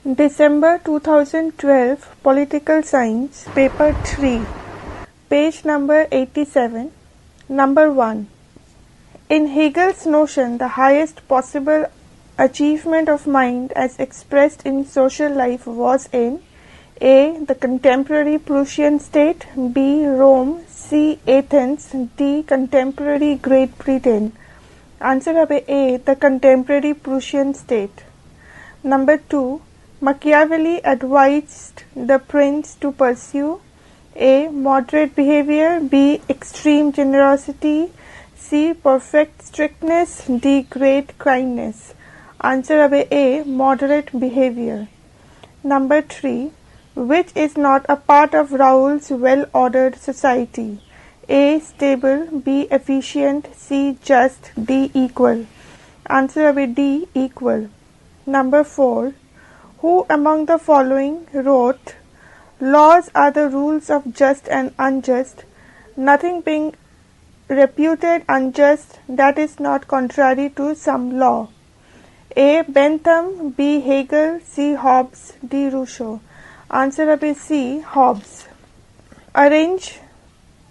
December 2012, Political Science, Paper 3, page number 87, number 1. In Hegel's notion, the highest possible achievement of mind as expressed in social life was in A. the contemporary Prussian state, B. Rome, C. Athens, D. contemporary Great Britain. Answer A. the contemporary Prussian state. Number 2. Machiavelli advised the prince to pursue A. moderate behavior, B. extreme generosity, C. perfect strictness, D. great kindness. Answer A. moderate behavior. Number 3. Which is not a part of Raoul's well-ordered society? A. stable, B. efficient, C. just, D. equal. Answer D. equal. Number 4. Who among the following wrote, "Laws are the rules of just and unjust, nothing being reputed unjust that is not contrary to some law"? A. Bentham, B. Hegel, C. Hobbes, D. Rousseau. Answer B. C. Hobbes. Arrange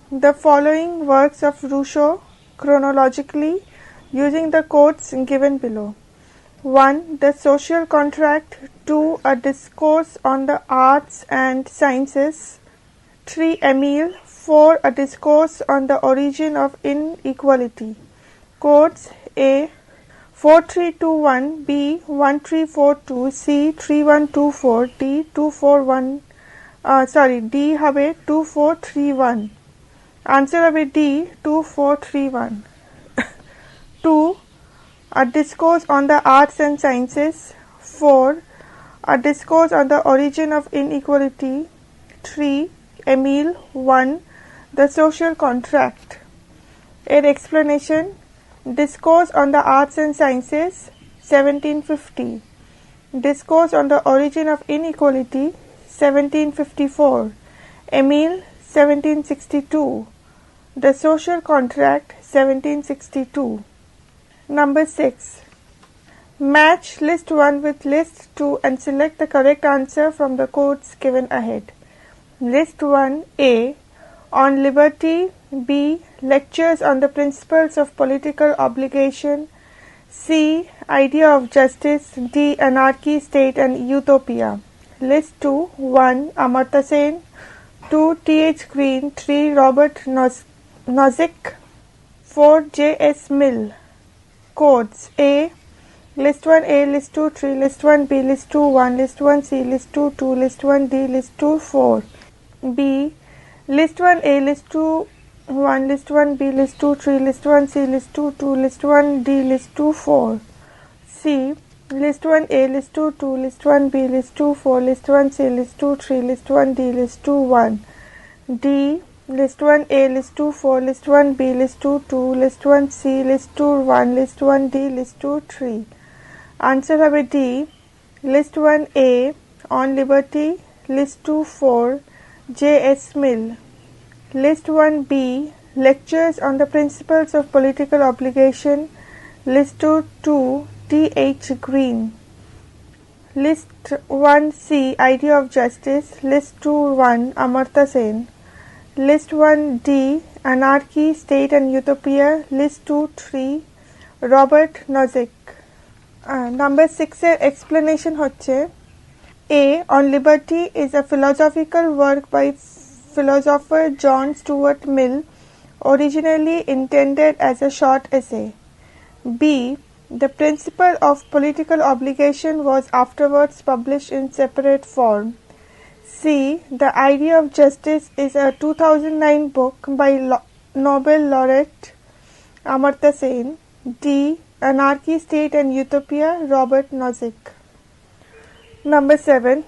the following works of Rousseau chronologically using the quotes given below. 1. The Social Contract. 2. A Discourse on the Arts and Sciences. 3. Emile. 4. A Discourse on the Origin of Inequality. Quotes. A. 4321, B. 1342, C. 3124, D. 241, D. হবে 2431. Answer হবে D. 2431. 2. A Discourse on the Arts and Sciences. 4. A Discourse on the Origin of Inequality. 3. Emile. 1. The Social Contract. An explanation. Discourse on the Arts and Sciences, 1750. Discourse on the Origin of Inequality, 1754. Emile, 1762. The Social Contract, 1762. Number 6. Match list 1 with list 2 and select the correct answer from the quotes given ahead. List 1. A. On liberty. B. Lectures on the principles of political obligation. C. Idea of justice. D. Anarchy, state and utopia. List 2. 1. Amartya Sen. 2. T.H. Green. 3. Robert Nozick. 4. J.S. Mill. Codes. A. List 1 A, List 2 3, List 1 B, List 2 1, List 1 C, List 2 2, List 1 D, List 2 4. B. List 1 A, List 2 1, List 1 B, List 2 3, List 1 C, List 2 2, List 1 D, List 2 4. C. List 1 A, List 2 2, List 1 B, List 2 4, List 1 C, List 2 3, List 1 D, List 2 1. D. List 1 A, List 2 4, List 1 B, List 2 2, List 1 C, List 2 1, List 1 D, List 2 3. Answer হবে D. List 1 A. On liberty. List 2 4. J.S. Mill. List 1 B. Lectures on the principles of political obligation. List 2 2. T.H. Green. List 1 C. Idea of justice. List 2 1. Amartya Sen. List 1 D. Anarchy, state and utopia. List 2 3. Robert Nozick. Number 6 এর explanation হচ্ছে A. On Liberty is a philosophical work by philosopher John Stuart Mill, originally intended as a short essay. B. The principle of political obligation was afterwards published in separate form. C. The Idea of Justice is a 2009 book by Nobel laureate Amartya Sen. D. Anarchy, State and Utopia, Robert Nozick. Number 7.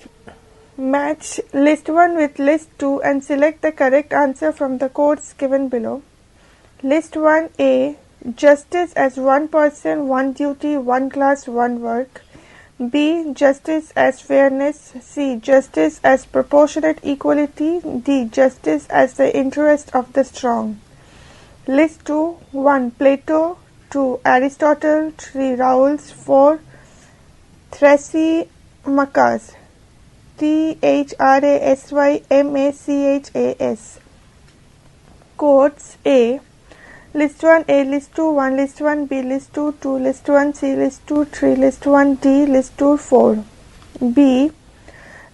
Match list 1 with list 2 and select the correct answer from the quotes given below. List 1 A. Justice as one person, one duty, one class, one work. B. Justice as fairness. C. Justice as proportionate equality. D. Justice as the interest of the strong. List 2. 1. Plato. 2. Aristotle. 3. Rawls. 4. Tracy Trasymachas. Trasymachas. Codes A. List 1 A, List 2 1, List 1 B, List 2 2, List 1 C, List 2 3, List 1 D, List 2 4. B.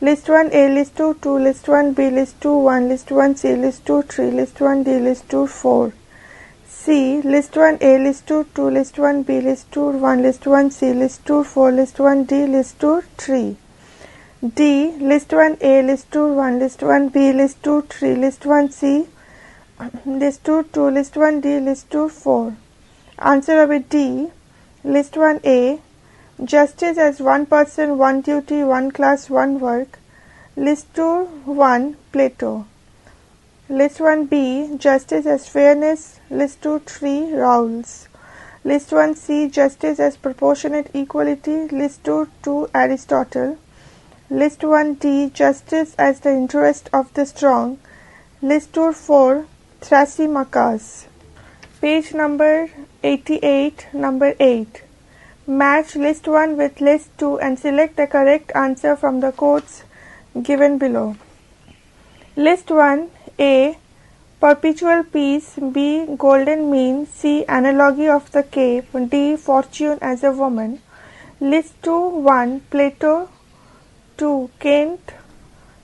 List 1 A, List 2 2, List 1 B, List 2 1, List 1 C, List 2 3, List 1 D, List 2 4. C. List 1 A, List 2 2, List 1 B, List 2 1, List 1 C, List 2 4, List 1 D, List 2 3. D. List 1 A, List 2 1, List 1 B, List 2 3, List 1 C, List 2 2, List 1 D, List 2 4. Answer of D. List 1 A. Justice as one person, one duty, one class, one work. List 2 1 Plato. List 1 B. Justice as fairness. List 2 3 Rawls. List 1 C. Justice as proportionate equality. List 2 2 Aristotle. List 1 D. Justice as the interest of the strong. List 2 4 Trasymachas. Page number 88, number 8. Match list 1 with list 2 and select the correct answer from the codes given below. List 1 A. Perpetual peace. B. Golden mean. C. Analogy of the cave. D. Fortune as a woman. List 2 1 Plato. 2 Kant.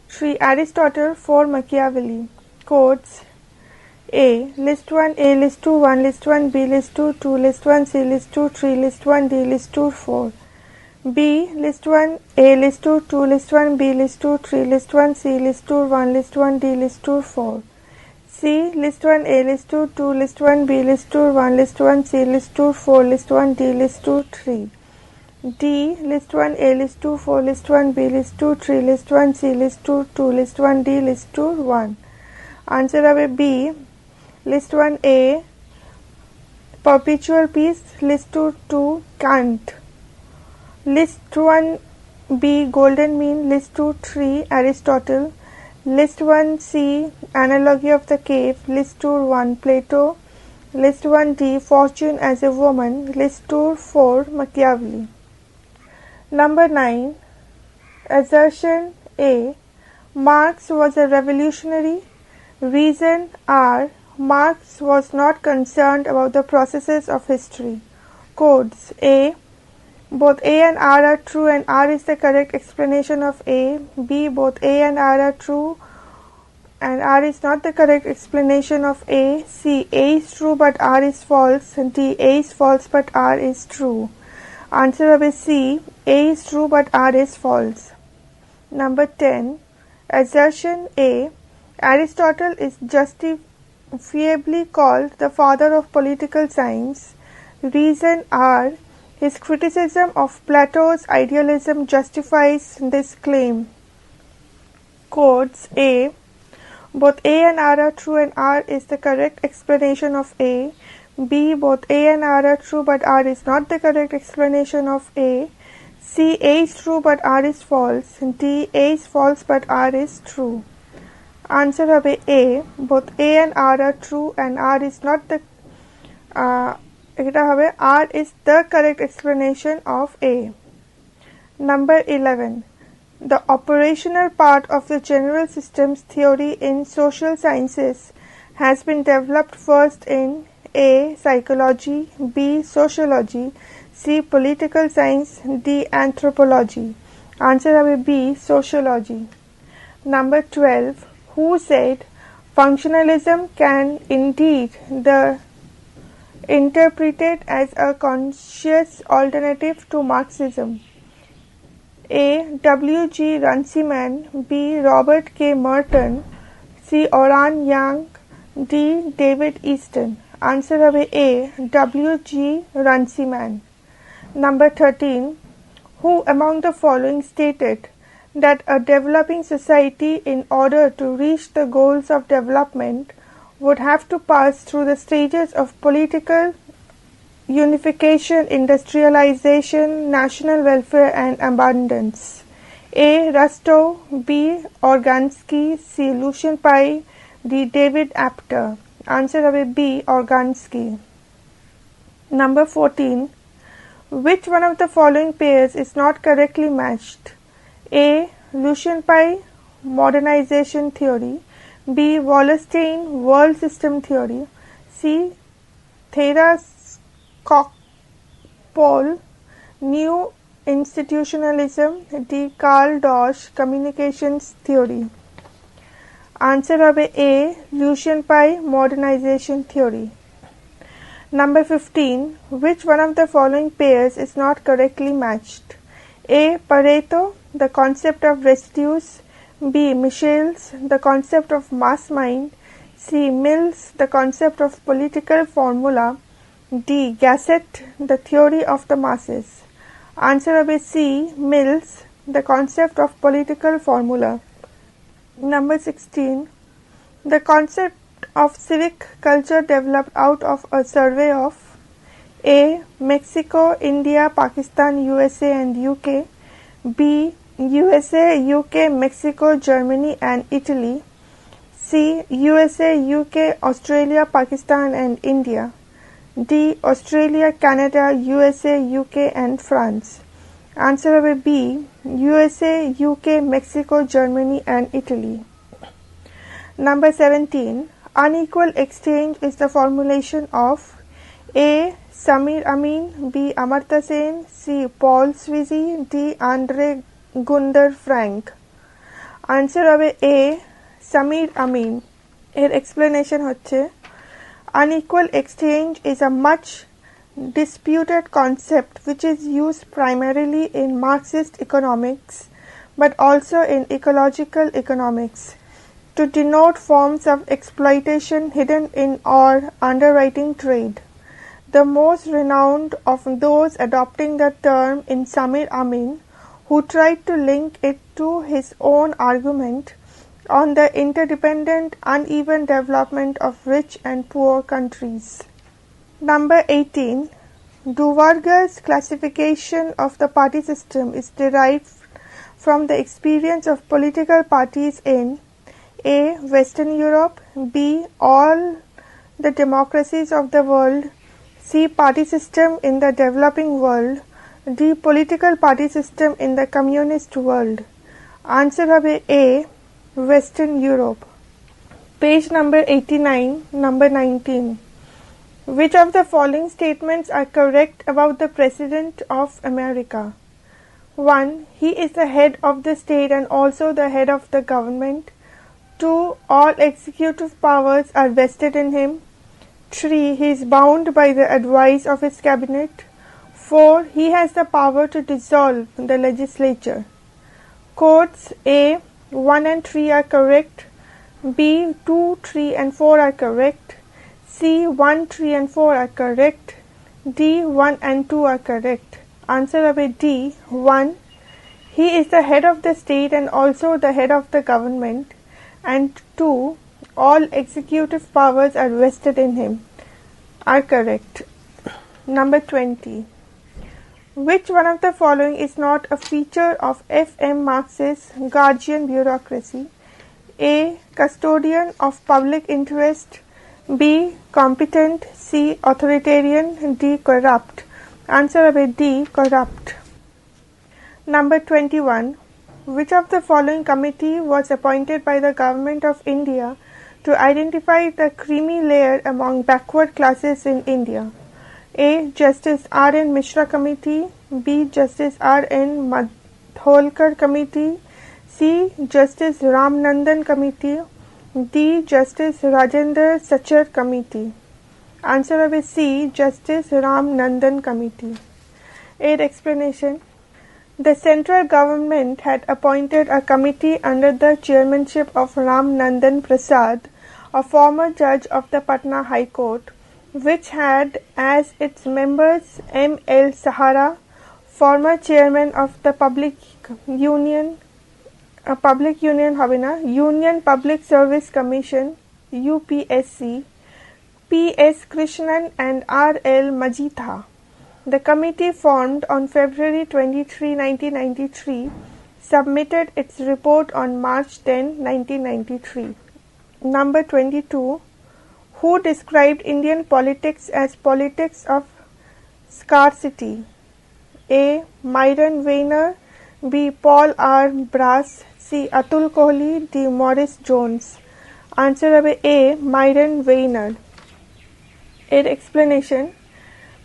3 Aristotle. 4 Machiavelli. Codes A. List 1 A, List 2 1, List 1 B, List 2 2, List 1 C, List 2 3, List 1 D, List 2 4. B. List 1 A, List 2 2, List 1 B, List 2 3, List 1 C, List 2 1, List 1 D, List 2 4. C. List 1 A, List 2 2, List 1 B, List 2 1, List 1 C, List 2 4, List 1 D, List 2 3. D. List 1 A, List 2 4, List 1 B, List 2 3, List 1 C, List 2 2, List 1 D, List 2 1. Answer of B. List 1 A. Perpetual peace. List 2 2 Kant. List 1 B. Golden mean. List 2 3 Aristotle. List 1 C. Analogy of the cave. List 2 1 Plato. List 1 D. Fortune as a woman. List 2 4 Machiavelli. Number 9. Assertion A. Marx was a revolutionary. Reason R. Marx was not concerned about the processes of history. Codes A. Both A and R are true and R is the correct explanation of A. B. Both A and R are true and R is not the correct explanation of A. C. A is true but R is false. D. A is false but R is true. Answer of C. A is true but R is false. Number 10. Assertion A. Aristotle is justifiably called the father of political science. Reason R. His criticism of Plato's idealism justifies this claim. Codes A. Both A and R are true and R is the correct explanation of A. B. Both A and R are true but R is not the correct explanation of A. C. A is true but R is false. D. A is false but R is true. Answer of A. Both A and R are true and R is not the R is the correct explanation of A. Number 11. The operational part of the general systems theory in social sciences has been developed first in A. Psychology, B. Sociology, C. Political science, D. Anthropology. Answer of B. Sociology. Number 12. Who said functionalism can indeed be interpreted as a conscious alternative to Marxism? A. W. G. Runciman, B. Robert K. Merton, C. Oran Yang, D. David Easton. Answer of A. W. G. Runciman. Number 13. Who among the following stated that a developing society, in order to reach the goals of development, would have to pass through the stages of political unification, industrialization, national welfare and abundance? A. Rustow, B. Organsky, C. Lucian Pye, D. David Apter. Answer of B. Organsky. Number 14. Which one of the following pairs is not correctly matched? A. Lucian Pie modernization theory. B. Wallerstein world system theory. C. Thera-Skocpol new institutionalism. D. Karl Deutsch communications theory. Answer হবে A. Lucian Pie modernization theory. Number 15. Which one of the following pairs is not correctly matched? A. Pareto, the concept of residues. B. Michels, the concept of mass mind. C. Mills, the concept of political formula. D. Gasset, the theory of the masses. Answer হবে C. Mills, the concept of political formula. Number 16. The concept of civic culture developed out of a survey of A. Mexico, India, Pakistan, USA and UK. B. USA, UK, Mexico, Germany and Italy. C. USA, UK, Australia, Pakistan and India. D. Australia, Canada, USA, UK and France. Answer হবে B. USA, UK, Mexico, Germany and Italy. Number 17. Unequal exchange is the formulation of A. Samir Amin, B. Amartya Sen, C. Paul Sweezy, D. Andre Gunder Frank. Answer হবে A. Samir Amin. এর explanation হচ্ছে unequal exchange is a much disputed concept which is used primarily in Marxist economics but also in ecological economics to denote forms of exploitation hidden in or underwriting trade. The most renowned of those adopting the term is Samir Amin, who tried to link it to his own argument on the interdependent uneven development of rich and poor countries. Number 18. Duverger's classification of the party system is derived from the experience of political parties in A. Western Europe, B. all the democracies of the world, C. party system in the developing world, D. political party system in the communist world. Answer হবে A. Western Europe. Page number 89, number 19. Which of the following statements are correct about the President of America? 1. He is the head of the state and also the head of the government. 2. All executive powers are vested in him. 3. He is bound by the advice of his cabinet. 4. He has the power to dissolve the legislature. Quotes A. 1 and 3 are correct. B. 2, 3 and 4 are correct. C. 1, 3 and 4 are correct. D. 1 and 2 are correct. Answer হবে D. 1. He is the head of the state and also the head of the government. And 2. All executive powers are vested in him are correct. Number 20. Which one of the following is not a feature of F.M. Marx's Guardian bureaucracy? A. Custodian of public interest. B. Competent. C. Authoritarian. D. Corrupt. Answer হবে D. Corrupt. Number 21. Which of the following committee was appointed by the Government of India to identify the creamy layer among backward classes in India? A. Justice R.N. Mishra Committee. B. Justice R.N. Madholkar Committee. C. Justice Ram Nandan Committee. D. Justice Rajendra Sachar Committee. Answer হবে C. Justice Ram Nandan Committee. Aid explanation. The central government had appointed a committee under the chairmanship of Ram Nandan Prasad, a former judge of the Patna High Court, which had as its members M. L. Sahara, former chairman of the Union Public Service Commission UPSC, P. S. Krishnan and R. L. Majitha. The committee formed on February 23, 1993 submitted its report on March 10, 1993. Number 22. Who described Indian politics as politics of scarcity? A. Myron Weiner, B. Paul R. Brass, C. Atul Kohli, D. Maurice Jones. Answer A. Myron Weiner. In explanation,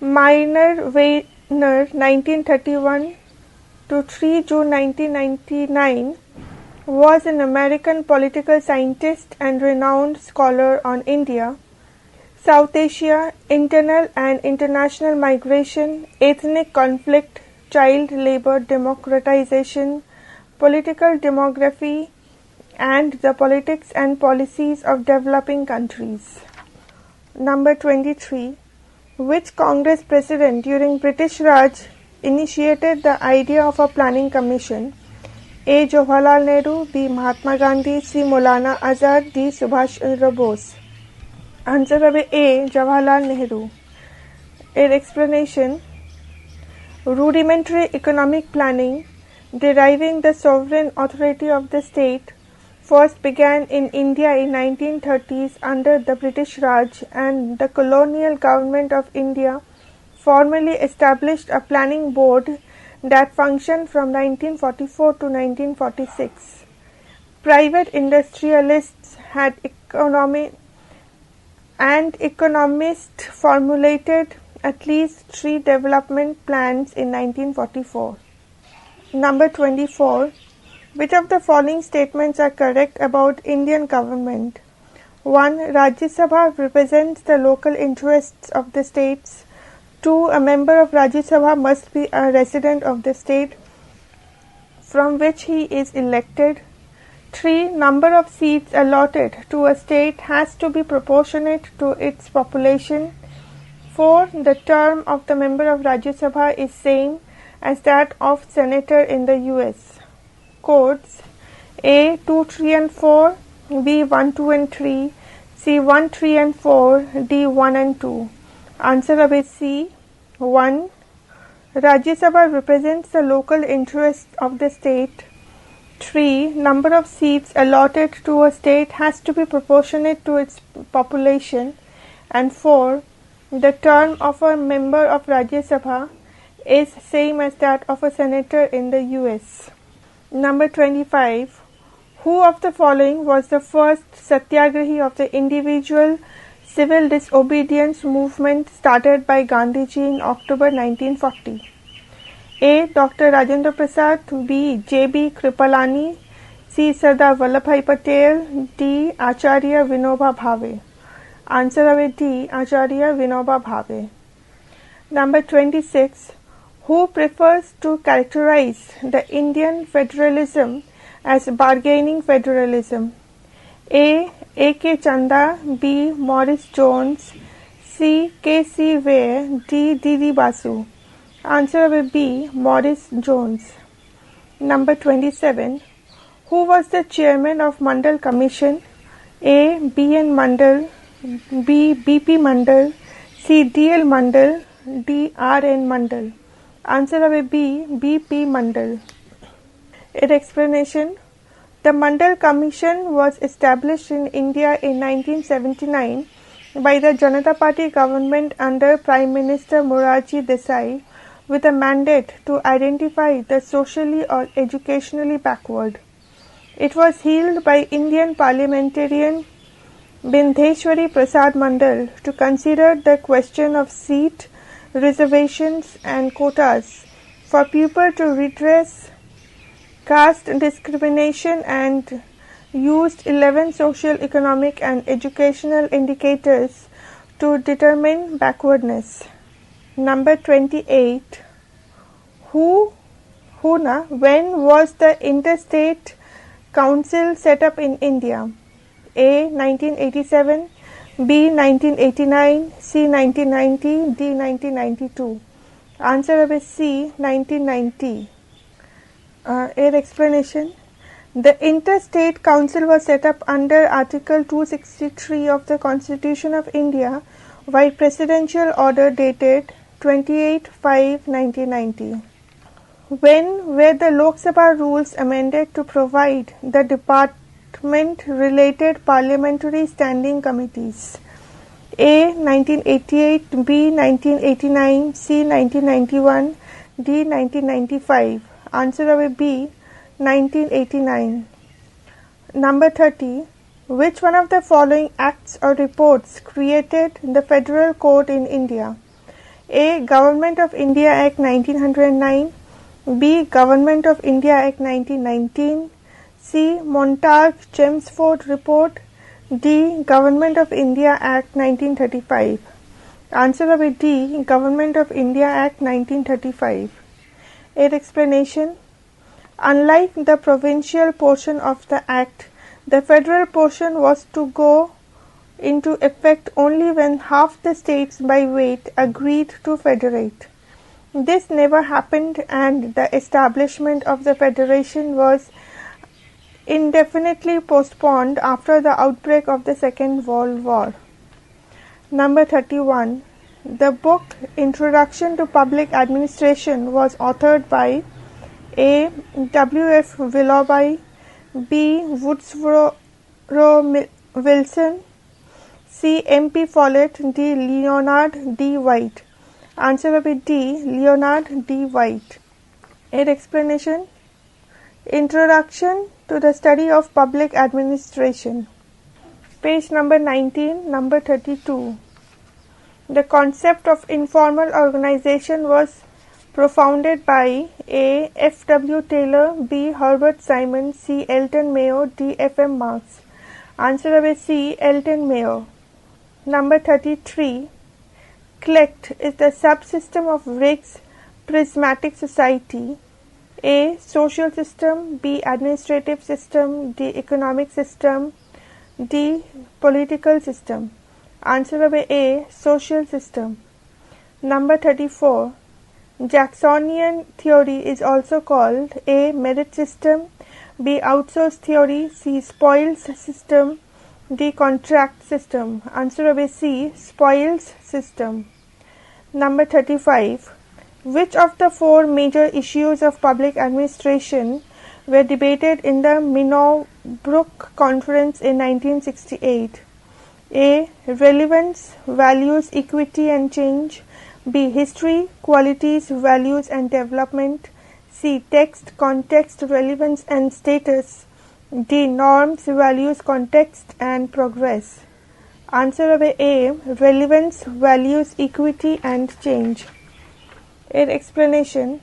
Myron Weiner, 1931 to 3 June 1999, was an American political scientist and renowned scholar on India, South Asia, internal and international migration, ethnic conflict, child labor, democratization, political demography, and the politics and policies of developing countries. Number 23. Which Congress president during British Raj initiated the idea of a planning commission? A. Jawaharlal Nehru, B. Mahatma Gandhi, C. Maulana Azad, D. Subhash Chandra Bose. Answer A. Jawaharlal Nehru. In explanation, rudimentary economic planning deriving the sovereign authority of the state first began in India in 1930s under the British Raj, and the colonial government of India formally established a planning board that functioned from 1944 to 1946. Private industrialists had economists formulated at least 3 development plans in 1944. Number 24. Which of the following statements are correct about Indian government? 1. Rajya Sabha represents the local interests of the states. 2. A member of Rajya Sabha must be a resident of the state from which he is elected. 3. Number of seats allotted to a state has to be proportionate to its population. 4. The term of the member of Rajya Sabha is same as that of senator in the US. Codes: A. 2, 3 and 4, B. 1, 2 and 3, C. 1, 3 and 4, D. 1 and 2. Answer is C. 1. Rajya Sabha represents the local interest of the state. 3. Number of seats allotted to a state has to be proportionate to its population. And 4. The term of a member of Rajya Sabha is same as that of a senator in the US. Number 25. Who of the following was the first satyagrahi of the individual civil disobedience movement started by Gandhiji in October 1940? A. Dr. Rajendra Prasad, B. J.B. Kripalani, C. Sardar Vallabhbhai Patel, D. Acharya Vinoba Bhave. Answer D. Acharya Vinoba Bhave. Number 26. Who prefers to characterize the Indian federalism as bargaining federalism? A. A. K. Chanda, B. Maurice Jones, C. K. C. Ware, D. D. D. Basu. Answer will be Maurice Jones. Number 27. Who was the chairman of Mandal Commission? A. B. N. Mandal, B. B. P. Mandal, C. D. L. Mandal, D. R. N. Mandal. Answer will be B. P. Mandal. In explanation, the Mandal Commission was established in India in 1979 by the Janata Party government under Prime Minister Morarji Desai, with a mandate to identify the socially or educationally backward. It was held by Indian parliamentarian Bindeshwari Prasad Mandal to consider the question of seat reservations and quotas for people to redress caste discrimination, and used 11 social, economic and educational indicators to determine backwardness. Number 28. When was the Interstate Council set up in India? A. 1987, B. 1989, C. 1990, D. 1992. Answer is C. 1990. In explanation, the Interstate Council was set up under Article 263 of the Constitution of India by Presidential Order dated 28/5/1990. When were the Lok Sabha rules amended to provide the department-related parliamentary standing committees? A. 1988, B. 1989, C. 1991, D. 1995. Answer will be 1989. Number 30. Which one of the following acts or reports created the Federal Court in India? A. Government of India Act 1909. B. Government of India Act 1919. C. Montague-Chelmsford Report. D. Government of India Act 1935. Answer will be D. Government of India Act 1935. Its explanation. Unlike the provincial portion of the Act, the federal portion was to go into effect only when half the states by weight agreed to federate. This never happened, and the establishment of the federation was indefinitely postponed after the outbreak of the Second World War. Number 31. The book Introduction to Public Administration was authored by A. W. F. Willoughby, B. Woodsboro Wilson, C. M. P. Follett, D. Leonard D. White. Answer will be D. Leonard D. White. Its explanation. Introduction to the Study of Public Administration. Page number 19, number 32. The concept of informal organization was propounded by A. F. W. Taylor, B. Herbert Simon, C. Elton Mayo, D. F. M. Marx. Answer will be C. Elton Mayo. Number 33. CLECT is the subsystem of Riggs prismatic society. A. Social system, B. Administrative system, D. Economic system, D. Political system. Answer will be A. Social system. Number 34. Jacksonian theory is also called A. Merit system, B. Outsource theory, C. Spoils system, D. Contract system. Answer will be C. Spoils system. Number 35. Which of the four major issues of public administration were debated in the Minot-Brook Conference in 1968? A. Relevance, values, equity and change. B. History, qualities, values and development. C. Text, context, relevance and status. D. Norms, values, context and progress. Answer will be A. Relevance, values, equity and change. Its explanation.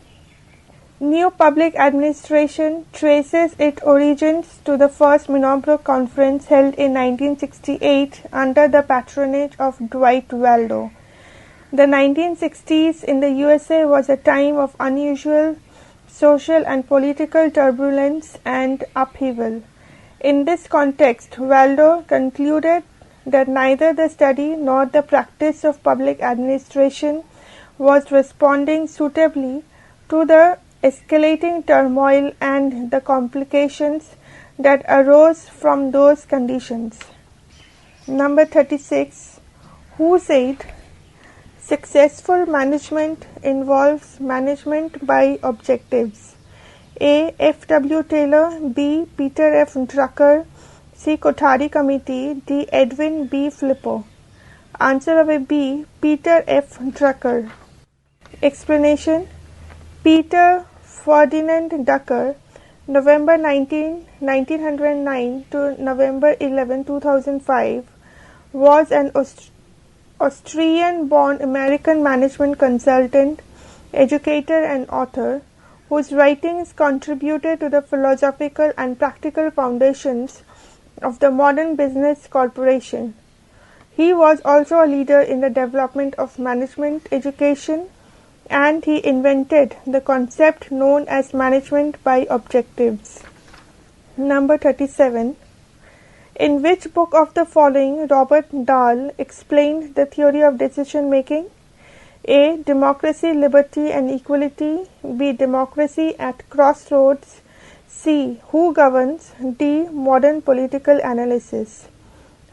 New public administration traces its origins to the first Minot-Brook Conference held in 1968 under the patronage of Dwight Waldo. The 1960s in the USA was a time of unusual social and political turbulence and upheaval. In this context, Waldo concluded that neither the study nor the practice of public administration was responding suitably to the escalating turmoil and the complications that arose from those conditions. Number 36. Who said successful management involves management by objectives? A. F. W. Taylor, B. Peter F. Drucker, C. Kothari Committee, D. Edwin B. Flippo. Answer will be B. Peter F. Drucker. Explanation. Peter Ferdinand Drucker, November 1909 to November 11, 2005, was an Austrian-born American management consultant, educator and author whose writings contributed to the philosophical and practical foundations of the modern business corporation. He was also a leader in the development of management education, and he invented the concept known as management by objectives. Number 37. In which book of the following Robert Dahl explained the theory of decision making? A. Democracy, Liberty and Equality, B. Democracy at Crossroads, C. Who Governs, D. Modern Political Analysis.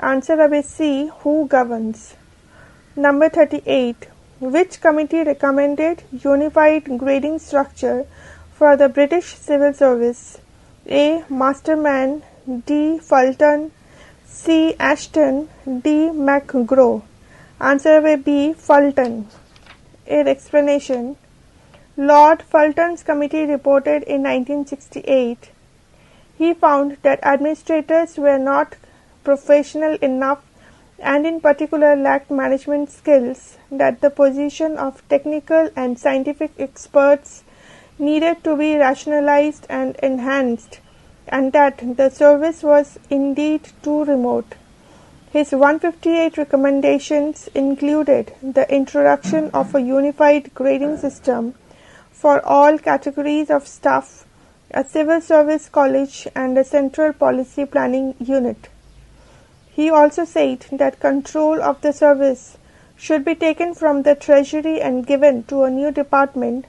Answer will be C. Who Governs. Number 38. Which committee recommended unified grading structure for the British Civil Service? A. Masterman, D. Fulton, C. Ashton, D. McGraw. Answer will be Fulton. Its explanation. Lord Fulton's committee reported in 1968. He found that administrators were not professional enough and in particular lacked management skills, that the position of technical and scientific experts needed to be rationalized and enhanced, and that the service was indeed too remote. His 158 recommendations included the introduction of a unified grading system for all categories of staff, a civil service college, and a central policy planning unit. He also said that control of the service should be taken from the Treasury and given to a new department,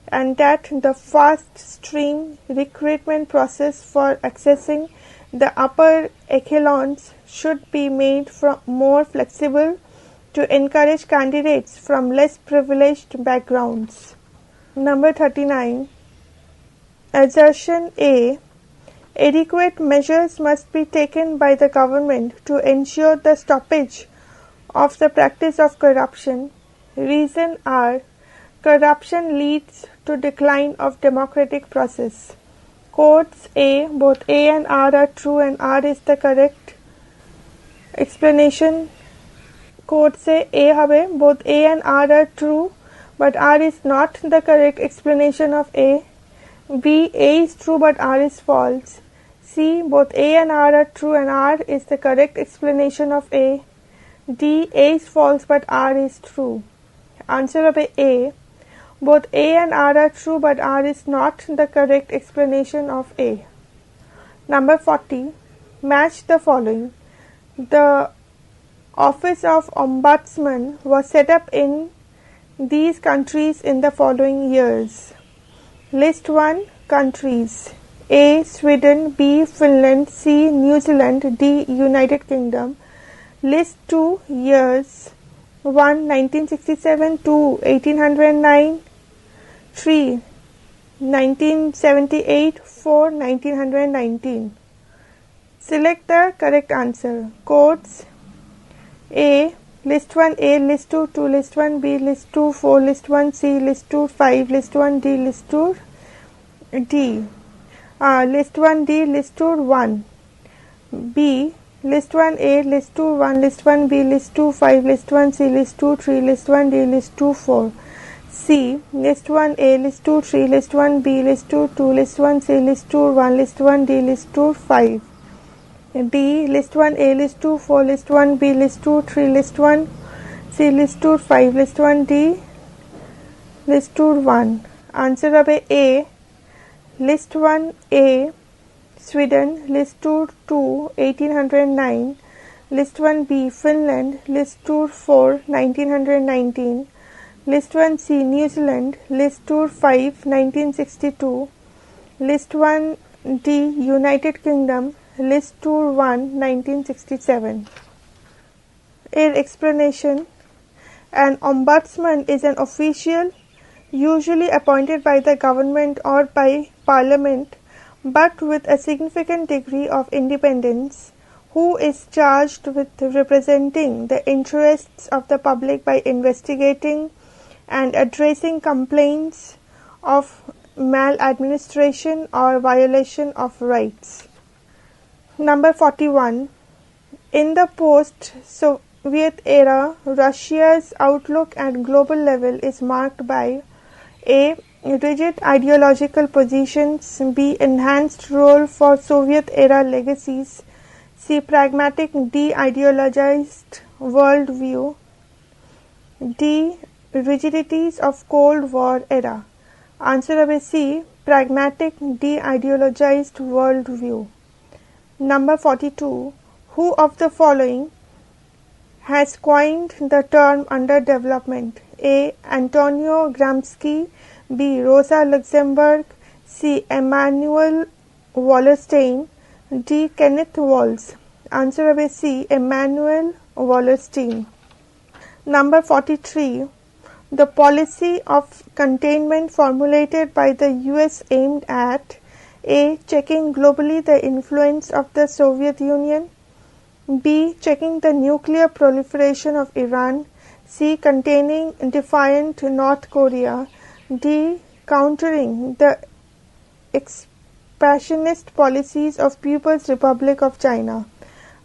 and that the fast stream recruitment process for accessing the upper echelons should be made more flexible to encourage candidates from less privileged backgrounds. Number 39. Assertion A. Adequate measures must be taken by the government to ensure the stoppage of the practice of corruption. Reason R. Corruption leads to decline of democratic process. Quotes A. Both A and R are true and R is the correct explanation. Quotes A habe, both A and R are true, but R is not the correct explanation of A. B. A is true but R is false. C. Both A and R are true and R is the correct explanation of A. D. A is false but R is true. Answer of A. Both A and R are true but R is not the correct explanation of A. Number 40. Match the following. The Office of Ombudsman was set up in these countries in the following years. List 1 countries. A. Sweden, B. Finland, C. New Zealand, D. United Kingdom. List 2 years. 1. 1967, 2. 1809, 3. 1978, 4. 1919. Select the correct answer. Codes. A. List 1 A, List 2, List 1 B, List 2, 4, List 1 C, List 2, 5, List 1 D, List 2 D. List 1 D, List 2 1. B. List 1 A, List 2 1, List 1 B, List 2 5, List 1 C, List 2 3, List 1 D, List 2 4. C. List 1 A, List 2 3, List 1 B, List 2 2, List 1 C, List 2 1, List 1 D, List 2 5. D. List 1 A, List 2 4, List 1 B, List 2 3, List 1 C, List 2 5, List 1 D, List 2 1. Answer of A. List 1 A, Sweden, List 2 1809, List 1 B, Finland, List 2 4 1919, List 1 C, New Zealand, List 2 5 1962, List 1 D, United Kingdom, List 2 1 1967. In explanation, an ombudsman is an official usually appointed by the government or by parliament, but with a significant degree of independence, who is charged with representing the interests of the public by investigating and addressing complaints of maladministration or violation of rights. Number 41. In the post-Soviet era, Russia's outlook at global level is marked by A. Rigid ideological positions, B. Enhanced role for Soviet-era legacies, C. Pragmatic de-ideologized worldview, D. Rigidities of Cold War era. Answer of A. C. Pragmatic de-ideologized worldview. Number 42. Who of the following has coined the term underdevelopment? A. Antonio Gramsci, B. Rosa Luxemburg, C. Emanuel Wallerstein, D. Kenneth Walls. Answer of A. C. Emanuel Wallerstein. Number 43. The policy of containment formulated by the US aimed at A. Checking globally the influence of the Soviet Union, B. Checking the nuclear proliferation of Iran, C. Containing defiant North Korea, D. countering the expansionist policies of People's Republic of China?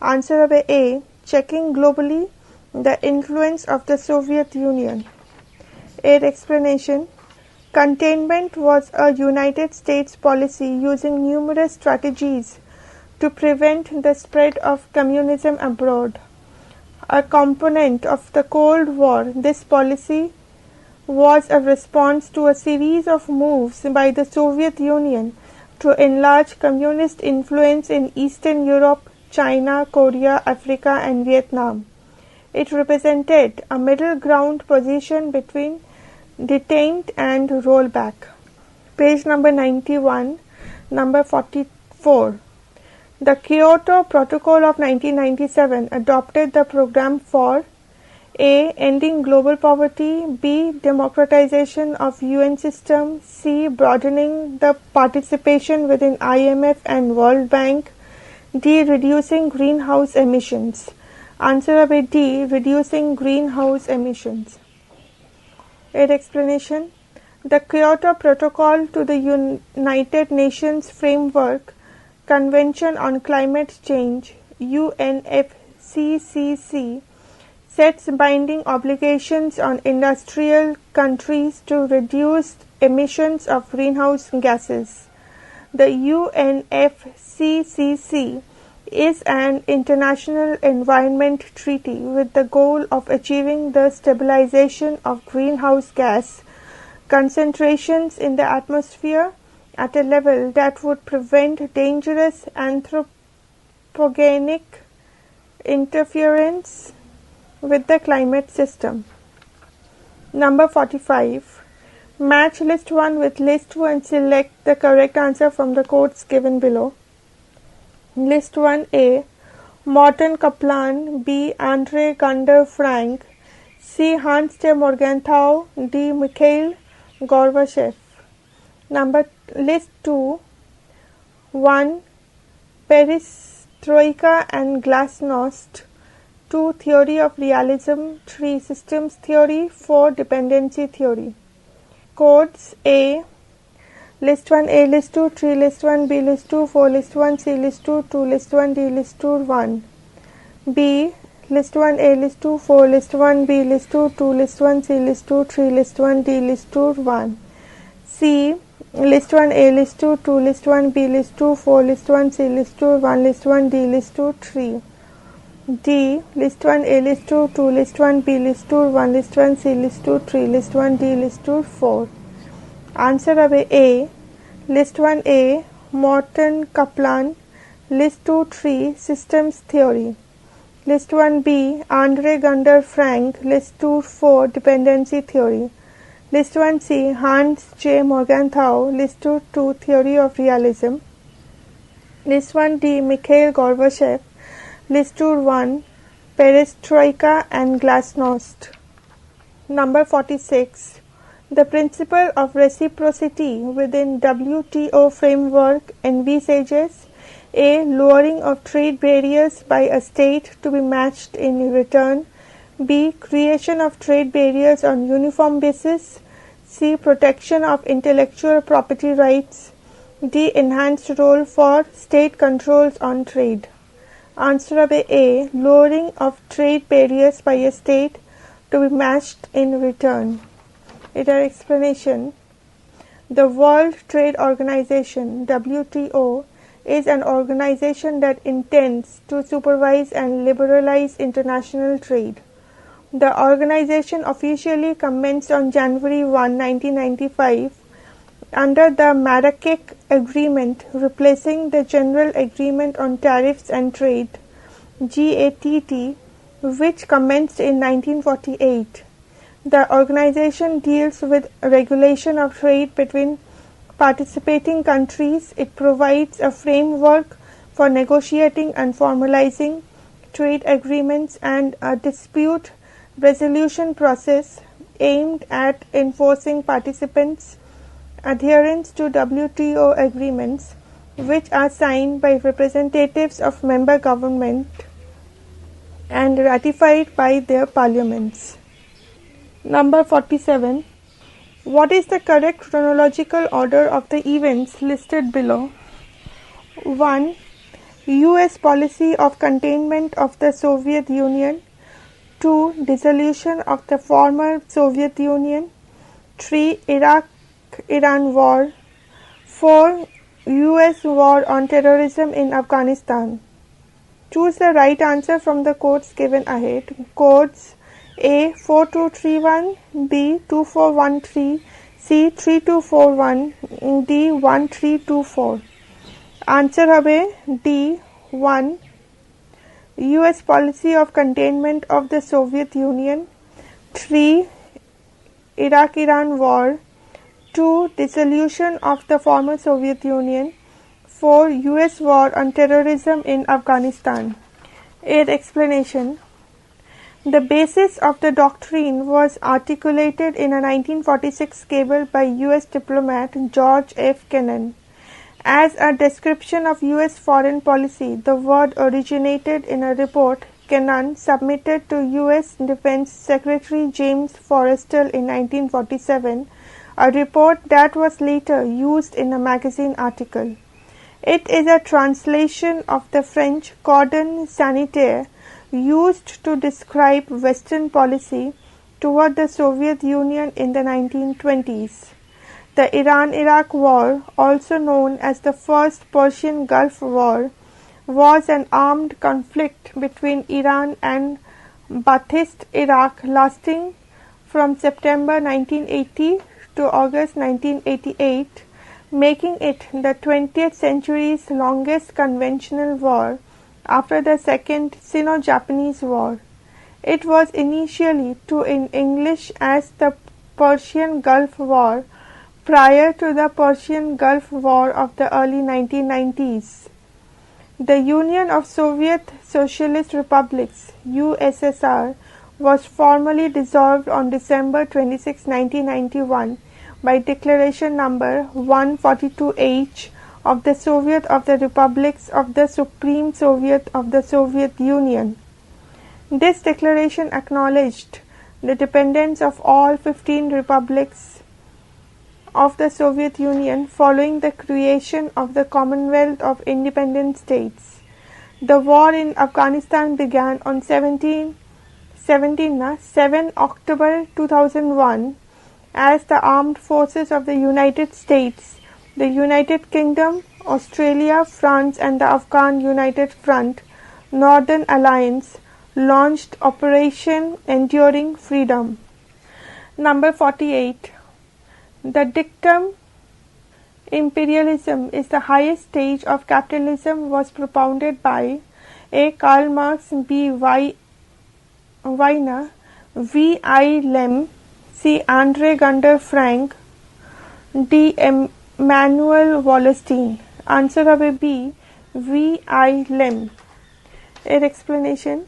Answer number A. Checking globally the influence of the Soviet Union. Aid explanation. Containment was a United States policy using numerous strategies to prevent the spread of communism abroad. A component of the Cold War, this policy was a response to a series of moves by the Soviet Union to enlarge communist influence in Eastern Europe, China, Korea, Africa, and Vietnam. It represented a middle ground position between detent and rollback. Page number 91, number 44. The Kyoto Protocol of 1997 adopted the program for A. Ending global poverty, B. Democratization of UN system, C. Broadening the participation within IMF and World Bank, D. Reducing greenhouse emissions. Answer number D. Reducing greenhouse emissions. Aid explanation. The Kyoto Protocol to the United Nations Framework Convention on Climate Change UNFCCC sets binding obligations on industrial countries to reduce emissions of greenhouse gases. The UNFCCC is an international environment treaty with the goal of achieving the stabilization of greenhouse gas concentrations in the atmosphere at a level that would prevent dangerous anthropogenic interference with the climate system. Number 45. Match list 1 with list 2 and select the correct answer from the quotes given below. List 1A. Morton Kaplan, B. Andre Gunder Frank, C. Hans de Morgenthau, D. Mikhail Gorbachev. List 2. 1. Perestroika and Glasnost. 2. Theory of realism. 3. Systems theory. 4. Dependency theory. Codes A. List 1A, List 2, 3, List 1B, List 2, 4, List 1C, List 2, 2, List 1D, List 2, 1. B. List 1A, List 2, 4, List 1B, List 2, 2, List 1C, List 2, 3, List 1D, List 2, 1. C. List 1A, List 2, 2, List 1B, List 2, 4, List 1C, List 2, 1, List 1D, List 2, 3. D. List 1A, List 2, 2, List 1B, List 2, 1, List 1C, List 2, 3, List 1D, List 2, 4. Answer number A. List 1A, Morton Kaplan. List 2, 3, Systems Theory. List 1B, Andre Gunder Frank. List 2, 4, Dependency Theory. List 1C, Hans J. Morgenthau. List 2, 2, Theory of Realism. List 1D, Mikhail Gorbachev. List 2, 1, Perestroika and Glasnost. Number 46. The principle of reciprocity within WTO framework envisages A. Lowering of trade barriers by a state to be matched in return, B. Creation of trade barriers on uniform basis, C. Protection of intellectual property rights, D. Enhanced role for state controls on trade. Answer A. Lowering of trade barriers by a state to be matched in return. In our explanation, the World Trade Organization (WTO) is an organization that intends to supervise and liberalize international trade. The organization officially commenced on January 1, 1995 under the Marrakech Agreement, replacing the General Agreement on Tariffs and Trade (GATT), which commenced in 1948. The organization deals with regulation of trade between participating countries. It provides a framework for negotiating and formalizing trade agreements and a dispute resolution process aimed at enforcing participants' adherence to WTO agreements, which are signed by representatives of member governments and ratified by their parliaments. Number 47. What is the correct chronological order of the events listed below? 1. US policy of containment of the Soviet Union. 2. Dissolution of the former Soviet Union. 3. Iraq-Iran war. 4. US war on terrorism in Afghanistan. Choose the right answer from the codes given ahead. Codes A 4231, B 2413, C 3241, D 1324. Answer হবে D 1. US policy of containment of the Soviet Union. 3. Iraq-Iran war. 2. Dissolution of the former Soviet Union. 4. US war on terrorism in Afghanistan. Aid explanation. The basis of the doctrine was articulated in a 1946 cable by US diplomat George F. Kennan. As a description of US foreign policy, the word originated in a report Kennan submitted to US Defense Secretary James Forrestal in 1947, a report that was later used in a magazine article. It is a translation of the French cordon sanitaire used to describe Western policy toward the Soviet Union in the 1920s. The Iran-Iraq War, also known as the First Persian Gulf War, was an armed conflict between Iran and Ba'athist Iraq lasting from September 1980 to August 1988, making it the 20th century's longest conventional war after the Second Sino-Japanese War. It was initially in English as the Persian Gulf War prior to the Persian Gulf War of the early 1990s. The Union of Soviet Socialist Republics (USSR) was formally dissolved on December 26, 1991 by Declaration Number 142H of the Soviet of the Republics of the Supreme Soviet of the Soviet Union. This declaration acknowledged the independence of all 15 republics of the Soviet Union following the creation of the Commonwealth of Independent States. The war in Afghanistan began on 7 October 2001 as the armed forces of the United States, the United Kingdom, Australia, France and the Afghan United Front Northern Alliance launched Operation Enduring Freedom. Number 48. The dictum imperialism is the highest stage of capitalism was propounded by A. Karl Marx, B. Weiner, V. I. Lem, C. Andre Gunder Frank, D. Emanuel Wallerstein. Answer হবে B. V. I. Lem. An explanation.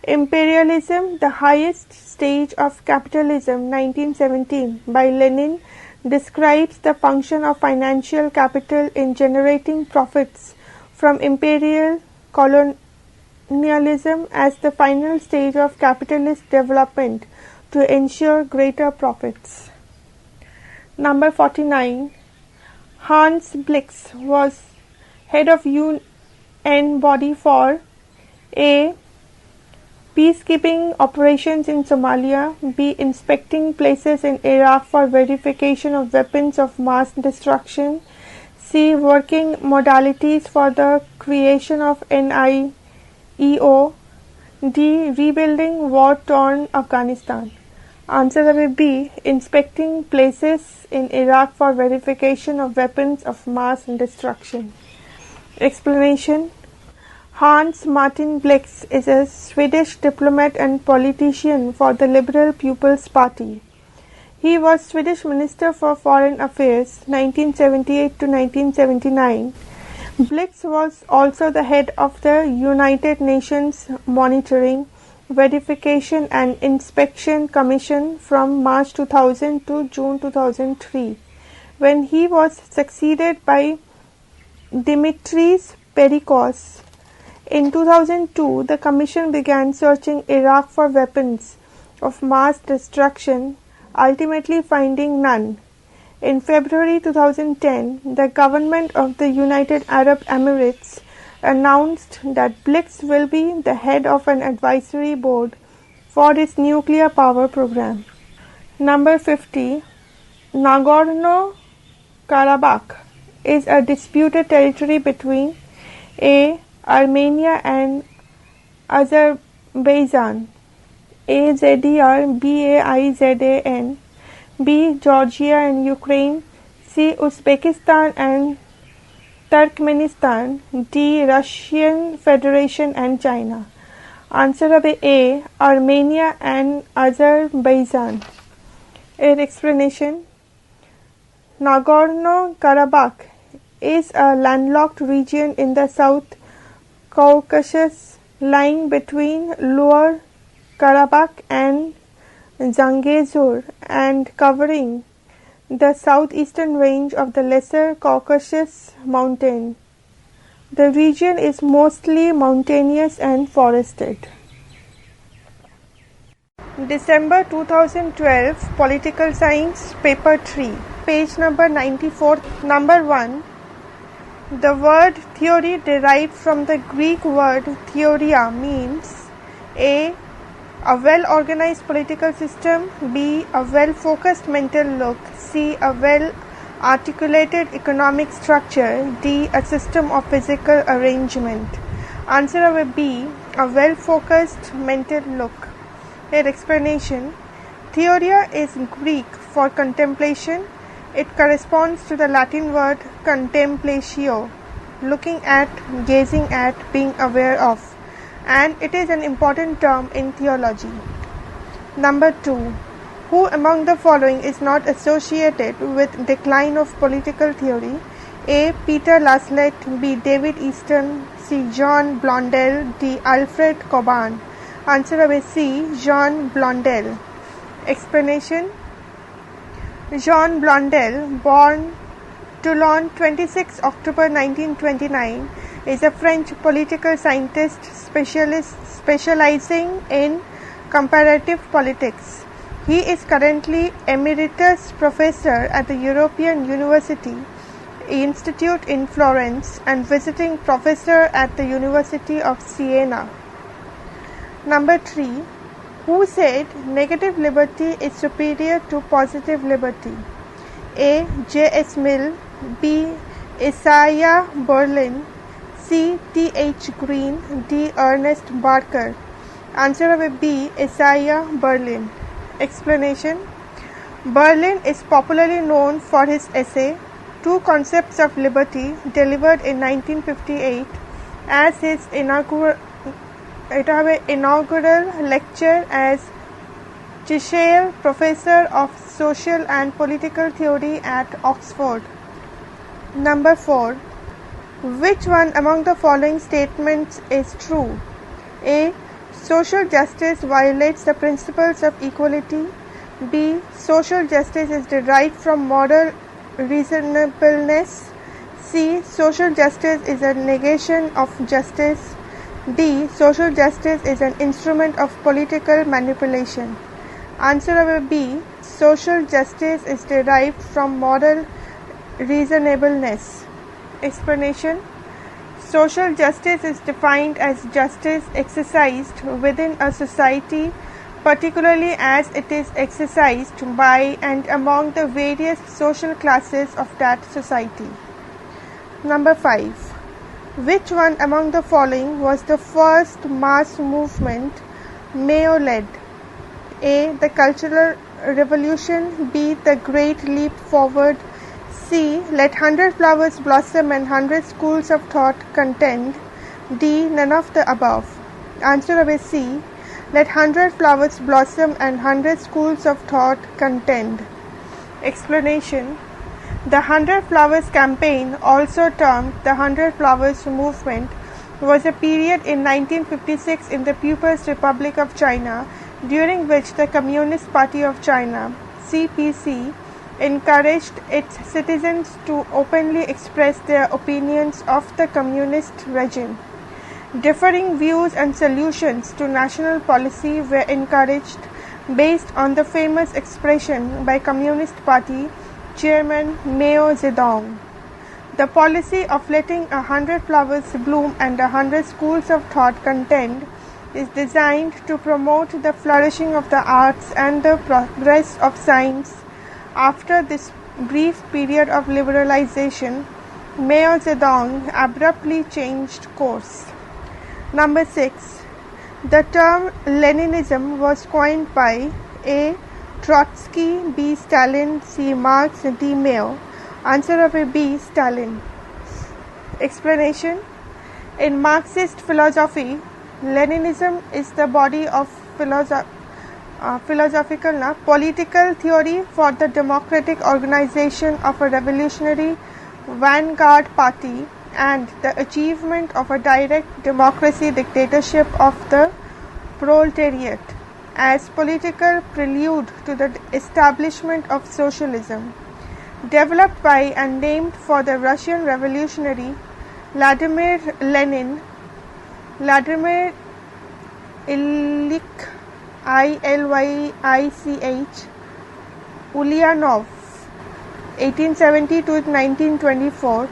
Imperialism, the highest stage of capitalism, 1917, by Lenin, describes the function of financial capital in generating profits from imperial colonialism as the final stage of capitalist development to ensure greater profits. Number 49. Hans Blix was head of UN body for A. Peacekeeping operations in Somalia, B. Inspecting places in Iraq for verification of weapons of mass destruction, C. Working modalities for the creation of NIEO, D. Rebuilding war-torn Afghanistan. Answer হবে B. Inspecting places in Iraq for verification of weapons of mass destruction. Explanation. Hans Martin Blix is a Swedish diplomat and politician for the Liberal People's Party. He was Swedish Minister for Foreign Affairs 1978 to 1979. Blix was also the head of the United Nations Monitoring, Verification and Inspection Commission from March 2000 to June 2003, when he was succeeded by Dimitris Perikos. In 2002, the Commission began searching Iraq for weapons of mass destruction ultimately finding none. In February 2010, the government of the United Arab Emirates announced that Blix will be the head of an advisory board for its nuclear power program. Number 50. Nagorno-Karabakh is a disputed territory between A. Armenia and Azerbaijan, Azerbaijan, B. Georgia and Ukraine, C. Uzbekistan and Turkmenistan, D. Russian Federation and China. Answer of A. Armenia and Azerbaijan. In explanation, Nagorno-Karabakh is a landlocked region in the South Caucasus, lying between Lower Karabakh and Zangezur and covering the southeastern range of the Lesser Caucasus Mountain. The region is mostly mountainous and forested. December 2012, Political Science, Paper 3, page number 94. Number 1. The word theory derived from the Greek word theoria means A. A well-organized political system, B. A well-focused mental look, C. A well-articulated economic structure, D. A system of physical arrangement. Answer of B. A well-focused mental look. Here explanation. Theoria is Greek for contemplation. It corresponds to the Latin word contemplatio, looking at, gazing at, being aware of, and it is an important term in theology. Number 2. Who among the following is not associated with decline of political theory? A. Peter Laslett, B. David Easton, C. John Blondel, D. Alfred Coban. Answer of C. John Blondel. Explanation. Jean Blondel, born Toulon 26 October 1929, is a French political scientist specializing in comparative politics. He is currently Emeritus Professor at the European University Institute in Florence and visiting professor at the University of Siena. Number 3. Who said negative liberty is superior to positive liberty? A. J. S. Mill, B. Isaiah Berlin, C. T. H. Green, D. Ernest Barker. Answer of B. Isaiah Berlin. Explanation. Berlin is popularly known for his essay, Two Concepts of Liberty, delivered in 1958 as his inaugural lecture as Chichele Professor of Social and Political Theory at Oxford. Number 4. Which one among the following statements is true? A. Social justice violates the principles of equality. B. Social justice is derived from moral reasonableness. C. Social justice is a negation of justice. D. Social justice is an instrument of political manipulation. Answer of B. Social justice is derived from moral reasonableness. Explanation. Social justice is defined as justice exercised within a society, particularly as it is exercised by and among the various social classes of that society. Number 5. Which one among the following was the first mass movement Mao led? A. The Cultural Revolution, B. The Great Leap Forward, C. Let 100 flowers blossom and 100 schools of thought contend, D. None of the above. Answer of C. Let 100 flowers blossom and 100 schools of thought contend. Explanation. The 100 Flowers campaign, also termed the 100 Flowers movement, was a period in 1956 in the People's Republic of China, during which the Communist Party of China, CPC, encouraged its citizens to openly express their opinions of the communist regime. Differing views and solutions to national policy were encouraged based on the famous expression by Communist Party Chairman Mao Zedong. The policy of letting 100 flowers bloom and 100 schools of thought contend is designed to promote the flourishing of the arts and the progress of science. After this brief period of liberalization, Mao Zedong abruptly changed course. Number 6. The term Leninism was coined by A. Trotsky, B. Stalin, C. Marx, D. Mao. Answer of A, B. Stalin. Explanation. In Marxist philosophy, Leninism is the body of philosophical political theory for the democratic organization of a revolutionary vanguard party and the achievement of a direct democracy dictatorship of the proletariat as political prelude to the establishment of socialism. Developed by and named for the Russian revolutionary Vladimir Lenin, Vladimir Ilyich Ulyanov, 1870 to 1924,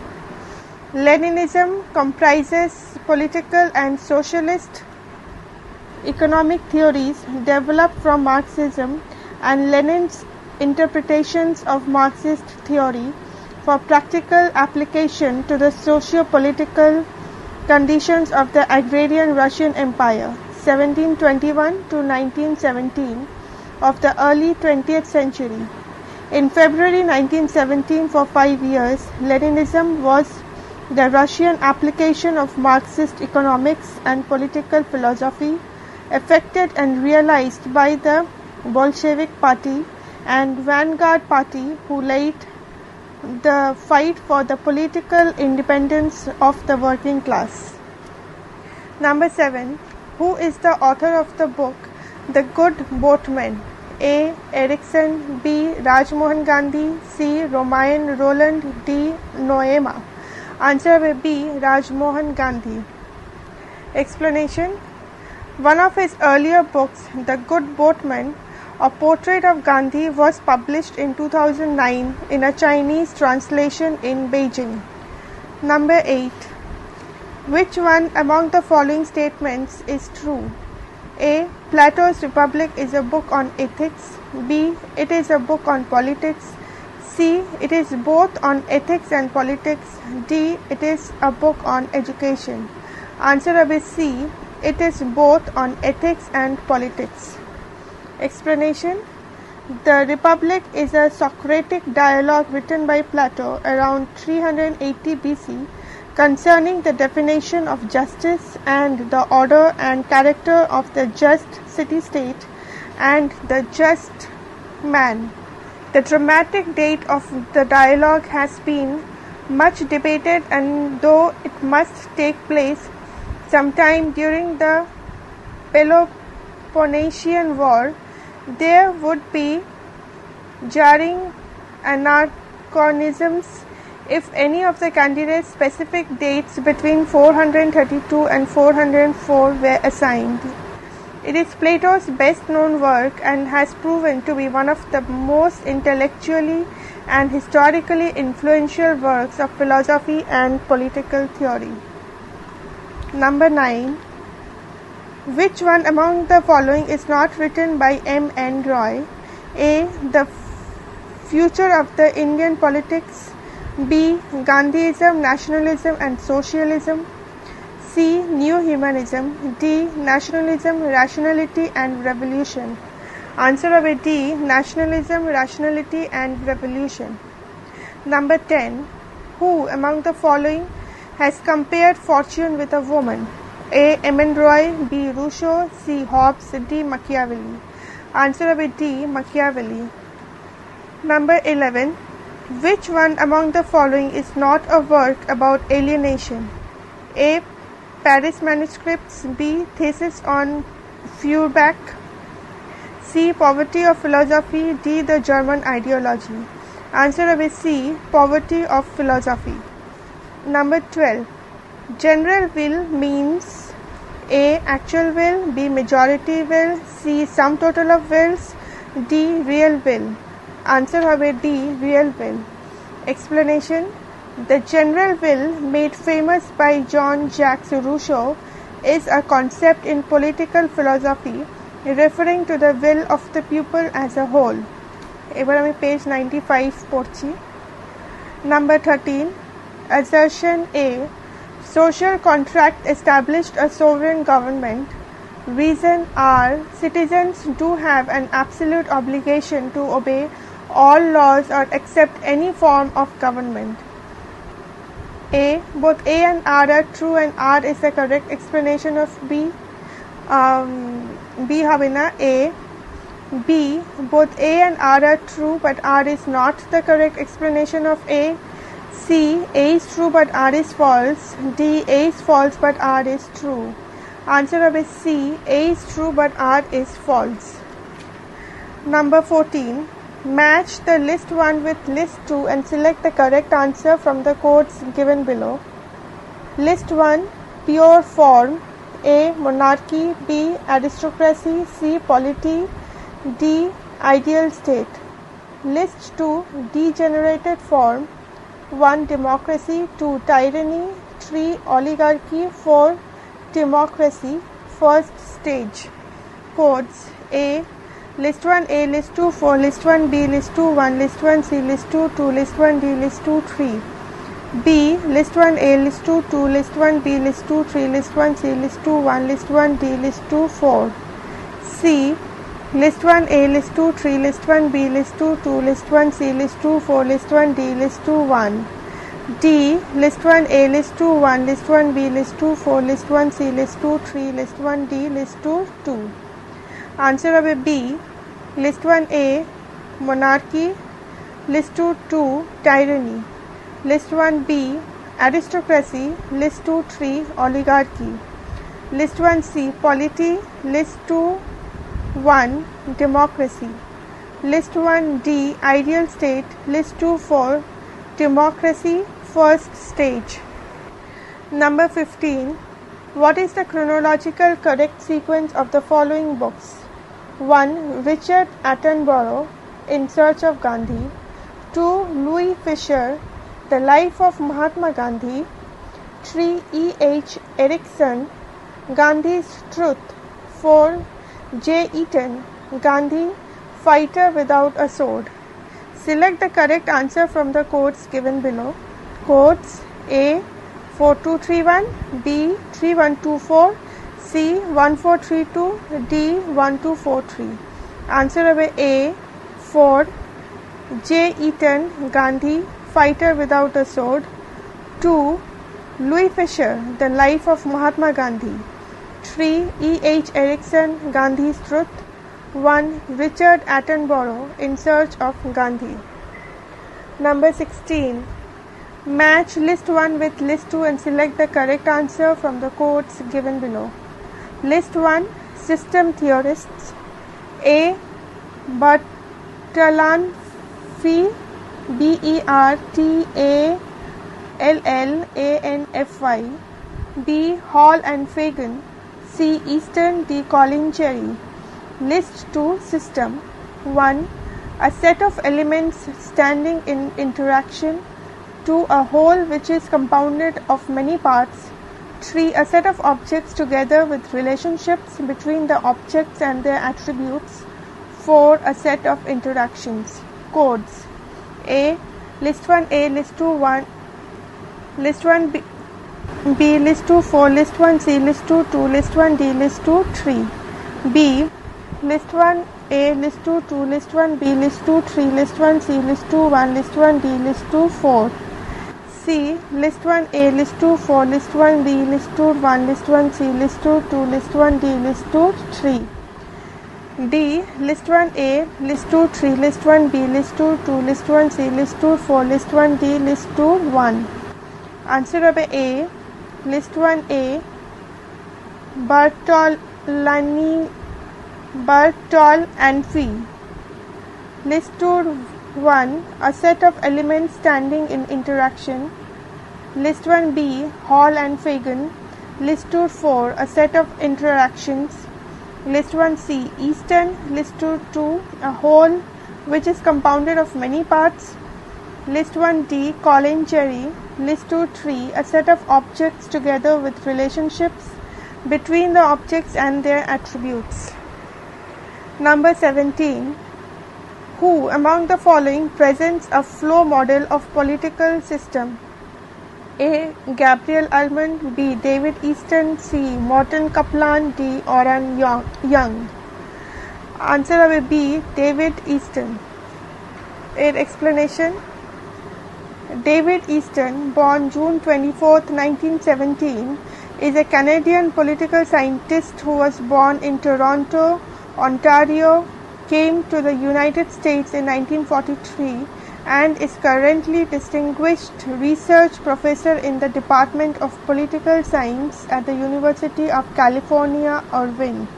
Leninism comprises political and socialist economic theories developed from Marxism and Lenin's interpretations of Marxist theory for practical application to the socio-political conditions of the agrarian Russian Empire, 1721 to 1917, of the early 20th century. In February 1917, for 5 years, Leninism was the Russian application of Marxist economics and political philosophy, effected and realized by the Bolshevik Party and Vanguard Party, who laid the fight for the political independence of the working class. Number 7. Who is the author of the book The Good Boatman? A. Erickson, B. Rajmohan Gandhi, C. Roland, D. Noema. Answer will be Rajmohan Gandhi. Explanation. One of his earlier books, The Good Boatman, a portrait of Gandhi, was published in 2009 in a Chinese translation in Beijing. Number 8. Which one among the following statements is true? A. Plato's Republic is a book on ethics. B. It is a book on politics. C. It is both on ethics and politics. D. It is a book on education. Answer will be C. It is both on ethics and politics. Explanation. The Republic is a Socratic dialogue written by Plato around 380 BC concerning the definition of justice and the order and character of the just city-state and the just man. The dramatic date of the dialogue has been much debated, and though it must take place sometime during the Peloponnesian War, there would be jarring anachronisms if any of the candidates' specific dates between 432 and 404 were assigned. It is Plato's best known work and has proven to be one of the most intellectually and historically influential works of philosophy and political theory. Number 9. Which one among the following is not written by M. N. Roy? A. The Future of the Indian Politics. B. Gandhism, Nationalism and Socialism. C. New Humanism. D. Nationalism, Rationality and Revolution. Answer of A, D. Nationalism, Rationality and Revolution. Number 10. Who among the following has compared fortune with a woman? A. M. N. Roy, B. Rousseau, C. Hobbes, D. Machiavelli. Answer of A, D. Machiavelli. Number 11. Which one among the following is not a work about alienation? A. Paris Manuscripts. B. Thesis on Feuerbach. C. Poverty of Philosophy. D. The German Ideology. Answer of A, C. Poverty of Philosophy. Number 12. General will means A. Actual will. B. Majority will. C. Sum total of wills. D. Real will. Answer হবে D. Real will. Explanation. The general will, made famous by Jean-Jacques Rousseau, is a concept in political philosophy referring to the will of the people as a whole. এবার আমি page 95 পড়ছি. Number 13. Assertion A. Social contract established a sovereign government. Reason R. Citizens do have an absolute obligation to obey all laws or accept any form of government. A. Both A and R are true and R is the correct explanation of B. B হবে না A. B. Both A and R are true but R is not the correct explanation of A. C. A is true but R is false. D. A is false but R is true. Answer হবে C. A is true but R is false. Number 14. Match the list 1 with list 2 and select the correct answer from the codes given below. List 1. Pure form. A. Monarchy. B. Aristocracy. C. Polity. D. Ideal state. List 2. Degenerated form. 1. Democracy. 2. Tyranny. 3. Oligarchy. 4. Democracy. First stage. Codes. A. List 1 A, list 2 4, list 1 B, list 2 1, list 1 C, list 2 2, list 1 D, list 2 3. B. List 1 A, list 2 2, list 1 B, list 2 3, list 1 C, list 2 1, list 1 D, list 2 4. C. List 1 A, list 2 3, list 1 B, list 2 2, list 1 C, list 2 4, list 1 D, list 2 1. D. List 1 A, list 2 1, list 1 B, list 2 4, list 1 C, list 2 3, list 1 D, list 2 2. Answer হবে B. List 1 A. Monarchy. List 2 2. Tyranny. List 1 B. Aristocracy. List 2 3. Oligarchy. List 1 C. Polity. List 2 1. Democracy. List 1 D. Ideal state. List 2 4. Democracy. First stage. Number 15. What is the chronological correct sequence of the following books? 1. Richard Attenborough, In Search of Gandhi. 2. Louis Fisher, The Life of Mahatma Gandhi. 3. E. H. Erickson, Gandhi's Truth. 4. J. Eaton, Gandhi, Fighter Without a Sword. Select the correct answer from the codes given below. Codes. A. 4231, B. 3124, C. 1432, D. 1243. Answer হবে A. 4. J. Eaton, Gandhi, Fighter Without a Sword. 2. Louis Fisher, The Life of Mahatma Gandhi. 3. E. H. Erickson, Gandhi's Truth. 1. Richard Attenborough, In Search of Gandhi. Number 16. Match list 1 with list 2 and select the correct answer from the codes given below. List 1. System theorists. A. Bertalanffy, Bertalanffy. B. Hall and Fagan. C. Easton, D. Colincherry. List 2. System. 1. A set of elements standing in interaction. 2. A whole which is compounded of many parts. 3. A set of objects together with relationships between the objects and their attributes. 4. A set of interactions. Codes. A. List 1 A, list 2 1, list 1 B, list 2 4, list 1 C, list 2 2, list 1 D, list 2 3. B. List 1 A, list 2 2, list 1 B, list 2 3, list 1 C, list 2 1, list 1 D, list 2 4. C. List 1 A, list 2 4, list 1 B, list 2 1, list 1 C, list 2 2, list 1 D, list 2 3. D. List 1 A, list 2 3, list 1 B, list 2 2, list 1 C, list 2 4, list 1 D, list 2 1. Answer হবে A. List 1 A. Bertalanffy. List 2 1. A set of elements standing in interaction. List 1 B. Hall and Fagan. List 2 4, a set of interactions. List 1C, Eastern. List 2 a whole which is compounded of many parts. List 1D, Colin Jerry. List 2-3, a set of objects together with relationships between the objects and their attributes. Number 17. Who among the following presents a flow model of political system? A. Gabriel Almond. B. David Easton. C. Morton Kaplan. D. Oran Young. Answer will be David Easton. Explanation. David Easton, born June 24, 1917, is a Canadian political scientist who was born in Toronto, Ontario, came to the United States in 1943, and is currently Distinguished Research Professor in the Department of Political Science at the University of California, Irvine.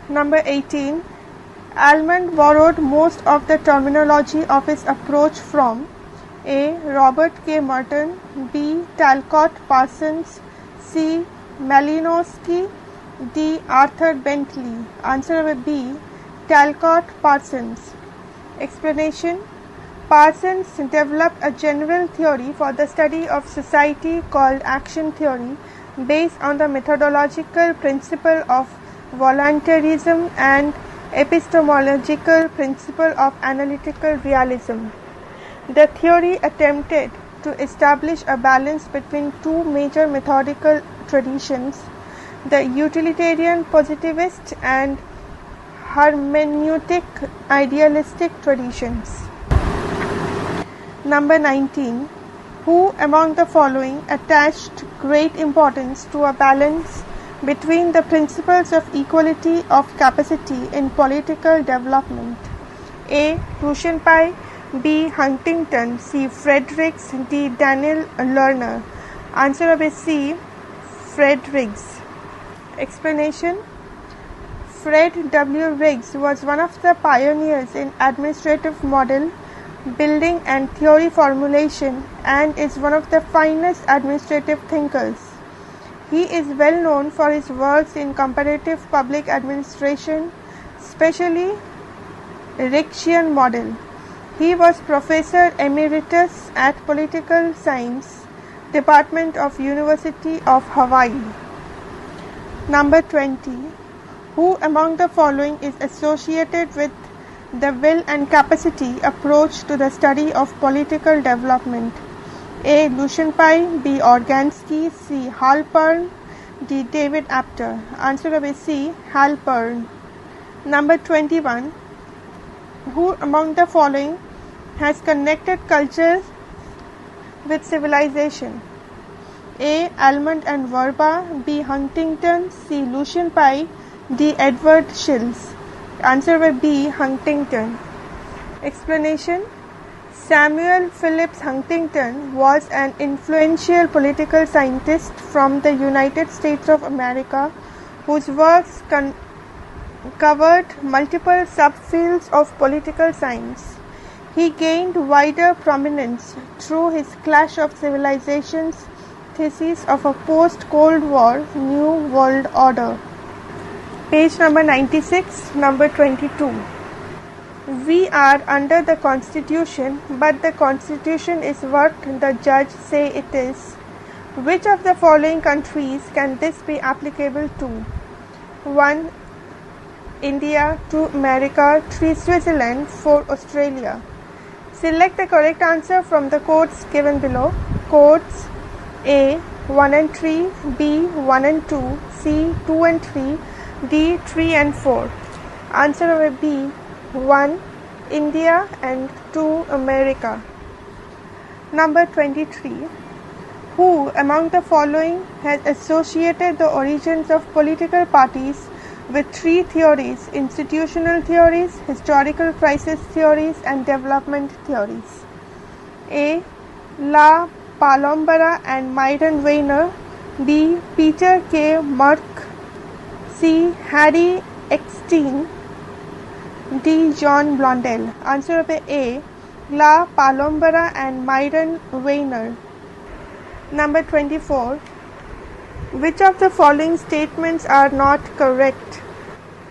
Number 18. Almond borrowed most of the terminology of his approach from A. Robert K. Merton. B. Talcott Parsons. C. Malinowski. D. Arthur Bentley. Answer will be Talcott Parsons. Explanation. Parsons developed a general theory for the study of society called action theory based on the methodological principle of voluntarism and epistemological principle of analytical realism. The theory attempted to establish a balance between two major methodical traditions, the utilitarian positivist and hermeneutic idealistic traditions. Number 19. Who among the following attached great importance to a balance between the principles of equality of capacity in political development? A. Crucienpai. B. Huntington. C. Fredericks. D. Daniel Lerner. Answer will be C. Fredericks. Explanation. Fred W. Riggs was one of the pioneers in administrative model building and theory formulation and is one of the finest administrative thinkers. He is well known for his works in comparative public administration, especially Riggshian model. He was Professor Emeritus at Political Science Department of University of Hawaii. Number 20. Who among the following is associated with the will and capacity approach to the study of political development? A. Crucienpai. B. Organsky. C. Halpern. D. David Apter. Answer will be C. Halpern. Number 21. Who among the following has connected culture with civilization? A. Almond and Verba. B. Huntington. C. Crucienpai. D. Edward Shills. Answer will be Huntington. Explanation. Samuel Phillips Huntington was an influential political scientist from the United States of America whose works covered multiple subfields of political science. He gained wider prominence through his Clash of Civilizations thesis of a post-Cold War New World Order. Page number 96, number 22. We are under the Constitution, but the Constitution is what the judge say it is. Which of the following countries can this be applicable to? 1. India. 2. America. 3. Switzerland. 4. Australia. Select the correct answer from the codes given below. Codes: A. 1 and 3, B. 1 and 2, C. 2 and 3, D. 3 and 4. Answer will be 1. India and 2. America. Number 23. Who among the following has associated the origins of political parties with three theories: institutional theories, historical crisis theories, and development theories? A. La Palombara and Myron Weiner. B. Peter K. Merck. C. Harry Eckstein. D. John Blondell. Answer will be A. La Palombara and Myron Weiner. Number 24. Which of the following statements are not correct?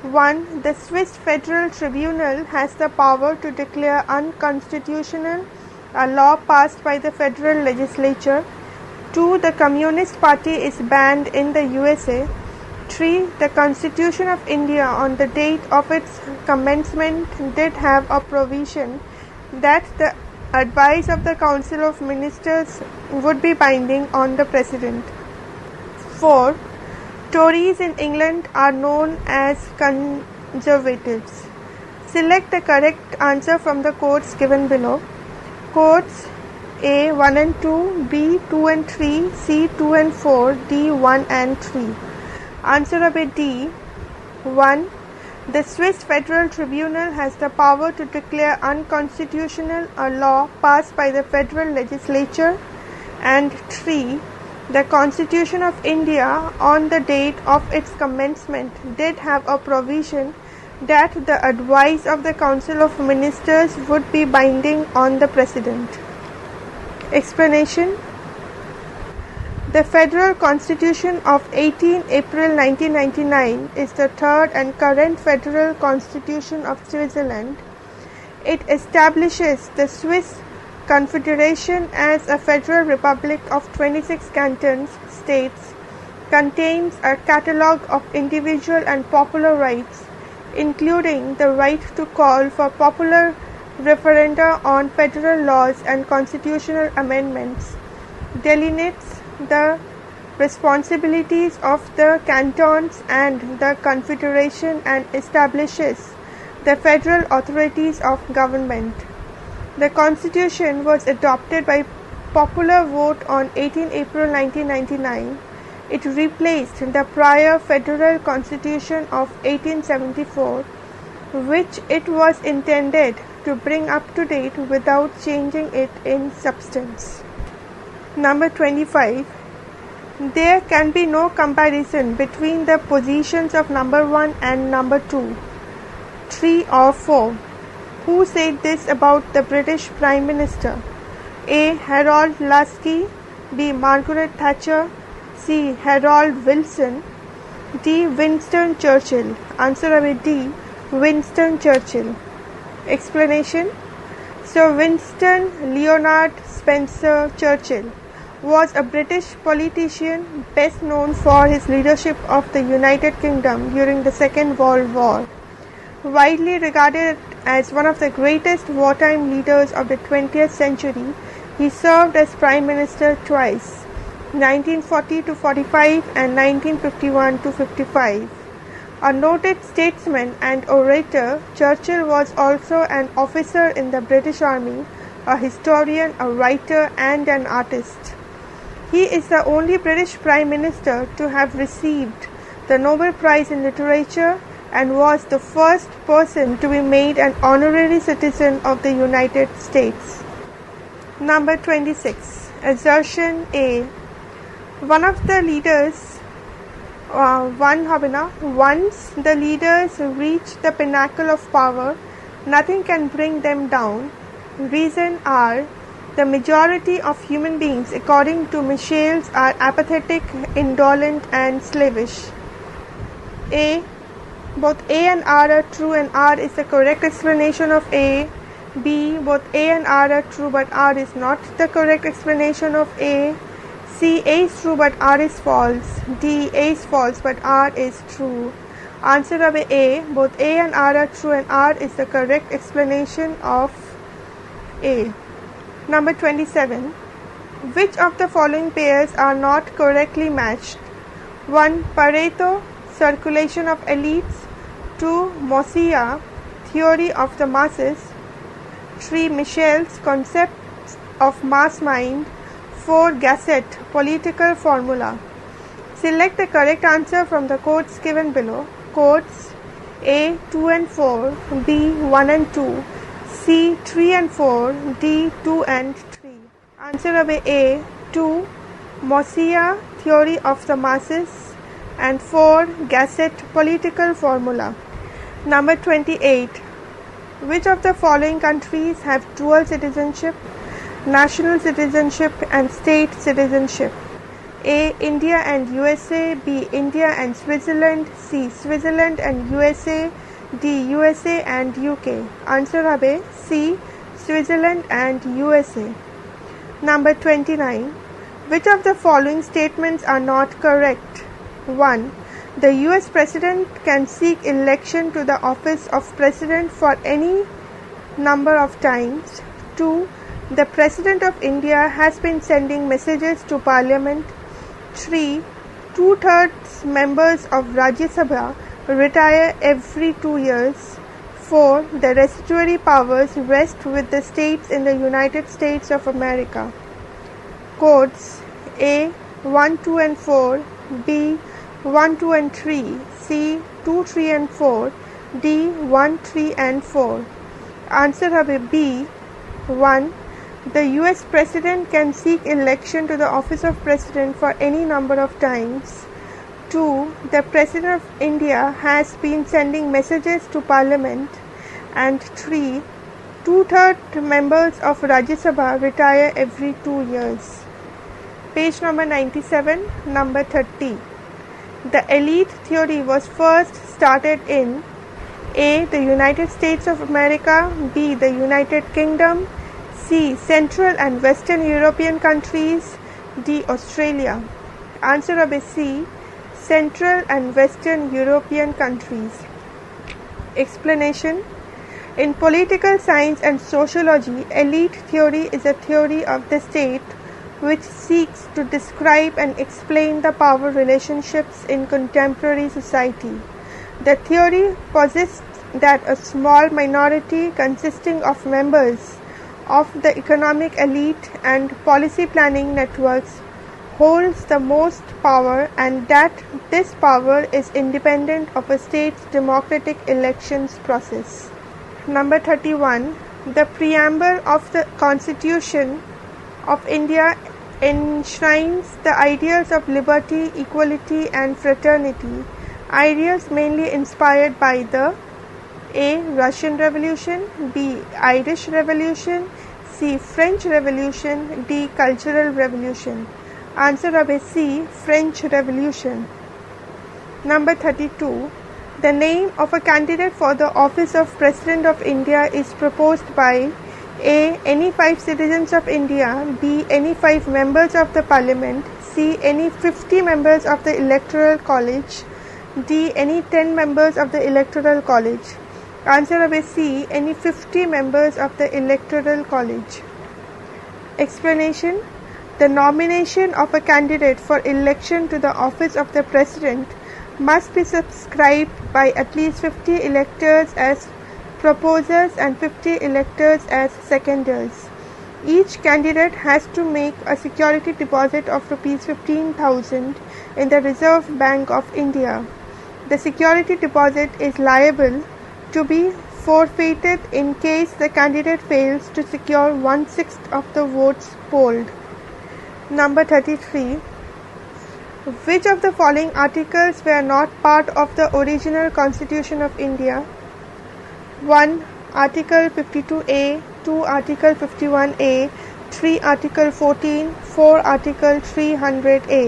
1. The Swiss Federal Tribunal has the power to declare unconstitutional a law passed by the federal legislature. 2. The Communist Party is banned in the USA. 3. The Constitution of India on the date of its commencement did have a provision that the advice of the Council of Ministers would be binding on the President. 4. Tories in England are known as Conservatives. Select the correct answer from the codes given below. Codes A 1 and 2, B 2 and 3, C 2 and 4, D 1 and 3. Answer of A D. 1. The Swiss Federal Tribunal has the power to declare unconstitutional a law passed by the federal legislature. And 3. The Constitution of India on the date of its commencement did have a provision that the advice of the Council of Ministers would be binding on the President. Explanation. The Federal Constitution of 18 April 1999 is the third and current Federal Constitution of Switzerland. It establishes the Swiss Confederation as a federal republic of 26 cantons, states, contains a catalogue of individual and popular rights, including the right to call for popular referenda on federal laws and constitutional amendments, delineates the responsibilities of the cantons and the confederation, and establishes the federal authorities of government. The Constitution was adopted by popular vote on 18 April 1999. It replaced the prior Federal Constitution of 1874, which it was intended to bring up to date without changing it in substance. Number 25. There can be no comparison between the positions of number 1 and number 2, 3 or 4. Who said this about the British Prime Minister? A. Harold Laski, B. Margaret Thatcher, C. Harold Wilson, D. Winston Churchill. Answer of D. Winston Churchill. Explanation. Sir Winston Leonard Spencer Churchill was a British politician best known for his leadership of the United Kingdom during the Second World War. Widely regarded as one of the greatest wartime leaders of the 20th century, he served as Prime Minister twice, 1940-45 and 1951-55. A noted statesman and orator, Churchill was also an officer in the British Army, a historian, a writer and an artist. He is the only British Prime Minister to have received the Nobel Prize in Literature and was the first person to be made an honorary citizen of the United States. Number 26. Assertion A. Once the leaders reach the pinnacle of power, nothing can bring them down. Reason R. The majority of human beings, according to Michels, are apathetic, indolent and slavish. A. Both A and R are true and R is the correct explanation of A. B. Both A and R are true but R is not the correct explanation of A. C. A is true but R is false. D. A is false but R is true. Answer of A. Both A and R are true and R is the correct explanation of A. Number 27. Which of the following pairs are not correctly matched? 1. Pareto, circulation of elites. 2. Mosia, theory of the masses. 3. Michels, concepts of mass mind. 4. Gasset, political formula. Select the correct answer from the codes given below. Codes A 2 and 4, B 1 and 2, C 3 and 4, D 2 and 3. Answer of A 2. Mosia, theory of the masses, and 4. Gasset, political formula. Number 28. Which of the following countries have dual citizenship, national citizenship and state citizenship? A. India and USA. B. India and Switzerland. C. Switzerland and USA. D. USA and UK. Answer হবে C. Switzerland and USA. Number 29. Which of the following statements are not correct? 1. The US President can seek election to the office of President for any number of times. 2. The President of India has been sending messages to Parliament. 3. 2/3 members of Rajya Sabha retire every 2 years. 4. The residuary powers rest with the states in the United States of America. Codes A. 1, 2 and 4. B. 1, 2 and 3. C. 2, 3 and 4. D. 1, 3 and 4. Answer হবে B. 1. The US President can seek election to the office of President for any number of times. 2. The President of India has been sending messages to Parliament. And 3. 2/3 members of Rajya Sabha retire every 2 years. Page number 97, number 30. The elite theory was first started in A. The United States of America. B. The United Kingdom. C. Central and Western European countries. D. Australia. Answer of C. Central and Western European countries. Explanation. In political science and sociology, elite theory is a theory of the state which seeks to describe and explain the power relationships in contemporary society. The theory posits that a small minority consisting of members of the economic elite and policy planning networks holds the most power, and that this power is independent of a state's democratic elections process. Number 31. The preamble of the Constitution of India enshrines the ideals of liberty, equality and fraternity, ideals mainly inspired by the A. Russian Revolution. B. Irish Revolution. C. French Revolution. D. Cultural Revolution. Answer of C. French Revolution. Number 32. The name of a candidate for the office of President of India is proposed by A. Any 5 citizens of India. B. Any 5 members of the Parliament. C. Any 50 members of the Electoral College. D. Any 10 members of the Electoral College. Answer of C. Any 50 members of the Electoral College. Explanation. The nomination of a candidate for election to the office of the President must be subscribed by at least 50 electors as proposers and 50 electors as seconders. Each candidate has to make a security deposit of Rs 15,000 in the Reserve Bank of India. The security deposit is liable to be forfeited in case the candidate fails to secure 1/6 of the votes polled. Number 33. Which of the following articles were not part of the original Constitution of India? 1. Article 52A. 2. Article 51A. 3. Article 14. 4. Article 300A.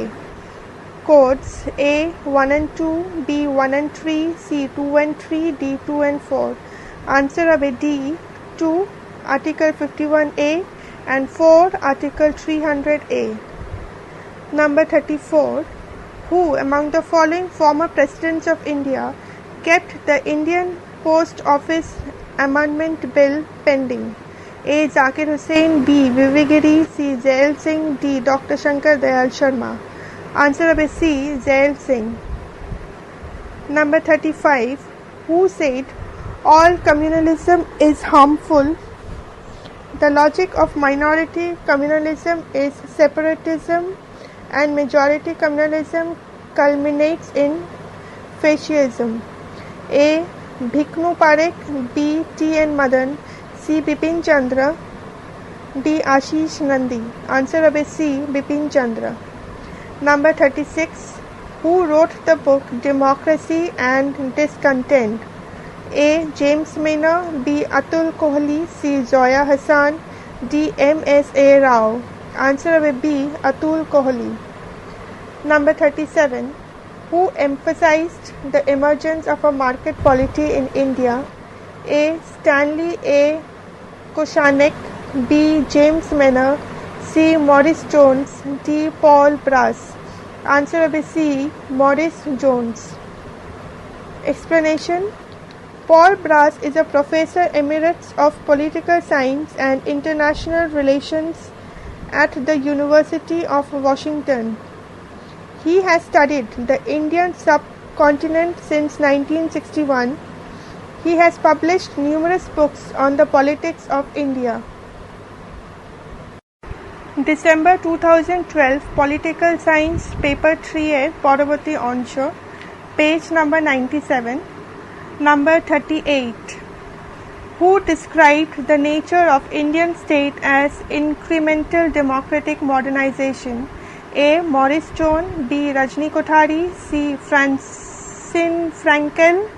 Codes A. 1 and 2. B. 1 and 3. C. 2 and 3. D. 2 and 4. Answer of D. 2. Article 51A and 4. Article 300A. Number 34. Who among the following former presidents of India kept the Indian Post Office Amendment Bill pending? A. Zakir Hussain. B. Vivegiri. C. Zail Singh. D. Dr. Shankar Dayal Sharma. Answer of C. Zail Singh. Number 35. Who said all communalism is harmful? The logic of minority communalism is separatism, and majority communalism culminates in fascism. A. Bhiknu Parekh. B. T. N. Madan. C. Bipin Chandra. D. Ashish Nandi. Answer of C. Bipin Chandra. Number 36. Who wrote the book Democracy and Discontent? A. James Maynor. B. Atul Kohli. C. Zoya Hassan. D. M. S. A. Rao. Answer of B. Atul Kohli. Number 37. Who emphasized the emergence of a market polity in India? A. Stanley A. Koshanek, B. James Menner, C. Maurice Jones, D. Paul Brass. Answer will be C. Maurice Jones. Explanation. Paul Brass is a Professor Emeritus of Political Science and International Relations at the University of Washington. He has studied the Indian subcontinent since 1961. He has published numerous books on the politics of India. December 2012 Political Science Paper 3A Parvati Ansha, page number 97. Number 38. Who described the nature of Indian state as incremental democratic modernization? A. Maurice Jones, B. Rajni Kothari, C. Francine Frankel,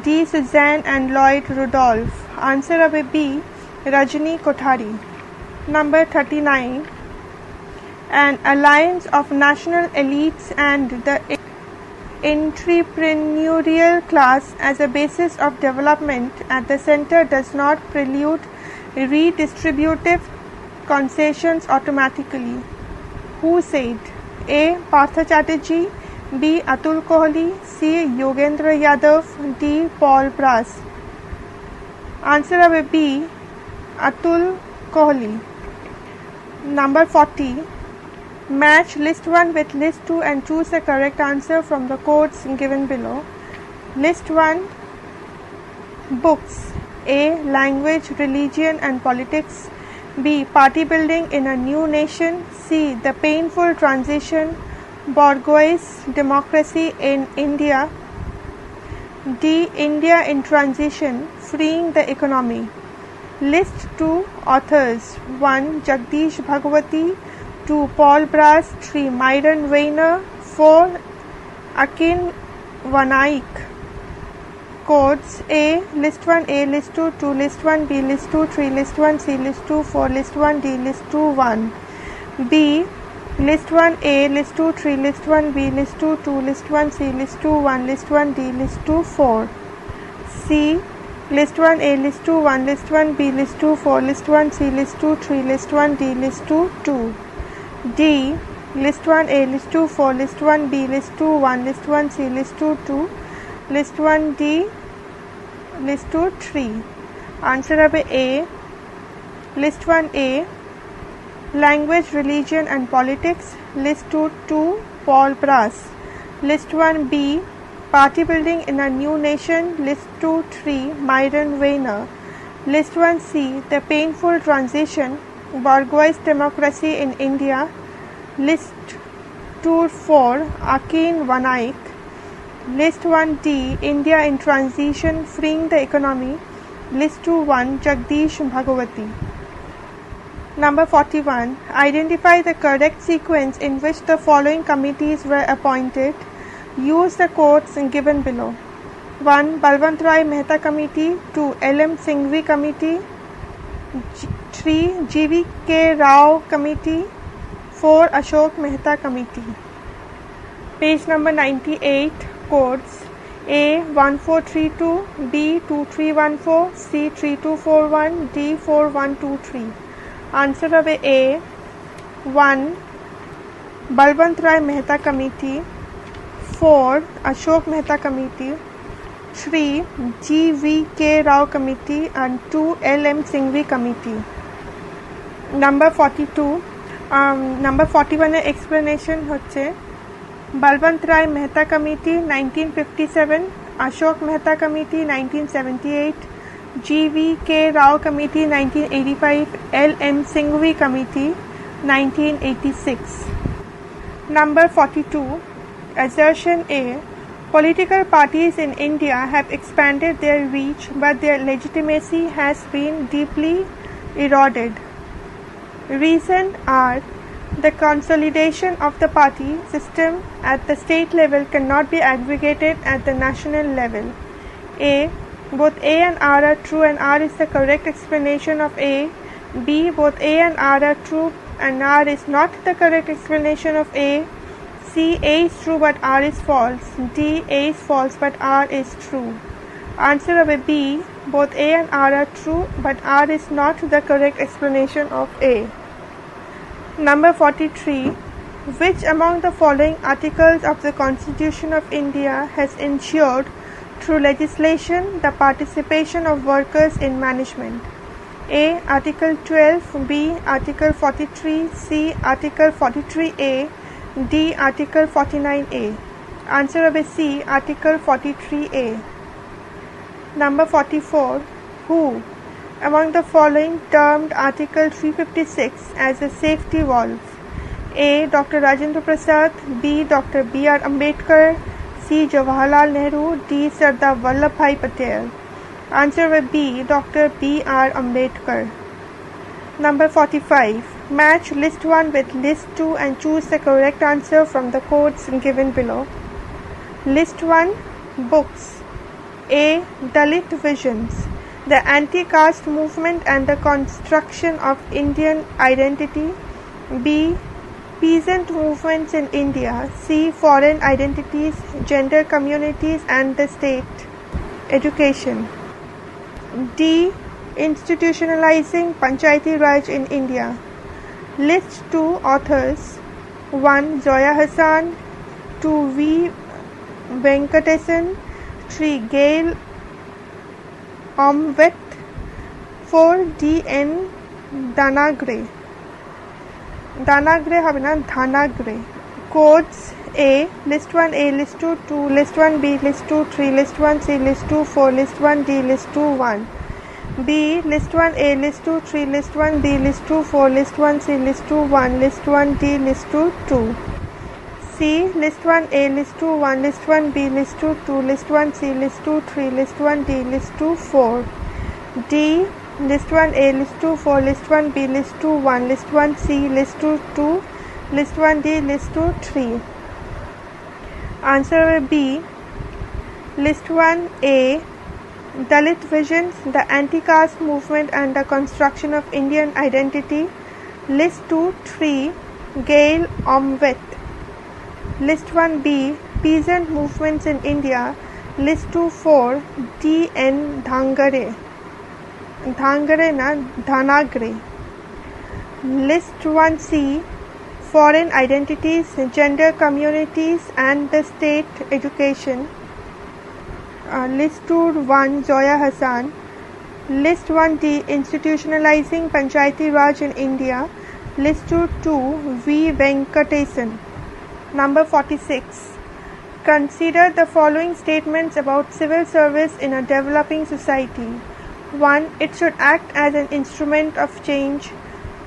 D. Suzanne and Lloyd Rudolph. Answer of B. Rajni Kothari. Number 39. An alliance of national elites and the entrepreneurial class as a basis of development at the center does not prelude redistributive concessions automatically. Who said? A. Partha Chatterjee, B. Atul Kohli, C. Yogendra Yadav, D. Paul Brass. Answer of B. Atul Kohli. Number 40. Match list 1 with list 2 and choose the correct answer from the codes given below. List 1. Books. A. Language, Religion and Politics. B. Party Building in a New Nation. C. The Painful Transition, Bourgeois Democracy in India. D. India in Transition, Freeing the Economy. List 2 authors. 1. Jagdish Bhagwati, 2. Paul Brass, 3. Myron Weiner, 4. Akin Vanaik. Codes. A. List 1 A, List 2, 2, List 1 B, List 2, 3, List 1 C, List 2, 4, List 1 D, List 2, 1. B. List 1 A, List 2, 3, List 1 B, List 2, 2, List 1 C, List 2, 1, List 1 D, List 2, 4. C. List 1 A, List 2, 1, List 1 B, List 2, 4, List 1 C, List 2, 3, List 1 D, List 2, 2. D. List 1 A, List 2, 4, List 1 B, List 2, 1, List 1 C, List 2, 2, List 1 D, List 2, 3. Answer of A. List 1 A. Language, Religion and Politics. List 2, 2. Paul Brass. List 1 B. Party Building in a New Nation. List 2, 3. Myron Weiner. List 1 C. The Painful Transition, Bourgeois Democracy in India. List 2, 4. Akin Vanaik. List 1 D. India in Transition, Freeing the Economy. List 2, 1. Jagdish Bhagwati. Number 41. Identify the correct sequence in which the following committees were appointed. Use the codes given below. 1. Balwant Rai Mehta Committee. 2. L.M. Singhvi Committee. 3. G.V.K. Rao Committee. 4. Ashok Mehta Committee. Page number 98. Codes. A. 1432, B. 2314, C. 3241, D. 4123. Answer of A. 1. Balwant Rai Mehta Committee. 4. Ashok Mehta Committee. 3. G.V.K. Rao Committee and 2. L.M. Singhvi Committee. Number 42. Number 41 explanation হচ্ছে Balwant Rai Mehta Committee 1957, Ashok Mehta Committee 1978, G.V.K. Rao Committee 1985, L.M. Singhvi Committee 1986. Number 42. Assertion A. Political parties in India have expanded their reach, but their legitimacy has been deeply eroded. Reasons are: the consolidation of the party system at the state level cannot be aggregated at the national level. A. Both A and R are true and R is the correct explanation of A. B. Both A and R are true and R is not the correct explanation of A. C. A is true but R is false. D. A is false but R is true. Answer of B. Both A and R are true but R is not the correct explanation of A. Number 43. Which among the following articles of the Constitution of India has ensured through legislation the participation of workers in management? A. Article 12. B. Article 43. C. Article 43A. D. Article 49A. Answer of C. Article 43A. Number 44. Who among the following termed Article 356 as a safety valve? A. Dr. Rajendra Prasad. B. Dr. B.R. Ambedkar. C. Jawaharlal Nehru. D. Sardar Vallabhbhai Patel. Answer of B. Dr. B.R. Ambedkar. Number 45. Match list 1 with list 2 and choose the correct answer from the codes given below. List 1. Books. A. Dalit Visions, The Anti-Caste Movement and the Construction of Indian Identity. B. Peasant Movements in India. C. Foreign Identities, Gender Communities and the State. Education. D. Institutionalizing Panchayati Raj in India. List 2 authors. 1. Zoya Hassan. 2. V. Venkatesan. 3. Gail Omvet. 4. D. N. Danagre. Danagre হবে না, Dhanagre. Codes. A. List 1 A, List 2 2, List 1 B, List 2 3, List 1 C, List 2 4, List 1 D, List 2 1. B. List 1 A, List 2 3, List 1 B, List 2 4, List 1 C, List 2 1, List 1 D, List 2 2. C. List 1 A, List 2 1, List 1 B, List 2 2, List 1 C, List 2 3, List 1 D, List 2 4. D. List 1 A, List 2 4, List 1 B, List 2 1, List 1 C, List 2 2, List 1 D, List 2 3. Answer will be List 1 A. Dalit Visions, The Anti-Caste Movement and the Construction of Indian Identity. List 2 3. Gail Omvet. List 1 B. Peasant Movements in India. List 2 4. D. N. Dhangare. Dhangare na, Dhanagre. List 1 C. Foreign Identities, Gender Communities and the State. Education. List 2 1 Zoya Hassan. List 1 D. Institutionalizing Panchayati Raj in India. List 2 V. Venkatesan. Number 46. Consider the following statements about civil service in a developing society. 1. It should act as an instrument of change.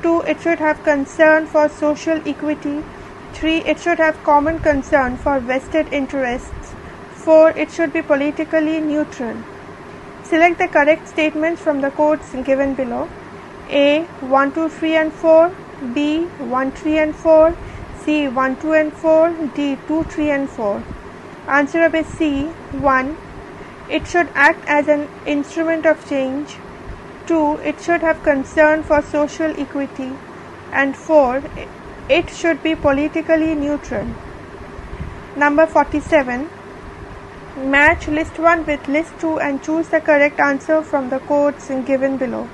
2. It should have concern for social equity. 3. It should have common concern for vested interests. 4. It should be politically neutral. Select the correct statements from the codes given below. A. 1, 2, 3 and 4. B. 1, 3 and 4. C. 1, 2 and 4. D. 2, 3 and 4. Answer of C. 1. It should act as an instrument of change. 2. It should have concern for social equity. And 4. It should be politically neutral. Number 47. Match list 1 with list 2 and choose the correct answer from the codes given below.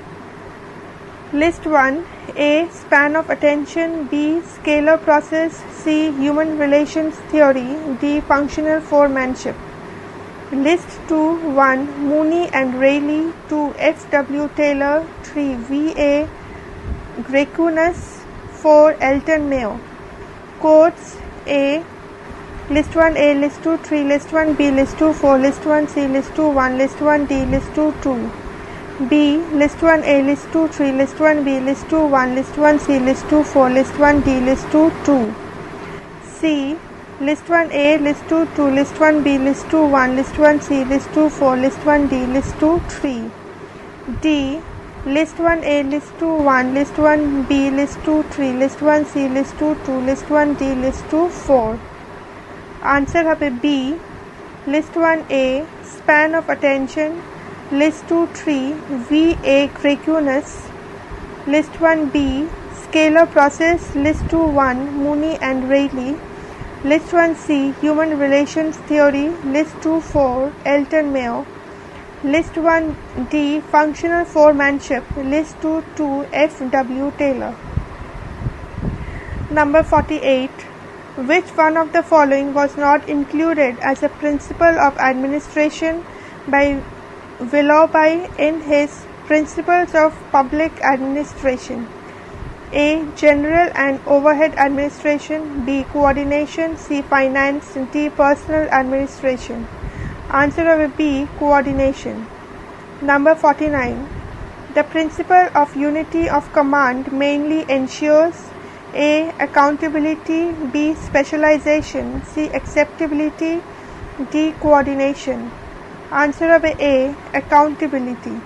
List 1. A. Span of attention. B. Scalar process. C. Human relations theory. D. Functional foremanship. List 2 1. Mooney and Rayleigh. 2. F. W. Taylor. 3. V. A. Grecunas. 4. Elton Mayo. Codes. A. List 1 A, List 2 3, List 1 B, List 2 4, List 1 C, List 2 1, List 1 D, List 2 2. B. List 1 A, List 2 3, List 1 B, List 2 1, List 1 C, List 2 4, List 1 D, List 2 2. C. List 1 A, List 2 2, List 1 B, List 2 1, List 1 C, List 2 4, List 1 D, List 2 3. D. List 1 A, List 2 1, List 1 B, List 2 3, List 1 C, List 2 2, List 1 D, List 2 4. Answer হবে B. List 1 A. Span of attention. List 2 3. V. A. Grecunas. List 1 B. Scalar process. List 2 1. Mooney and Rayleigh. List 1C, Human Relations Theory. List 2-4, Elton Mayo. List 1D, Functional Foremanship. List 2-2, F.W. Taylor. Number 48. Which one of the following was not included as a principle of administration by Willoughby in his Principles of Public Administration? A. General and overhead administration. B. Coordination. C. Finance. D. Personal administration. Answer of B. Coordination. Number 49. The principle of unity of command mainly ensures A. Accountability. B. Specialization. C. Acceptability. D. Coordination. Answer of A. Accountability.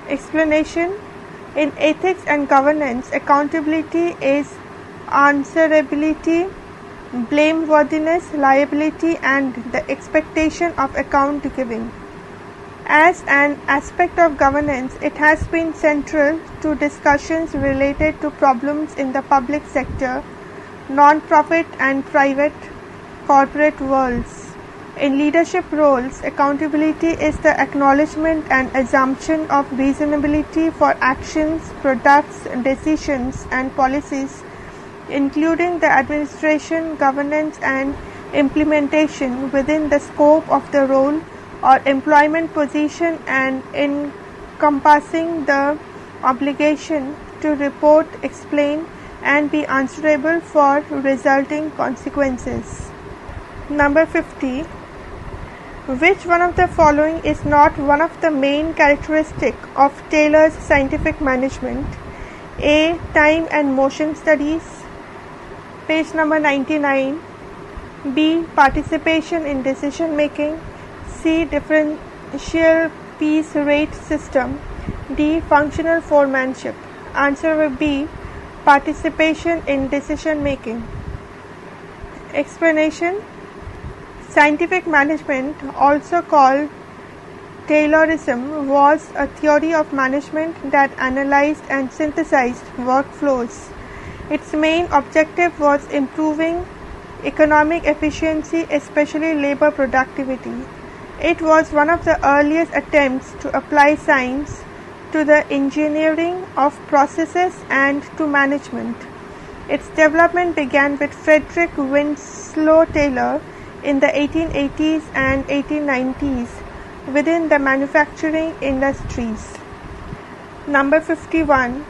Explanation. In ethics and governance, accountability is answerability, blameworthiness, liability, and the expectation of account giving. As an aspect of governance, it has been central to discussions related to problems in the public sector, non-profit and private corporate worlds. In leadership roles, accountability is the acknowledgement and assumption of reasonability for actions, products, decisions, and policies, including the administration, governance, and implementation within the scope of the role or employment position, and encompassing the obligation to report, explain, and be answerable for resulting consequences. Number 50. Which one of the following is not one of the main characteristics of Taylor's scientific management? A. Time and motion studies. Page number 99. B. Participation in decision making. C. Differential piece rate system. D. Functional foremanship. Answer will be participation in decision making. Explanation. Scientific management, also called Taylorism, was a theory of management that analyzed and synthesized workflows. Its main objective was improving economic efficiency, especially labor productivity. It was one of the earliest attempts to apply science to the engineering of processes and to management. Its development began with Frederick Winslow Taylor in the 1880s and 1890s within the manufacturing industries. Number 51.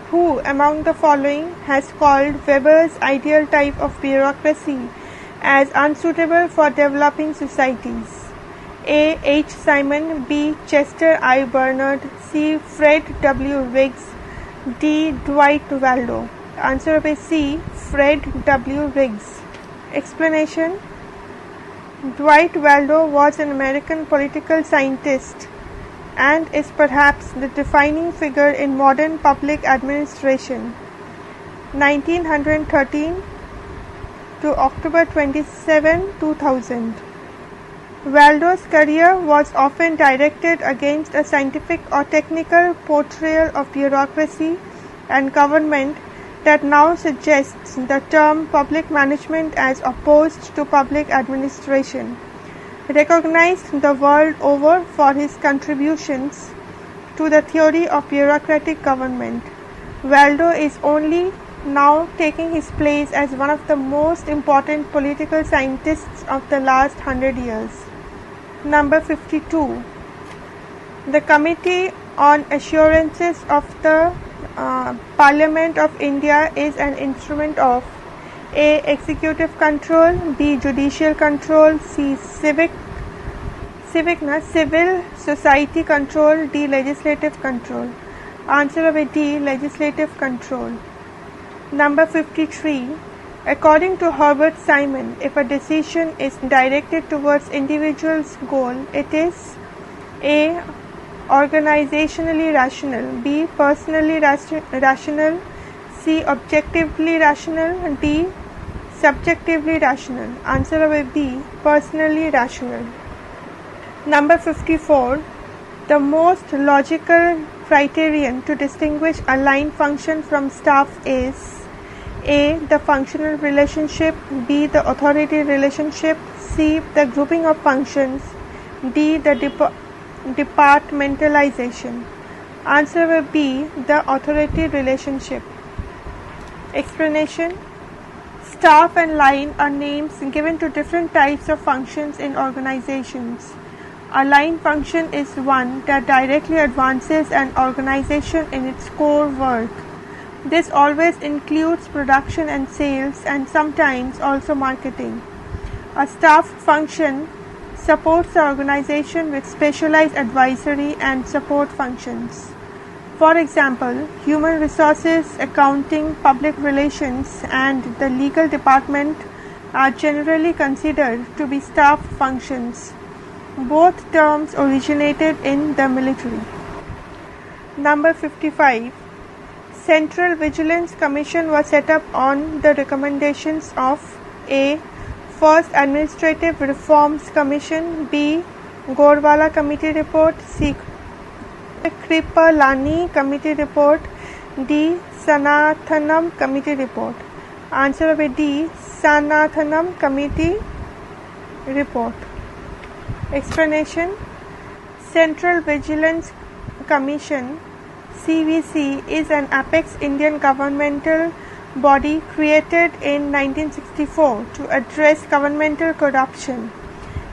Who among the following has called Weber's ideal type of bureaucracy as unsuitable for developing societies? A. H. Simon. B. Chester I. Bernard. C. Fred W. Riggs. D. Dwight Waldo. Answer is C. Fred W. Riggs. Explanation. Dwight Waldo was an American political scientist and is perhaps the defining figure in modern public administration. 1913 to October 27, 2000. Waldo's career was often directed against a scientific or technical portrayal of bureaucracy and government that now suggests the term public management as opposed to public administration. Recognized the world over for his contributions to the theory of bureaucratic government, Waldo is only now taking his place as one of the most important political scientists of the last 100 years. Number 52. The Committee on Assurances of the Parliament of India is an instrument of A. Executive control. B. Judicial control. C. Civil society control. D. Legislative control. Answer of D. Legislative control. Number 53. According to Herbert Simon, if a decision is directed towards individual's goal, it is A. Organizationally rational. B. Personally rational. C. Objectively rational. D. Subjectively rational. Answer of B. Personally rational. Number 54. The most logical criterion to distinguish a line function from staff is A. The functional relationship. B. The authority relationship. C. The grouping of functions. D. The departmentalization. Answer will be the authority relationship. Explanation. Staff and line are names given to different types of functions in organizations. A line function is one that directly advances an organization in its core work. This always includes production and sales, and sometimes also marketing. A staff function supports the organization with specialized advisory and support functions. For example, human resources, accounting, public relations, and the legal department are generally considered to be staff functions. Both terms originated in the military. Number 55. Central Vigilance Commission was set up on the recommendations of A. First Administrative Reforms Commission. B. Gorwala Committee Report. C. Kripalani Committee Report. D. Sanathanam Committee Report. Answer will be D. Sanathanam Committee Report. Explanation. Central Vigilance Commission (CVC) is an apex Indian governmental body created in 1964 to address governmental corruption.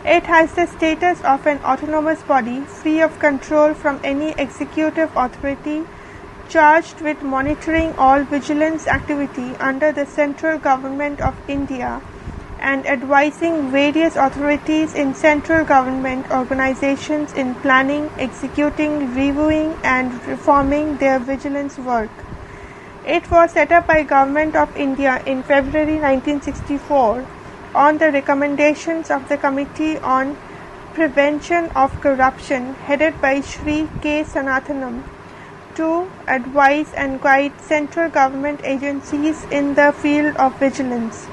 It has the status of an autonomous body free of control from any executive authority, charged with monitoring all vigilance activity under the central government of India and advising various authorities in central government organizations in planning, executing, reviewing and reforming their vigilance work. It was set up by Government of India in February 1964 on the recommendations of the Committee on Prevention of Corruption headed by Shri K. Sanathanam to advise and guide central government agencies in the field of vigilance.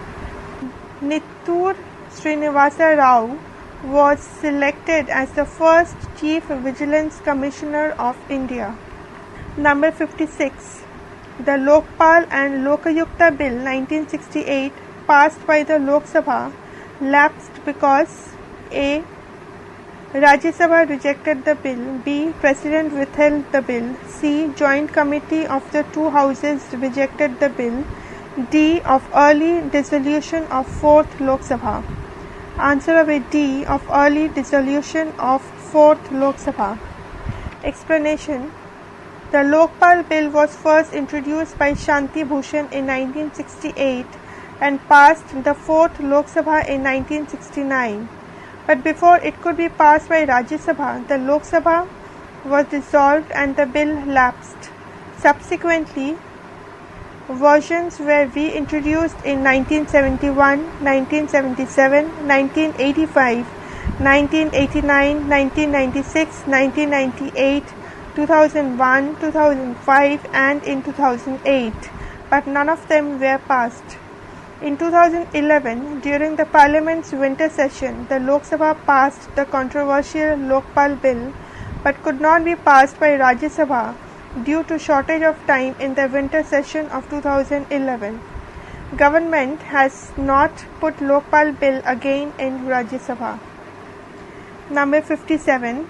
Nittur Srinivasa Rao was selected as the first Chief Vigilance Commissioner of India. Number 56. The Lokpal and Lokayukta Bill 1968 passed by the Lok Sabha lapsed because A. Rajya Sabha rejected the bill. B. President withheld the bill. C. Joint Committee of the two houses rejected the bill. D. Of early dissolution of 4th Lok Sabha. Answer will be D. Of early dissolution of 4th Lok Sabha. Explanation. The Lokpal Bill was first introduced by Shanti Bhushan in 1968 and passed the 4th Lok Sabha in 1969. But before it could be passed by Rajya Sabha, the Lok Sabha was dissolved and the bill lapsed. Subsequently, versions were reintroduced in 1971, 1977, 1985, 1989, 1996, 1998, 2001, 2005 and in 2008, but none of them were passed. In 2011, during the Parliament's winter session, the Lok Sabha passed the controversial Lokpal Bill but could not be passed by Rajya Sabha due to shortage of time in the winter session of 2011. Government has not put Lokpal Bill again in Rajya Sabha. Number 57.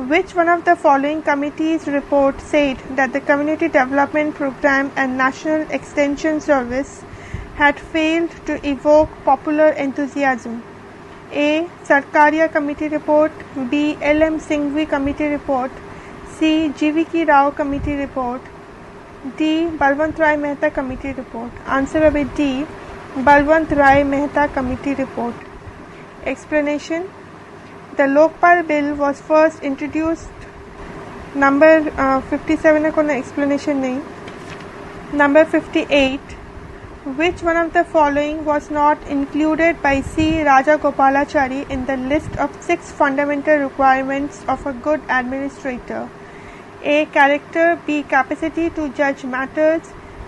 Which one of the following committees' report said that the Community Development Program and National Extension Service had failed to evoke popular enthusiasm? A. Sarkaria Committee Report. B. L.M. Singhvi Committee Report. C. G.V.K. Rao Committee Report. D. Balwant Rai Mehta Committee Report. Answer will be D. Balwant Rai Mehta Committee Report. Explanation. The Lokpal Bill was first introduced. Number 57 है कोई explanation नहीं. Number 58. Which one of the following was not included by C. Rajagopalachari in the list of 6 fundamental requirements of a good administrator? A. Character. B. Capacity to judge matters.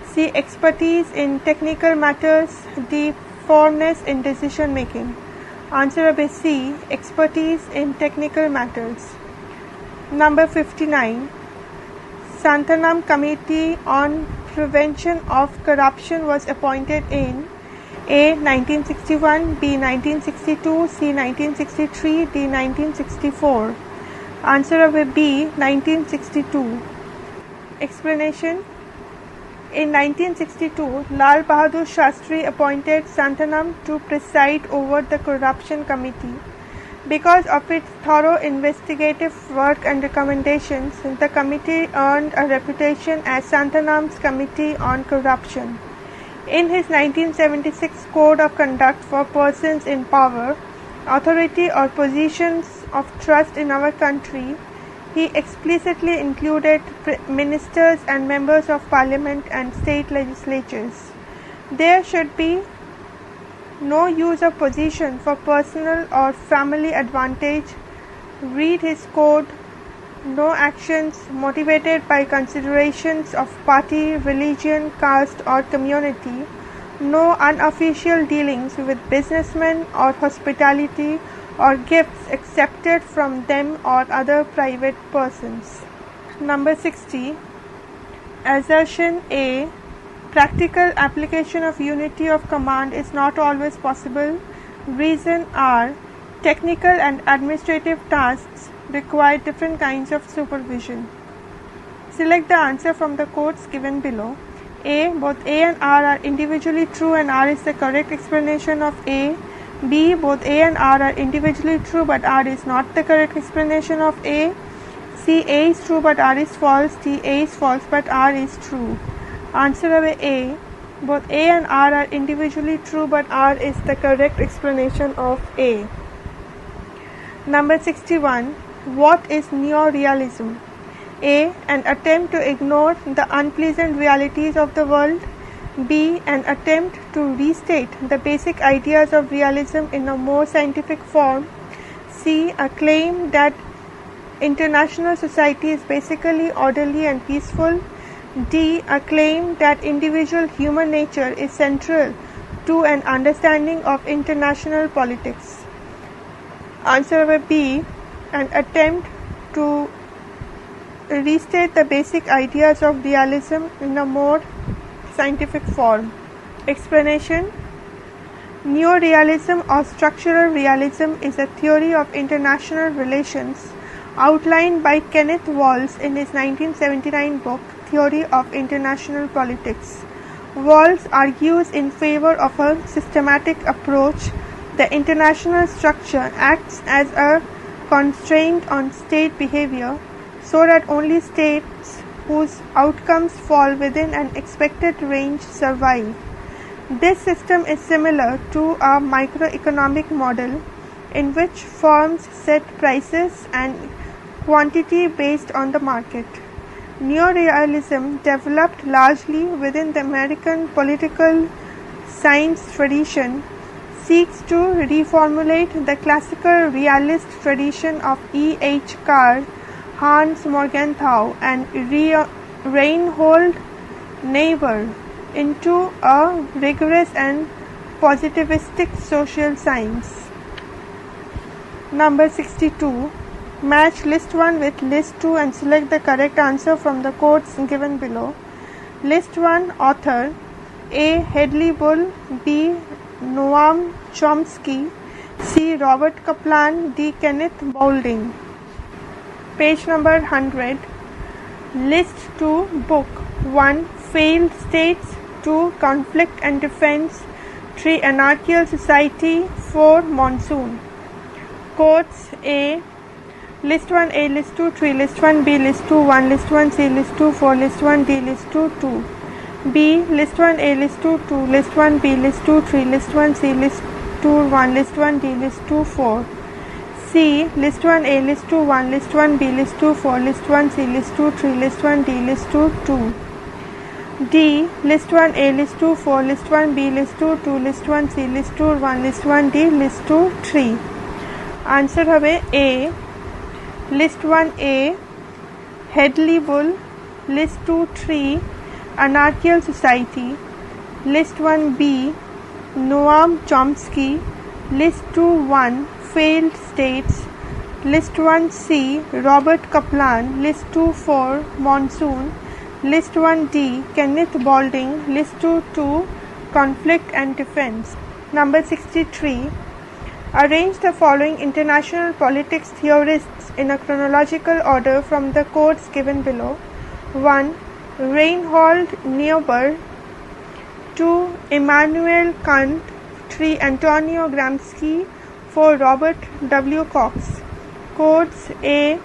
C. Expertise in technical matters. D. Firmness in decision making. Answer will be C. Expertise in technical matters. Number 59. Sanathanam Committee on Prevention of Corruption was appointed in A. 1961, B. 1962, C. 1963, D. 1964. Answer of A, B. 1962. Explanation. In 1962, Lal Bahadur Shastri appointed Santanam to preside over the Corruption Committee. Because of its thorough investigative work and recommendations, the committee earned a reputation as Santanam's Committee on Corruption. In his 1976 Code of Conduct for Persons in Power, Authority or Positions of Trust in our country, he explicitly included ministers and members of parliament and state legislatures. There should be no use of position for personal or family advantage. Read his code. No actions motivated by considerations of party, religion, caste or community. No unofficial dealings with businessmen or hospitality or gifts accepted from them or other private persons. Number 60. Assertion A. Practical application of unity of command is not always possible. Reason R. Technical and administrative tasks require different kinds of supervision. Select the answer from the quotes given below. A. Both A and R are individually true and R is the correct explanation of A. B. Both A and R are individually true but R is not the correct explanation of A. C. A is true but R is false. D. A is false but R is true. Answer of A. Both A and R are individually true but R is the correct explanation of A. Number 61. What is neorealism? A. An attempt to ignore the unpleasant realities of the world. B. An attempt to restate the basic ideas of realism in a more scientific form. C. A claim that international society is basically orderly and peaceful. D. A claim that individual human nature is central to an understanding of international politics. Answer of B. An attempt to restate the basic ideas of realism in a more scientific form. Explanation. Neorealism or structural realism is a theory of international relations outlined by Kenneth Walls in his 1979 book Theory of International Politics. Walls argues in favor of a systematic approach. The international structure acts as a constraint on state behavior so that only states whose outcomes fall within an expected range survive. This system is similar to a microeconomic model in which firms set prices and quantity based on the market. Neorealism, developed largely within the American political science tradition, seeks to reformulate the classical realist tradition of E. H. Carr, Hans Morgenthau and Reinhold Niebuhr into a rigorous and positivistic social science. Number 62. Match list 1 with list 2 and select the correct answer from the quotes given below. List 1 author A. Hedley Bull, B. Noam Chomsky, C. Robert Kaplan, D. Kenneth Boulding. Page number 100. List 2 book. 1. Failed States. 2. Conflict and Defense. 3. Anarchical Society. 4. Monsoon. Quotes. A. List 1 A, list 2 3, list 1 B, list 2 1, list 1 C, list 2 4, list 1 D, list 2 2. B. List 1 A, list 2 2, list 1 B, list 2 3, list 1 C, list 2 1, list 1 D, list 2 4. C. List 1 A, list 2 1, list 1 B, list 2 4, list 1 C, list 2 3, list 1 D, list 2 2. D. List 1 A, list 2 4, list 1 B, list 2 2, list 1 C, list 2 1, list 1 D, list 2 3. Answer হবে A. List 1 A. Hedley Bull. List 2 3. Anarchical Society. List 1 B. Noam Chomsky. List 2 1. Failed States. List 1 C. Robert Kaplan. List 2 4. Monsoon. List 1D, Kenneth Balding. List 2, Conflict and Defense. Number 63. Arrange the following international politics theorists in a chronological order from the quotes given below. 1. Reinhold Niebuhr. 2. Immanuel Kant. 3. Antonio Gramsci. 4. Robert W. Cox. Codes A.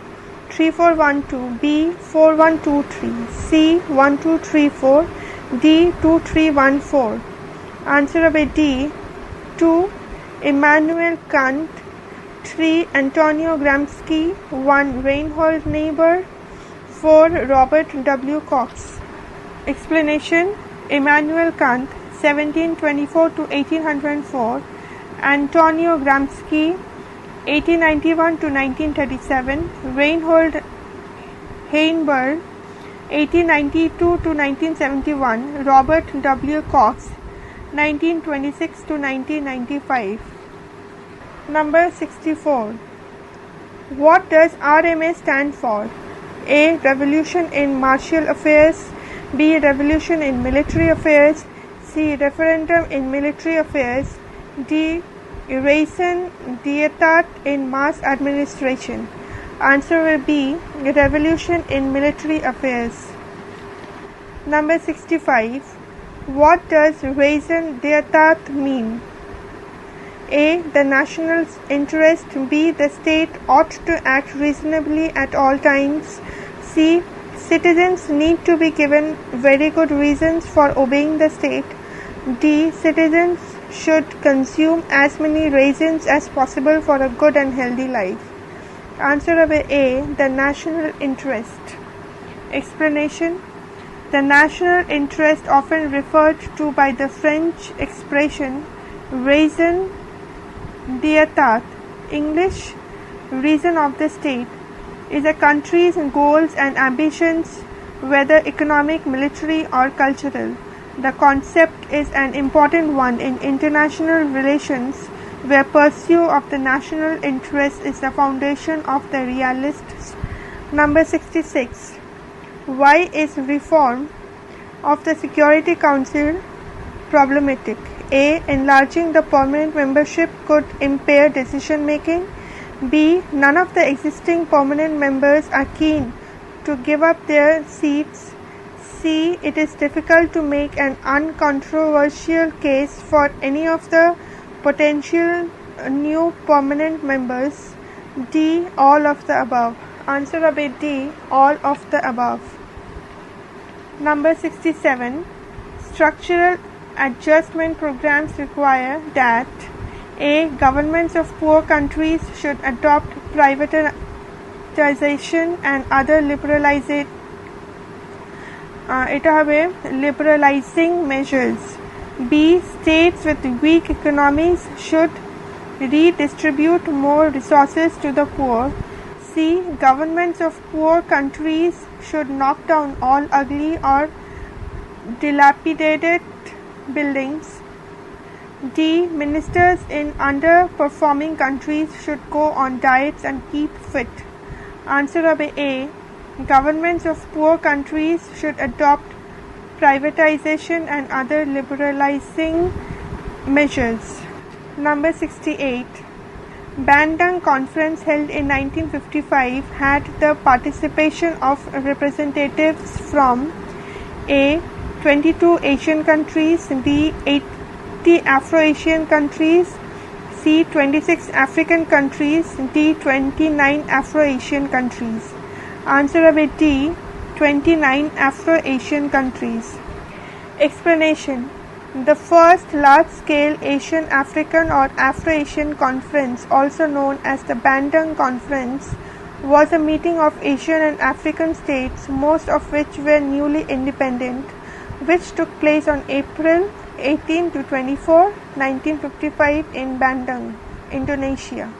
3412, B. 4123, C. 1234, D. 2314. Answer of A, D. 2. Immanuel Kant. 3. Antonio Gramsci. 1. Reinhold Niebuhr. 4. Robert W. Cox. Explanation. Immanuel Kant 1724 to 1804, Antonio Gramsci 1891 to 1937, Reinhold Niebuhr 1892 to 1971, Robert W. Cox 1926 to 1995. Number 64. What does RMA stand for? A. Revolution in Martial Affairs. B. Revolution in Military Affairs. C. Referendum in Military Affairs. D. Raison d'etat in Mass Administration. Answer will be Revolution in Military Affairs. Number 65. What does raison d'etat mean? A. The national interest. B. The state ought to act reasonably at all times. C. Citizens need to be given very good reasons for obeying the state. D. Citizens should consume as many raisins as possible for a good and healthy life. Answer of A. The national interest. Explanation. The national interest, often referred to by the French expression raison d'etat, English, reason of the state, is a country's goals and ambitions, whether economic, military, or cultural. The concept is an important one in international relations, where pursuit of the national interest is the foundation of the realists. Number 66. Why is reform of the Security Council problematic? A. Enlarging the permanent membership could impair decision making. B. None of the existing permanent members are keen to give up their seats. C. It is difficult to make an uncontroversial case for any of the potential new permanent members. D. All of the above. Answer of A, D. All of the above. Number 67. Structural adjustment programs require that A. Governments of poor countries should adopt privatization and other liberalizing measures. B. States with weak economies should redistribute more resources to the poor. C. Governments of poor countries should knock down all ugly or dilapidated buildings. D. Ministers in underperforming countries should go on diets and keep fit. Answer of A. Governments of poor countries should adopt privatization and other liberalizing measures. Number 68. Bandung Conference held in 1955 had the participation of representatives from A. 22 Asian countries, B. 80 Afro-Asian countries, C. 26 African countries, D. 29 Afro-Asian countries. Answer of A, D. 29 Afro-Asian countries. Explanation. The first large-scale Asian, African or Afro-Asian conference, also known as the Bandung Conference, was a meeting of Asian and African states, most of which were newly independent, which took place on April 18 to 24, 1955 in Bandung, Indonesia.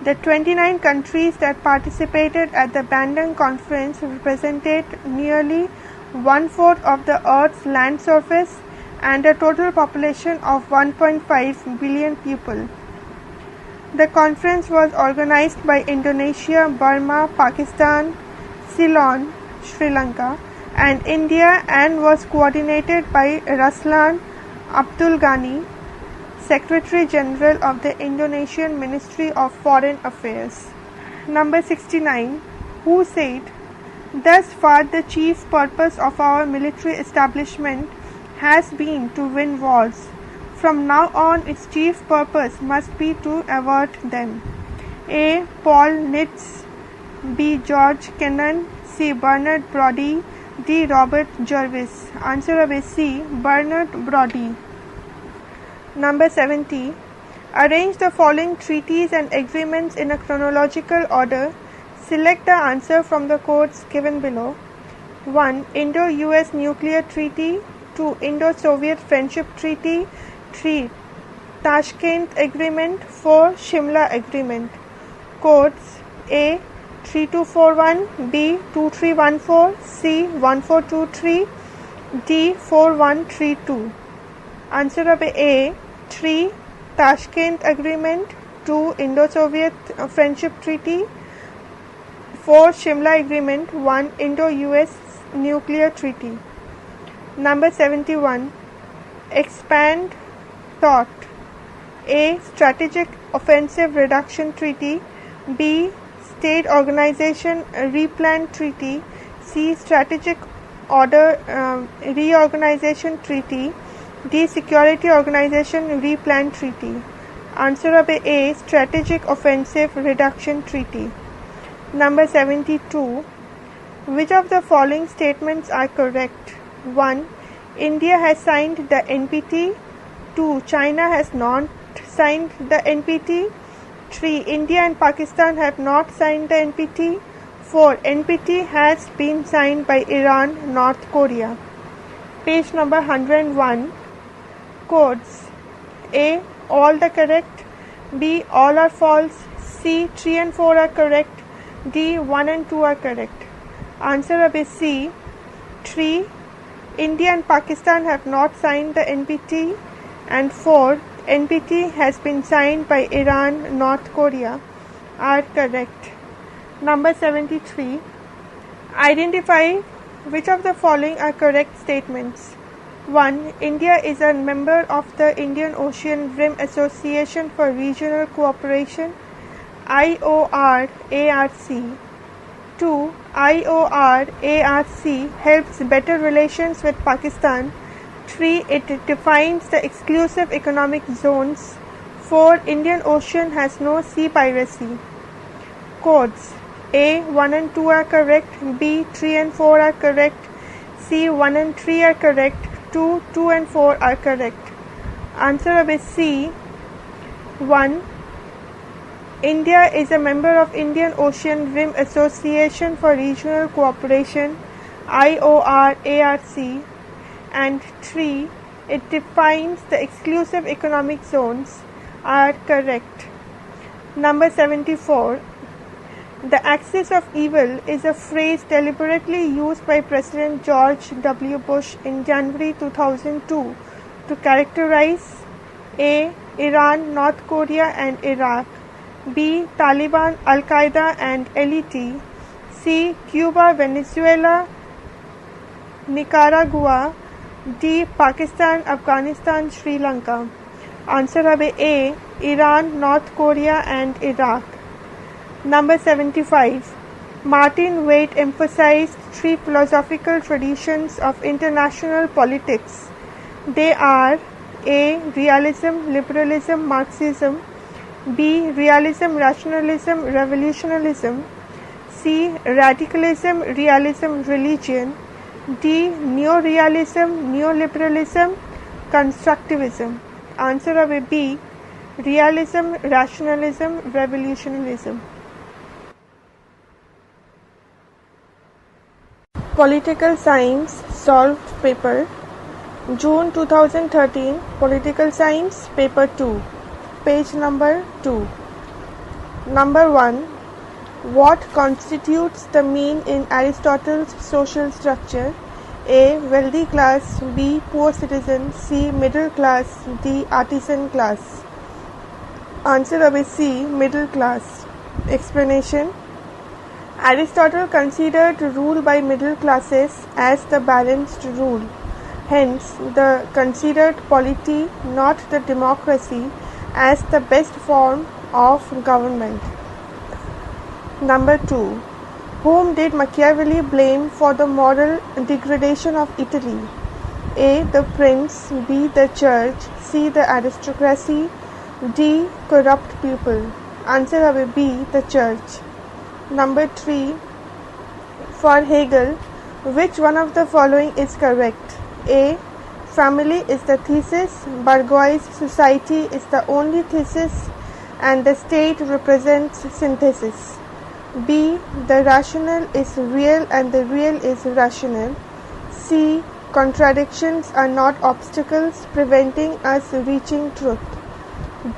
The 29 countries that participated at the Bandung Conference represented nearly one-fourth of the Earth's land surface and a total population of 1.5 billion people. The conference was organized by Indonesia, Burma, Pakistan, Ceylon, Sri Lanka, and India and was coordinated by Ruslan Abdul Ghani, Secretary General of the Indonesian Ministry of Foreign Affairs. Number 69. Who said, "Thus far the chief purpose of our military establishment has been to win wars. From now on its chief purpose must be to avert them"? A. Paul Nitz, B. George Kennan, C. Bernard Brodie, D. Robert Jervis. Answer of A, C. Bernard Brodie. Number 70. Arrange the following treaties and agreements in a chronological order. Select the answer from the codes given below. 1. Indo-US Nuclear Treaty. 2. Indo-Soviet Friendship Treaty. 3. Tashkent Agreement. 4. Shimla Agreement. Codes: A. 3241, B. 2314, C. 1423, D. 4132. Answer of A. 3. Tashkent Agreement. 2. Indo-Soviet Friendship Treaty. 4. Shimla Agreement. 1. Indo-US Nuclear Treaty. Number 71. Expand thought. A. Strategic Offensive Reduction Treaty. B. State Organization Replan Treaty. C. Strategic Order Reorganization Treaty. D. Security Organization Replan Treaty. Answer of A. Strategic Offensive Reduction Treaty. Number 72. Which of the following statements are correct? 1. India has signed the NPT. 2. China has not signed the NPT. 3. India and Pakistan have not signed the NPT. 4. NPT has been signed by Iran, North Korea. Page number 101. Codes: A. All the correct. B. All are false. C. 3 and 4 are correct. D. 1 and 2 are correct. Answer of C. 3. India and Pakistan have not signed the NPT. And 4. NPT has been signed by Iran, North Korea are correct. Number 73. Identify which of the following are correct statements. 1. India is a member of the Indian Ocean Rim Association for Regional Cooperation, IOR-ARC. 2. IOR-ARC helps better relations with Pakistan. 3. It defines the exclusive economic zones. 4. Indian Ocean has no sea piracy. Codes: A. 1 and 2 are correct. B. 3 and 4 are correct. C. 1 and 3 are correct. 2. 2 and 4 are correct. Answer of C. 1. India is a member of Indian Ocean Rim Association for Regional Cooperation, IOR-ARC. And 3. It defines the exclusive economic zones are correct. Number 74. The axis of evil is a phrase deliberately used by President George W. Bush in January 2002 to characterize: A. Iran, North Korea and Iraq. B. Taliban, Al-Qaeda and LET. C. Cuba, Venezuela, Nicaragua. D. Pakistan, Afghanistan, Sri Lanka. Answer of A. Iran, North Korea and Iraq. Number 75. Martin Waite emphasized 3 philosophical traditions of international politics. They are: A. Realism, Liberalism, Marxism. B. Realism, Rationalism, Revolutionism. C. Radicalism, Realism, Religion. D. Neorealism, Neoliberalism, Constructivism. Answer of B. Realism, Rationalism, Revolutionism. Political Science Solved Paper, June 2013, Political Science, Paper 2, page number 2. Number 1. What constitutes the mean in Aristotle's social structure? A. Wealthy class. B. Poor citizen. C. Middle class. D. Artisan class. Answer of C. Middle class. Explanation: Aristotle considered rule by middle classes as the balanced rule. Hence, the considered polity, not the democracy, as the best form of government. Number 2. Whom did Machiavelli blame for the moral degradation of Italy? A. The prince, B. the church, C. the aristocracy, D. corrupt people. Answer will be B. the church. Number 3. For Hegel, which one of the following is correct? A. Family is the thesis, bourgeois society is the only thesis, and the state represents synthesis. B. The rational is real and the real is rational. C. Contradictions are not obstacles preventing us reaching truth.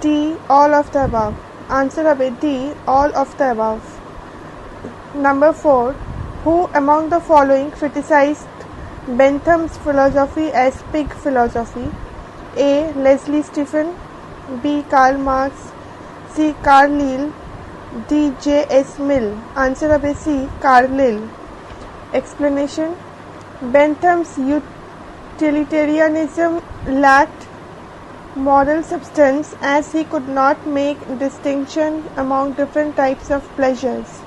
D. All of the above. Answer will be D. All of the above. Number 4. Who among the following criticized Bentham's philosophy as pig philosophy? A. Leslie Stephen, B. Karl Marx, C. Carlyle, D. J.S. Mill. Answer will be C. Carlyle. Explanation. Bentham's utilitarianism lacked moral substance as he could not make distinction among different types of pleasures.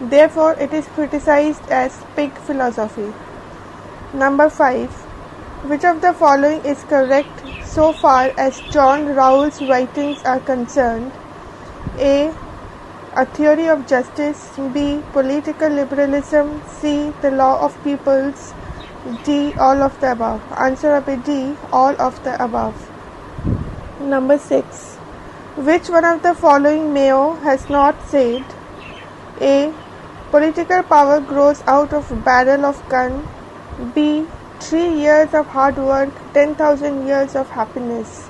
Therefore, it is criticized as pig philosophy. Number 5. Which of the following is correct so far as John Rawls' writings are concerned? A. A theory of justice, B. Political liberalism, C. The law of peoples, D. All of the above. Answer will be D. All of the above. Number 6. Which one of the following Mayo has not said? A. Political power grows out of barrel of gun. B. 3 years of hard work, 10,000 years of happiness.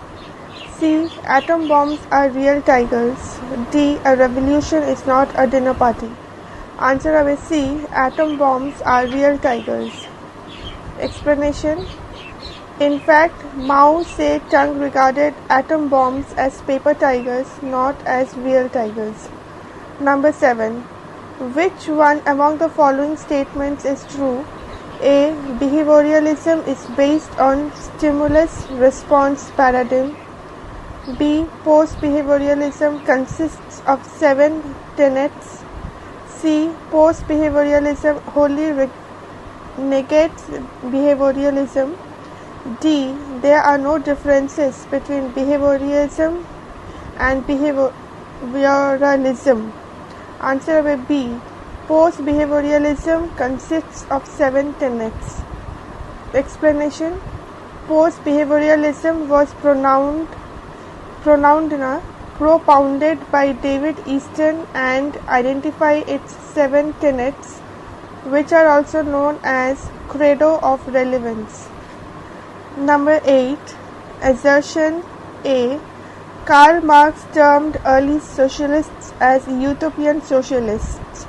C. Atom bombs are real tigers. D. A revolution is not a dinner party. Answer will be C. Atom bombs are real tigers. Explanation. In fact, Mao Zedong regarded atom bombs as paper tigers, not as real tigers. Number 7. Which one among the following statements is true? A. Behavioralism is based on stimulus-response paradigm. B. Post-behavioralism consists of 7 tenets. C. Post-behavioralism wholly negates behavioralism. D. There are no differences between behaviorism and behavioralism. Answer will be B. Post-behavioralism consists of 7 tenets. Explanation. Post-behavioralism was propounded by David Easton and identify its 7 tenets, which are also known as credo of relevance. Number 8. Assertion A. Karl Marx termed early socialists as utopian socialists.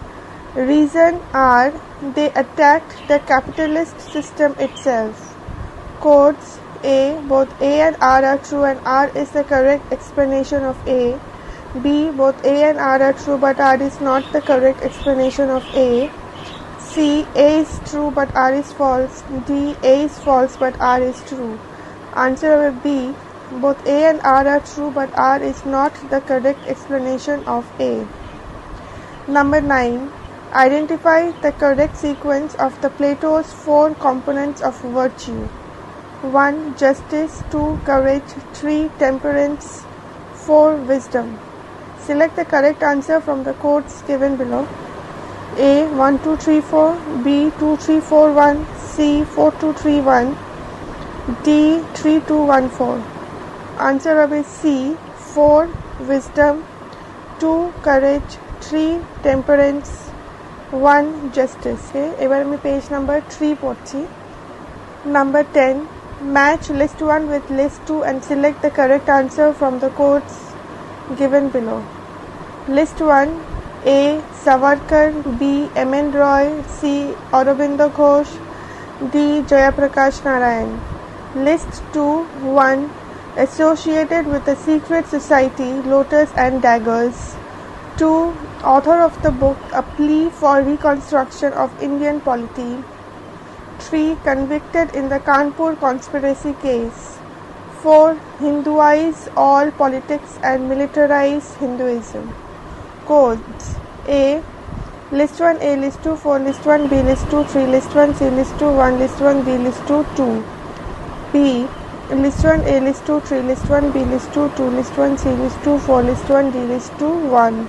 Reason are they attacked the capitalist system itself. Quotes A. Both A and R are true and R is the correct explanation of A. B. Both A and R are true but R is not the correct explanation of A. C. A is true but R is false. D. A is false but R is true. Answer will be both A and R are true but R is not the correct explanation of A. Number 9. Identify the correct sequence of the Plato's 4 components of virtue. 1. Justice, 2. Courage, 3. Temperance, 4. Wisdom. Select the correct answer from the quotes given below. A. 1 2 3 4, B. 2 3 4 1, C. 4 2 3 1, D. 3 2 1 4. Answer will be C. 4. Wisdom, 2. Courage, 3. Temperance, 1. Justice. Okay, এবার আমি page number 3 পড়ছি. Number 10. Match list 1 with list 2 and select the correct answer from the quotes given below. List 1. A. Savarkar, B. M.N. Roy, C. Aurobindo Ghosh, D. Jayaprakash Narayan. List 2. 1. Associated with the secret society Lotus and Daggers. 2. Author of the book A Plea for Reconstruction of Indian Polity. 3. Convicted in the Kanpur conspiracy case. 4. Hinduize all politics and militarize Hinduism. Codes. A. List 1A, List 2, 4, List 1B, List 2, 3, List 1C, List 2, 1, List 1B, List 2, 2. B. List 1A, List 2, 3, List 1B, List 2, 2, List 1C, List 2, 4, List 1D, List 2, 1.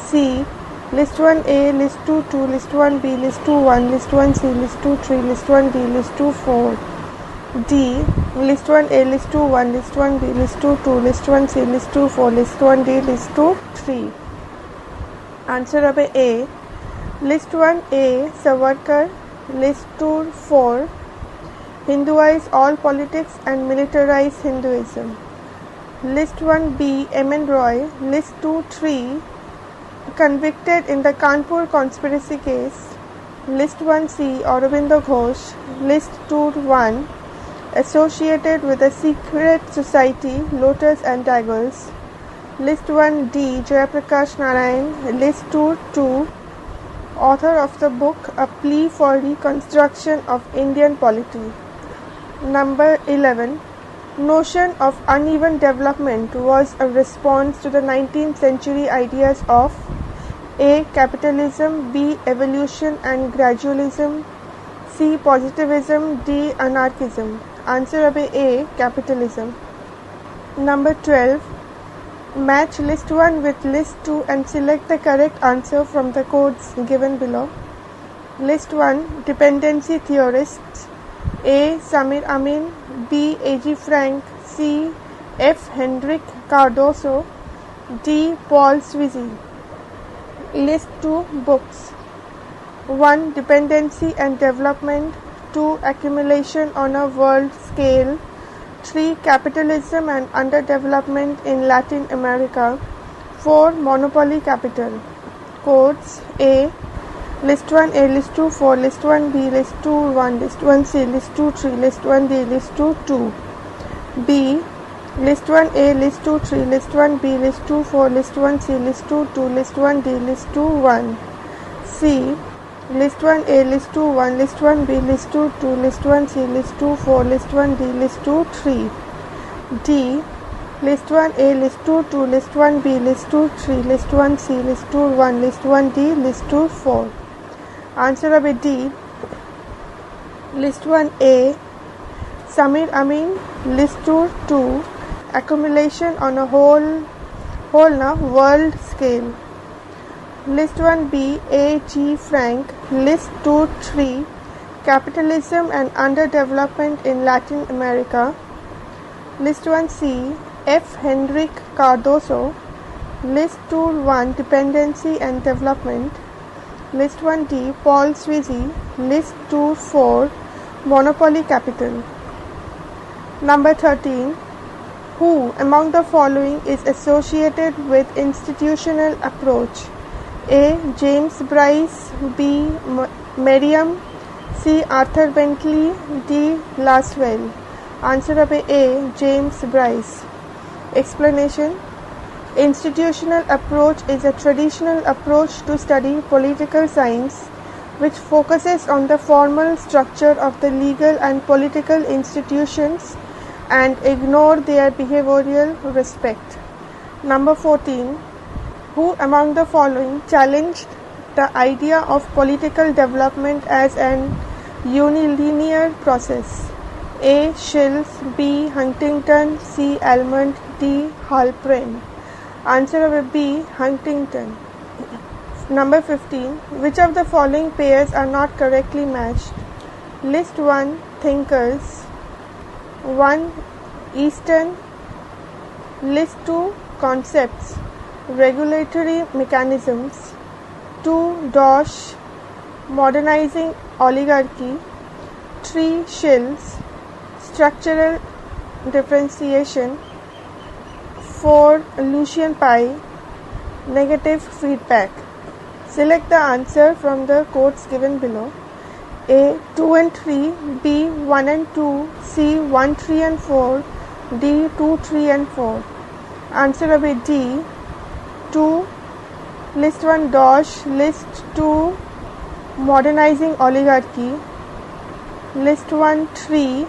C. List 1A, List 2, 2, List 1B, List 2, 1, List 1C, List 2, 3, List 1D, List 2, 4. D. List 1A, List 2, 1, List 1B, List 2, 2, List 1C, List 2, 4, List 1D, List 2, 3. Answer number A. List 1A, Savarkar. List 2, 4. Hinduize all politics and militarize Hinduism. List 1B, M.N. Roy. List 2, 3. Convicted in the Kanpur conspiracy case. List 1C, Aurobindo Ghosh. List 2, 1. Associated with a secret society, Lotus and Daggers. List 1D, Jayaprakash Narayan. List 2, 2. Author of the book A Plea for Reconstruction of Indian Polity. Number 11. Notion of uneven development was a response to the 19th century ideas of A. Capitalism, B. Evolution and gradualism, C. Positivism, D. Anarchism. Answer number A. Capitalism. Number 12. Match list 1 with list 2 and select the correct answer from the codes given below. List 1. Dependency theorists. A. Samir Amin, B. A.G. Frank, C. F. Hendrik Cardoso, D. Paul Sweezy. List 2 books. 1. Dependency and Development. 2. Accumulation on a World Scale. 3. Capitalism and Underdevelopment in Latin America. 4. Monopoly Capital. Codes. A. List 1A, List 2, 4, List 1B, List 2, 1, List 1C, List 2, 3, List 1D, List 2, 2. B. List 1A, List 2, 3, List 1B, List 2, 4, List 1C, List 2, 2, List 1D, List 2, 1. C. List 1A, List 2, 1, List 1B, List 2, 2, List 1C, List 2, 4, List 1D, List 2, 3. D. List 1A, List 2, 2, List 1B, List 2, 3, List 1C, List 2, 1, List 1D, List 2, 4. Answer number D. List 1A, Samir Amin. List 2, 2. Accumulation on a whole world scale. List 1B, A.G. Frank. List 2, 3. Capitalism and Underdevelopment in Latin America. List 1C, F. Hendrik Cardoso. List 2, 1. Dependency and Development. List 1D, Paul Sweezy. List 2, 4. Monopoly Capital. Number 13. Who among the following is associated with institutional approach? A. James Bryce, B. Merriam, C. Arthur Bentley, D. Laswell. Answer number A. James Bryce. Explanation. Institutional approach is a traditional approach to study political science which focuses on the formal structure of the legal and political institutions and ignore their behavioral respect. Number 14. Who among the following challenged the idea of political development as an unilinear process? A. Shills, B. Huntington, C. Almond, D. Halprin. Answer number B. Huntington. Number 15. Which of the following pairs are not correctly matched? List 1. Thinkers. 1. Eastern. List 2. Concepts. Regulatory mechanisms. 2. Dosh. Modernizing oligarchy. 3. Shills. Structural differentiation. 4. Lucian Pie. Negative feedback. Select the answer from the codes given below. A. 2 and 3, B. 1 and 2, C. 1, 3 and 4, D. 2, 3 and 4. Answer number D. 2, List 1 Dosh. List 2 Modernizing Oligarchy. List 1 Tree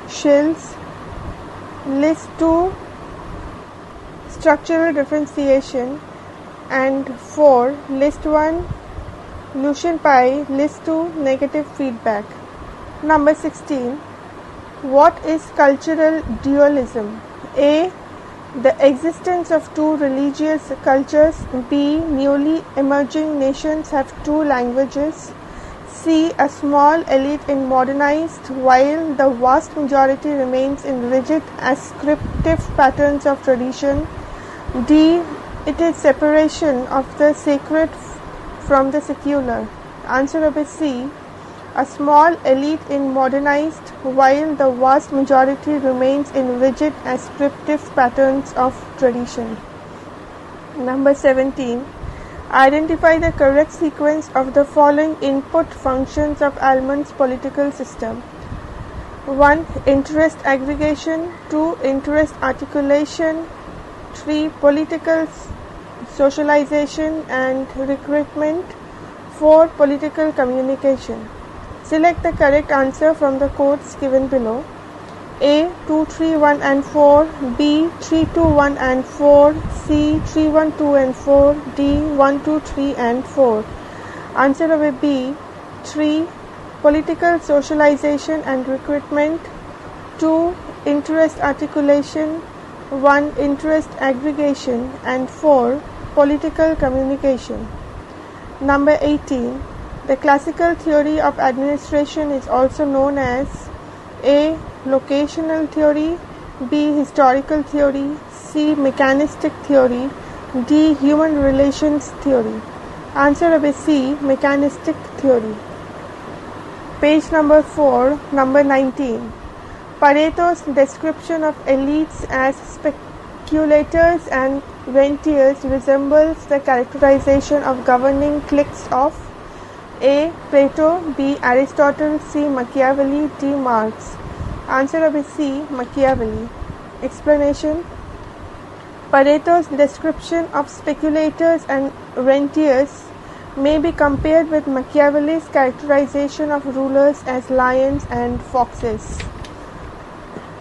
Shills. List 2 Structural Differentiation. And 4 List 1 Lucian Pi. List 2 Negative Feedback. Number 16. What is cultural dualism? A. The existence of two religious cultures. B. Newly emerging nations have two languages. C. A small elite is modernized while the vast majority remains in rigid ascriptive patterns of tradition. D. It is separation of the sacred from the secular. Answer number C. A small elite is modernized while the vast majority remains in rigid ascriptive patterns of tradition. Number 17. Identify the correct sequence of the following input functions of Almond's political system. 1. Interest aggregation. 2. Interest articulation. 3. Political socialization and recruitment. 4. Political communication. Select the correct answer from the codes given below. A. 2, 3, 1 and 4. B. 3, 2, 1 and 4. C. 3, 1, 2 and 4. D. 1, 2, 3 and 4. Answer number B. 3. Political socialization and recruitment. 2. Interest articulation. 1. Interest aggregation. And 4. Political communication. Number 18. The classical theory of administration is also known as A. Locational theory. B. Historical theory. C. Mechanistic theory. D. Human relations theory. Answer number C. Mechanistic theory. Page number 4, number 19. Pareto's description of elites as speculators and rentiers resembles the characterization of governing cliques of A. Plato. B. Aristotle. C. Machiavelli. D. Marx. Answer number C. Machiavelli. Explanation. Pareto's description of speculators and rentiers may be compared with Machiavelli's characterization of rulers as lions and foxes.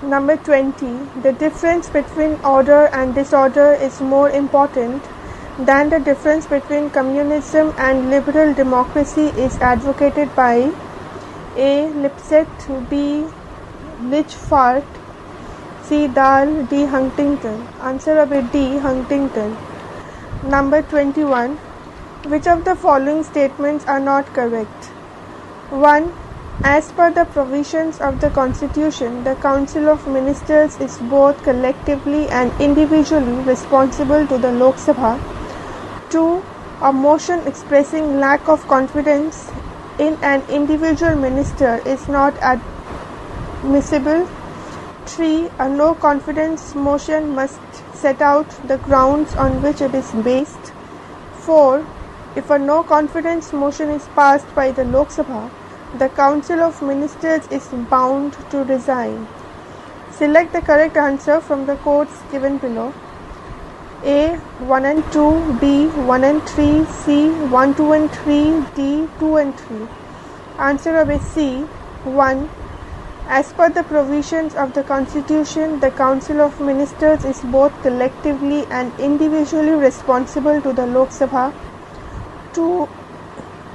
Number 20. The difference between order and disorder is more important than the difference between communism and liberal democracy is advocated by A. Lipset. B. Lichfart. C. Dahl. D. Huntington. Answer number D. Huntington. Number 21. Which of the following statements are not correct? 1. As per the provisions of the Constitution, the Council of Ministers is both collectively and individually responsible to the Lok Sabha. 2. A motion expressing lack of confidence in an individual minister is not admissible. 3. A no confidence motion must set out the grounds on which it is based. 4. If a no confidence motion is passed by the Lok Sabha, the Council of Ministers is bound to resign. Select the correct answer from the codes given below. A. 1 and 2. B. 1 and 3. C. 1, 2 and 3. D. 2 and 3. Answer number C. 1. As per the provisions of the Constitution, the Council of Ministers is both collectively and individually responsible to the Lok Sabha. 2.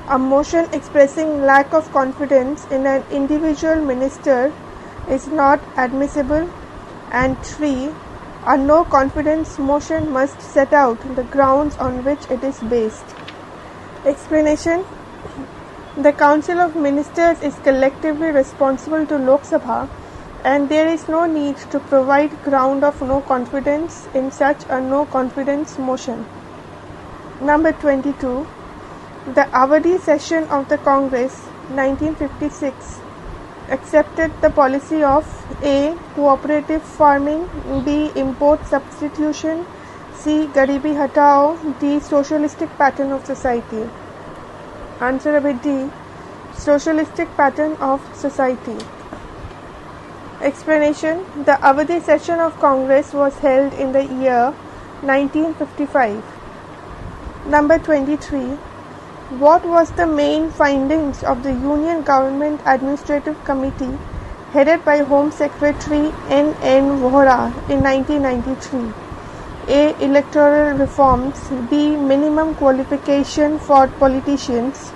A motion expressing lack of confidence in an individual minister is not admissible. And 3. A no confidence motion must set out the grounds on which it is based. Explanation. The Council of Ministers is collectively responsible to Lok Sabha, and there is no need to provide ground of no confidence in such a no confidence motion. Number 22. The Avadi session of the Congress 1956 accepted the policy of A. Cooperative farming. B. Import substitution. C. Garibi Hatao. D. Socialistic pattern of society. Answer number D. Socialistic pattern of society. Explanation. The Avadi session of Congress was held in the year 1955. Number 23. What was the main findings of the Union Government Administrative Committee headed by Home Secretary N.N. Vohra in 1993? A. Electoral reforms. B. Minimum qualification for politicians.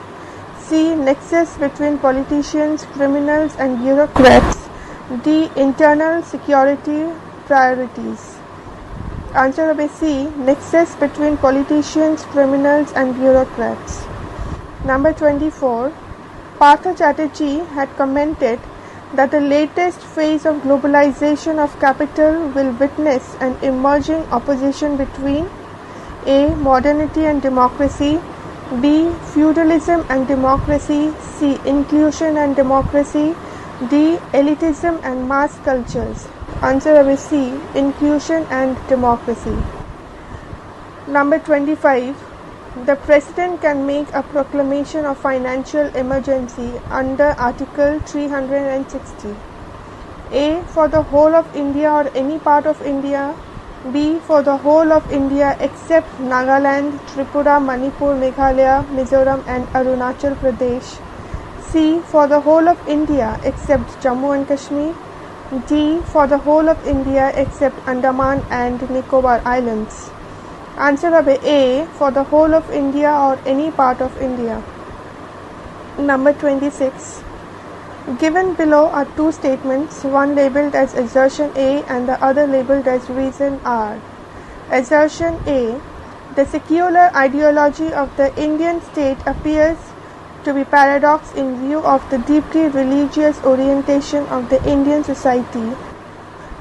C. Nexus between politicians, criminals and bureaucrats. D. Internal security priorities. Answer will be C. Nexus between politicians, criminals and bureaucrats. Number 24. Partha Chatterjee had commented that the latest phase of globalization of capital will witness an emerging opposition between A. Modernity and democracy, B. Feudalism and democracy, C. Inclusion and democracy, D. Elitism and mass cultures. Answer will be C. Inclusion and democracy. Number 25. The President can make a proclamation of financial emergency under Article 360. A. For the whole of India or any part of India. B. For the whole of India except Nagaland, Tripura, Manipur, Meghalaya, Mizoram and Arunachal Pradesh. C. For the whole of India except Jammu and Kashmir. D. For the whole of India except Andaman and Nicobar Islands. Answer will be A. For the whole of India or any part of India. Number 26. Given below are two statements, one labeled as assertion A and the other labeled as reason R. Assertion A. The secular ideology of the Indian state appears to be paradox in view of the deeply religious orientation of the Indian society.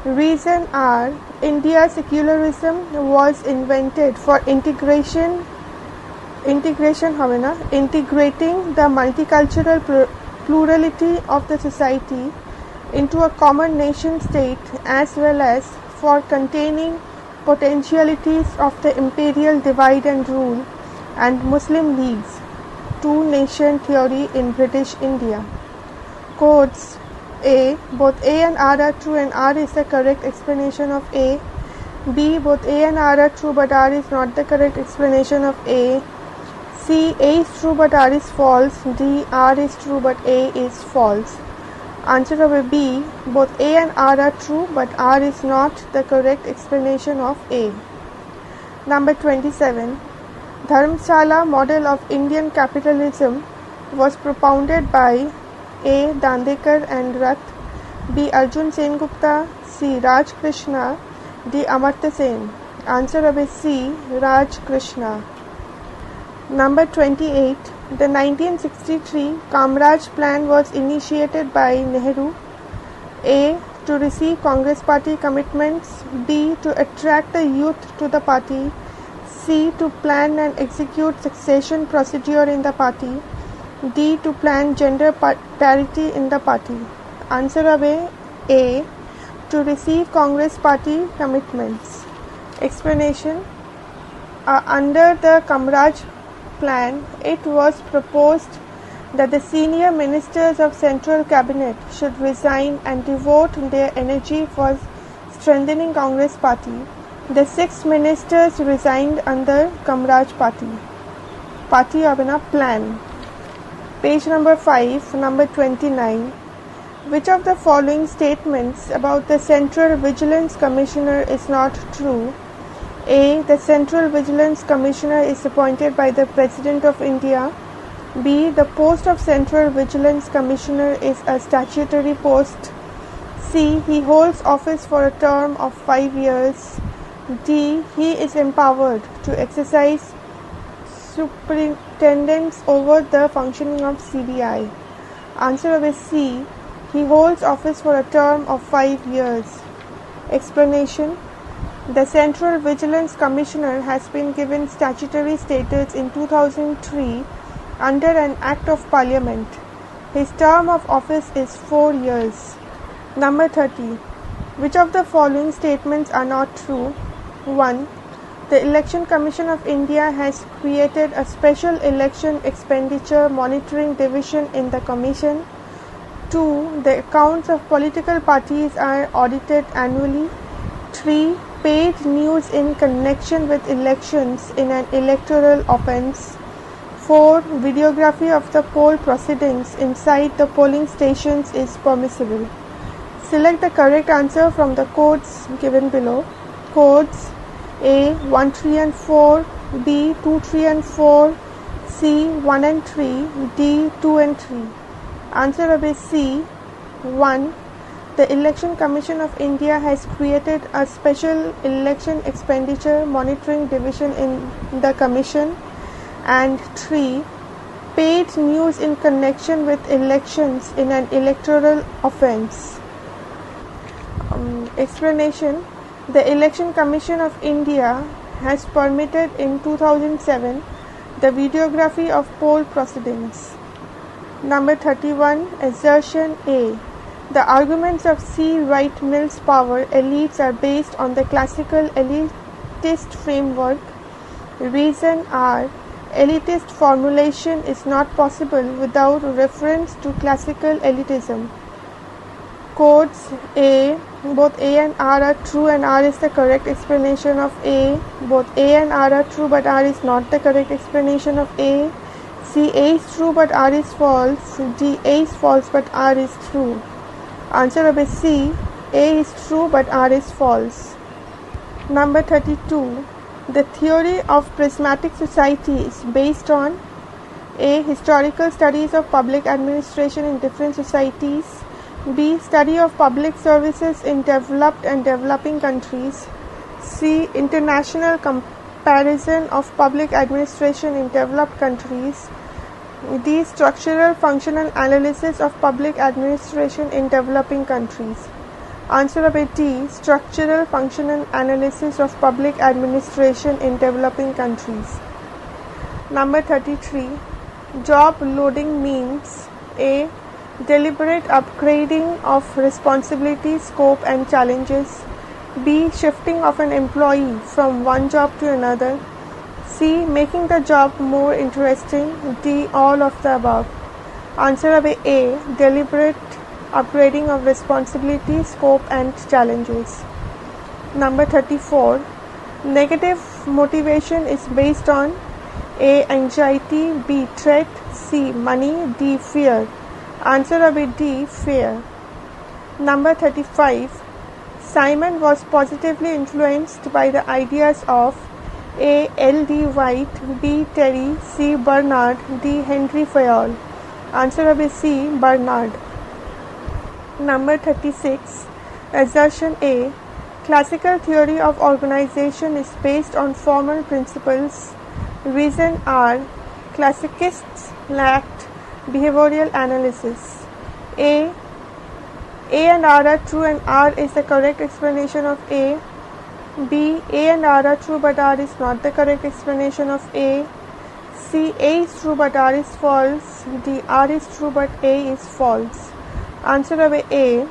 Reason R. India's secularism was invented for integrating the multicultural plurality of the society into a common nation state as well as for containing potentialities of the imperial divide and rule and Muslim leagues, two-nation theory in British India. Codes A. Both A and R are true and R is the correct explanation of A. B. Both A and R are true but R is not the correct explanation of A. C. A is true but R is false. D. R is true but A is false. Answer will be B. Both A and R are true but R is not the correct explanation of A. Number 27. Dharamshala model of Indian capitalism was propounded by A. Dandekar and Rath, B. Arjun Sengupta, C. Raj Krishna, D. Amartya Sen. Answer will be C. Raj Krishna. Number 28. The 1963 Kamraj Plan was initiated by Nehru. A. To receive Congress Party commitments. B. To attract the youth to the party. C. To plan and execute succession procedure in the party. D. To plan gender parity in the party. Answer will be A. To receive Congress Party commitments. Explanation. Under the Kamraj Plan, it was proposed that the senior ministers of Central Cabinet should resign and devote their energy for strengthening Congress Party. The 6 ministers resigned under Kamraj Party plan. Page number 5, number 29. Which of the following statements about the Central Vigilance Commissioner is not true? A. The Central Vigilance Commissioner is appointed by the President of India. B. The post of Central Vigilance Commissioner is a statutory post. C. He holds office for a term of 5 years. D. He is empowered to exercise superintendence over the functioning of CBI. Answer will be C. He holds office for a term of 5 years. Explanation. The Central Vigilance Commissioner has been given statutory status in 2003 under an Act of Parliament. His term of office is 4 years. Number 30. Which of the following statements are not true? 1. The Election Commission of India has created a special election expenditure monitoring division in the Commission. 2. The accounts of political parties are audited annually. 3. paid news in connection with elections in an electoral offence. 4. Videography of the poll proceedings inside the polling stations is permissible. Select the correct answer from the codes given below. Codes: A 1, 3 and 4, B 2, 3 and 4, C 1 and 3, D 2 and 3. Answer of is C 1. The Election Commission of India has created a special election expenditure monitoring division in the Commission. And 3. Paid news in connection with elections in an electoral offence. Explanation: the Election Commission of India has permitted in 2007 the videography of poll proceedings. Number 31. Assertion A. The arguments of C. Wright Mills Power elites are based on the classical elitist framework. Reason R. Elitist formulation is not possible without reference to classical elitism. Codes: A. Both A and R are true and R is the correct explanation of A. Both A and R are true but R is not the correct explanation of A. C. A is true but R is false. D. A is false but R is true. Answer of is C. A is true but R is false. Number 32. The theory of prismatic society is based on A. Historical studies of public administration in different societies. B. Study of public services in developed and developing countries. C. International comparison of public administration in developed countries. D. Structural functional analysis of public administration in developing countries. Answer of A. D. Structural functional analysis of public administration in developing countries. Number 33. Job loading means A. Deliberate upgrading of responsibility, scope and challenges. B. Shifting of an employee from one job to another. C. Making the job more interesting. D. All of the above. Answer of A. Deliberate upgrading of responsibility, scope and challenges. Number 34. Negative motivation is based on A. Anxiety, B. Threat, C. Money, D. Fear. Answer of it D. Fear. Number 35. Simon was positively influenced by the ideas of A. L. D. White, B. Terry, C. Bernard, D. Henry Fayol. Answer of is C. Bernard. Number 36. Assertion A. Classical theory of organization is based on formal principles. Reason R. Classicists lacked behavioral analysis. A and R are true and R is the correct explanation of A. B. A and R are true but R is not the correct explanation of A. C. A is true but R is false. D. R is true but A is false. Answer of A.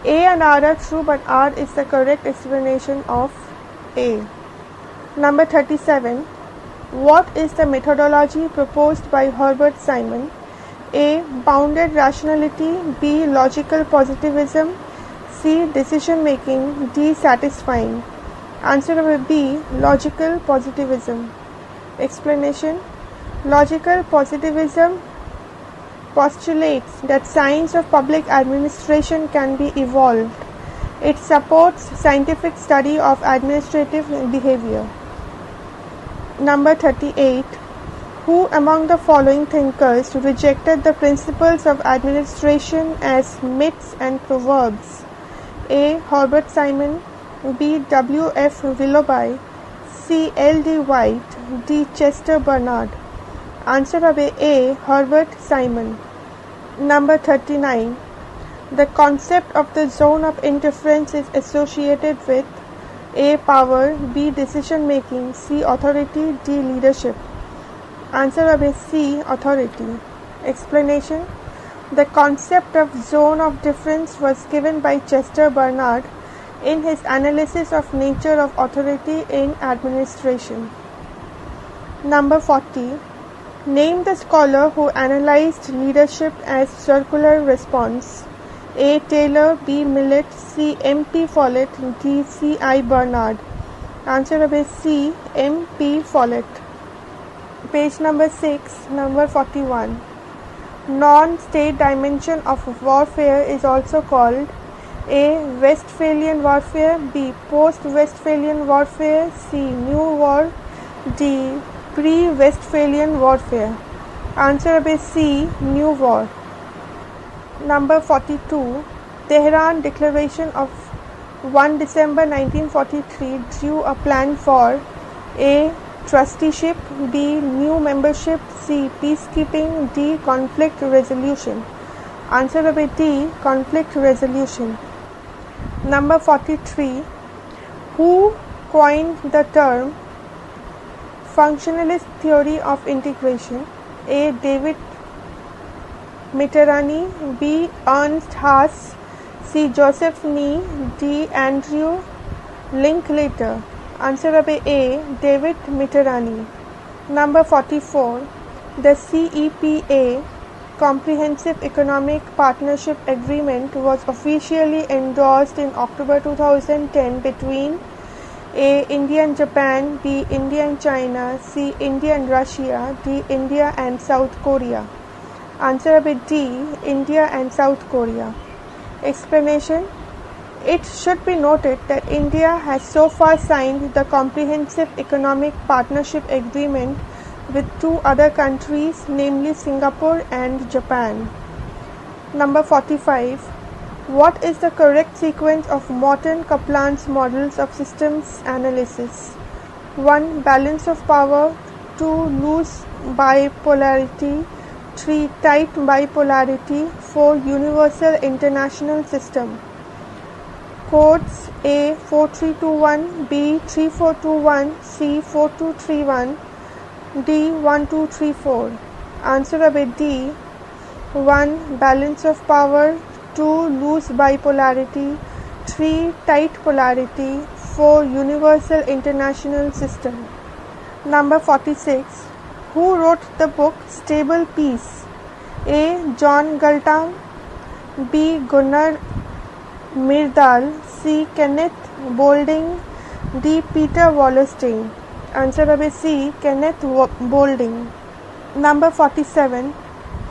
A and R are true but R is the correct explanation of A. Number 37. What is the methodology proposed by Herbert Simon? A. Bounded rationality. B. Logical positivism. C. Decision making. D. Satisfying. Answer of B. Logical positivism. Explanation. Logical positivism postulates that science of public administration can be evolved. It supports scientific study of administrative behavior. Number 38. Who among the following thinkers rejected the principles of administration as myths and proverbs? A. Herbert Simon, B. W. F. Willoughby, C. L. D. White, D. Chester Bernard. Answer of A. Herbert Simon. Number 39. The concept of the zone of interference is associated with A. Power, B. Decision making, C. Authority, D. Leadership. Answer of A. C. Authority. Explanation. The concept of zone of difference was given by Chester Bernard in his analysis of nature of authority in administration. Number 40. Name the scholar who analyzed leadership as circular response. A. Taylor, B. Millett, C. M.P. Follett, D. C. I. Bernard. Answer number C. M.P. Follett. Page number 6, number 41. Non-state dimension of warfare is also called A. Westphalian warfare, B. Post-Westphalian warfare, C. New war, D. Pre-Westphalian warfare. Answer number C. New war. Number 42. Tehran Declaration of 1 December 1943 drew a plan for A. Trusteeship, B. New membership, C. Peacekeeping, D. Conflict resolution. Answer number D. Conflict resolution. Number 43. Who coined the term functionalist theory of integration? A. David Mitterrand, B. Ernst Haas, C. Joseph Nye, D. Andrew Linklater. Answer number A. David Mitterrand. Number 44. The CEPA Comprehensive Economic Partnership Agreement was officially endorsed in October 2010 between A. India and Japan, B. India and China, C. India and Russia, D. India and South Korea. Answer number D. India and South Korea. Explanation. It should be noted that India has so far signed the Comprehensive Economic Partnership Agreement with two other countries, namely Singapore and Japan. Number 45. What is the correct sequence of Morton-Kaplan's models of systems analysis? 1. Balance of power, 2. Loose bipolarity, 3. Tight bipolarity, 4. Universal international system. Codes A. 4321, B. 3421, C. 4231, D. 1234. Answer number D. 1. Balance of power, 2. Loose bipolarity, 3. Tight polarity, 4. Universal international system. Number 46. Who wrote the book Stable Peace? A. John Galton, B. Gunnar Myrdal, C. Kenneth Boulding, D. Peter Wallerstein. Answer number C. Kenneth Boulding. Number 47.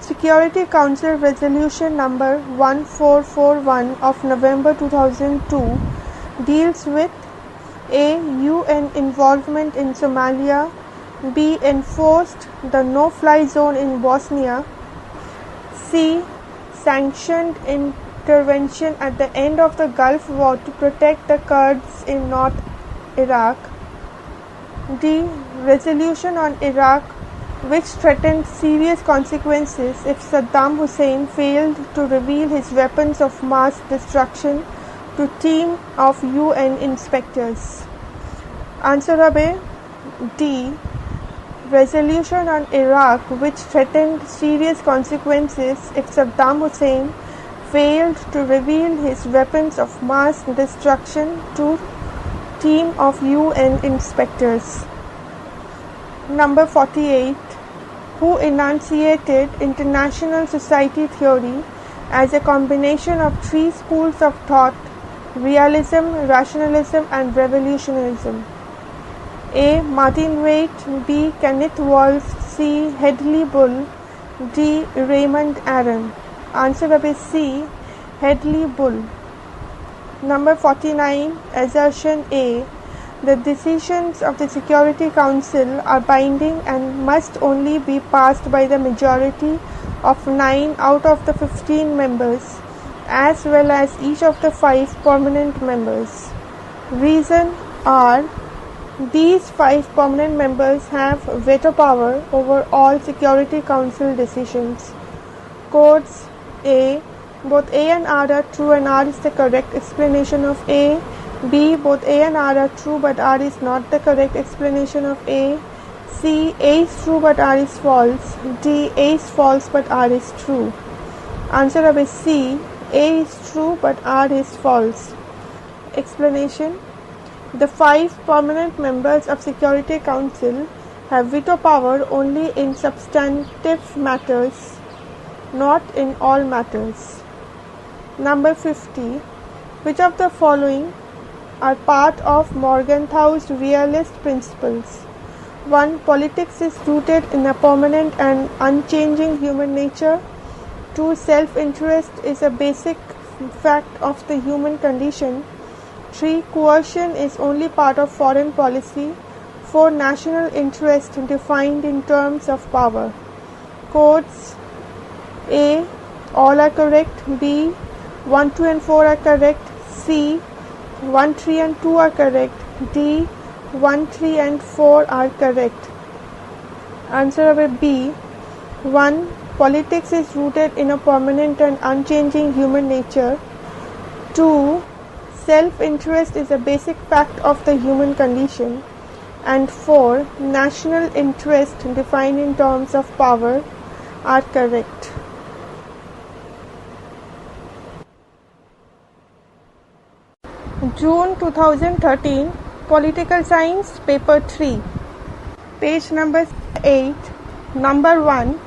Security Council Resolution number 1441 of November 2002 deals with A. UN involvement in Somalia, B. Enforced the no-fly zone in Bosnia, C. Sanctioned intervention at the end of the Gulf War to protect the Kurds in North Iraq, D. Resolution on Iraq, which threatened serious consequences if Saddam Hussein failed to reveal his weapons of mass destruction to team of UN inspectors. Answer number D. Resolution on Iraq, which threatened serious consequences if Saddam Hussein failed to reveal his weapons of mass destruction to team of UN inspectors. Number 48. Who enunciated International Society theory as a combination of three schools of thought: realism, rationalism, and revolutionism? A. Martin Waite, B. Kenneth Walls, C. Hedley Bull, D. Raymond Aron. Answer number C. Hedley Bull. Number 49. Assertion A. The decisions of the Security Council are binding and must only be passed by the majority of 9 out of the 15 members, as well as each of the 5 permanent members. Reason are: these 5 permanent members have veto power over all Security Council decisions. Codes A. Both A and R are true and R is the correct explanation of A. B. Both A and R are true but R is not the correct explanation of A. C. A is true but R is false. D. A is false but R is true. Answer number C. A is true but R is false. Explanation. The 5 permanent members of Security Council have veto power only in substantive matters, not in all matters. Number 50. Which of the following are part of Morgenthau's realist principles? 1. Politics is rooted in a permanent and unchanging human nature. 2. Self-interest is a basic fact of the human condition. 3. Coercion is only part of foreign policy. 4. National interest defined in terms of power. Codes: A. All are correct. B. 1, 2 and 4 are correct. C. 1, 3 and 2 are correct. D. 1, 3 and 4 are correct. Answer number B. 1. Politics is rooted in a permanent and unchanging human nature. 2. Self-interest is a basic fact of the human condition. And 4. National interest defined in terms of power are correct. June 2013, Political Science, Paper 3. Page number 8. Number 1.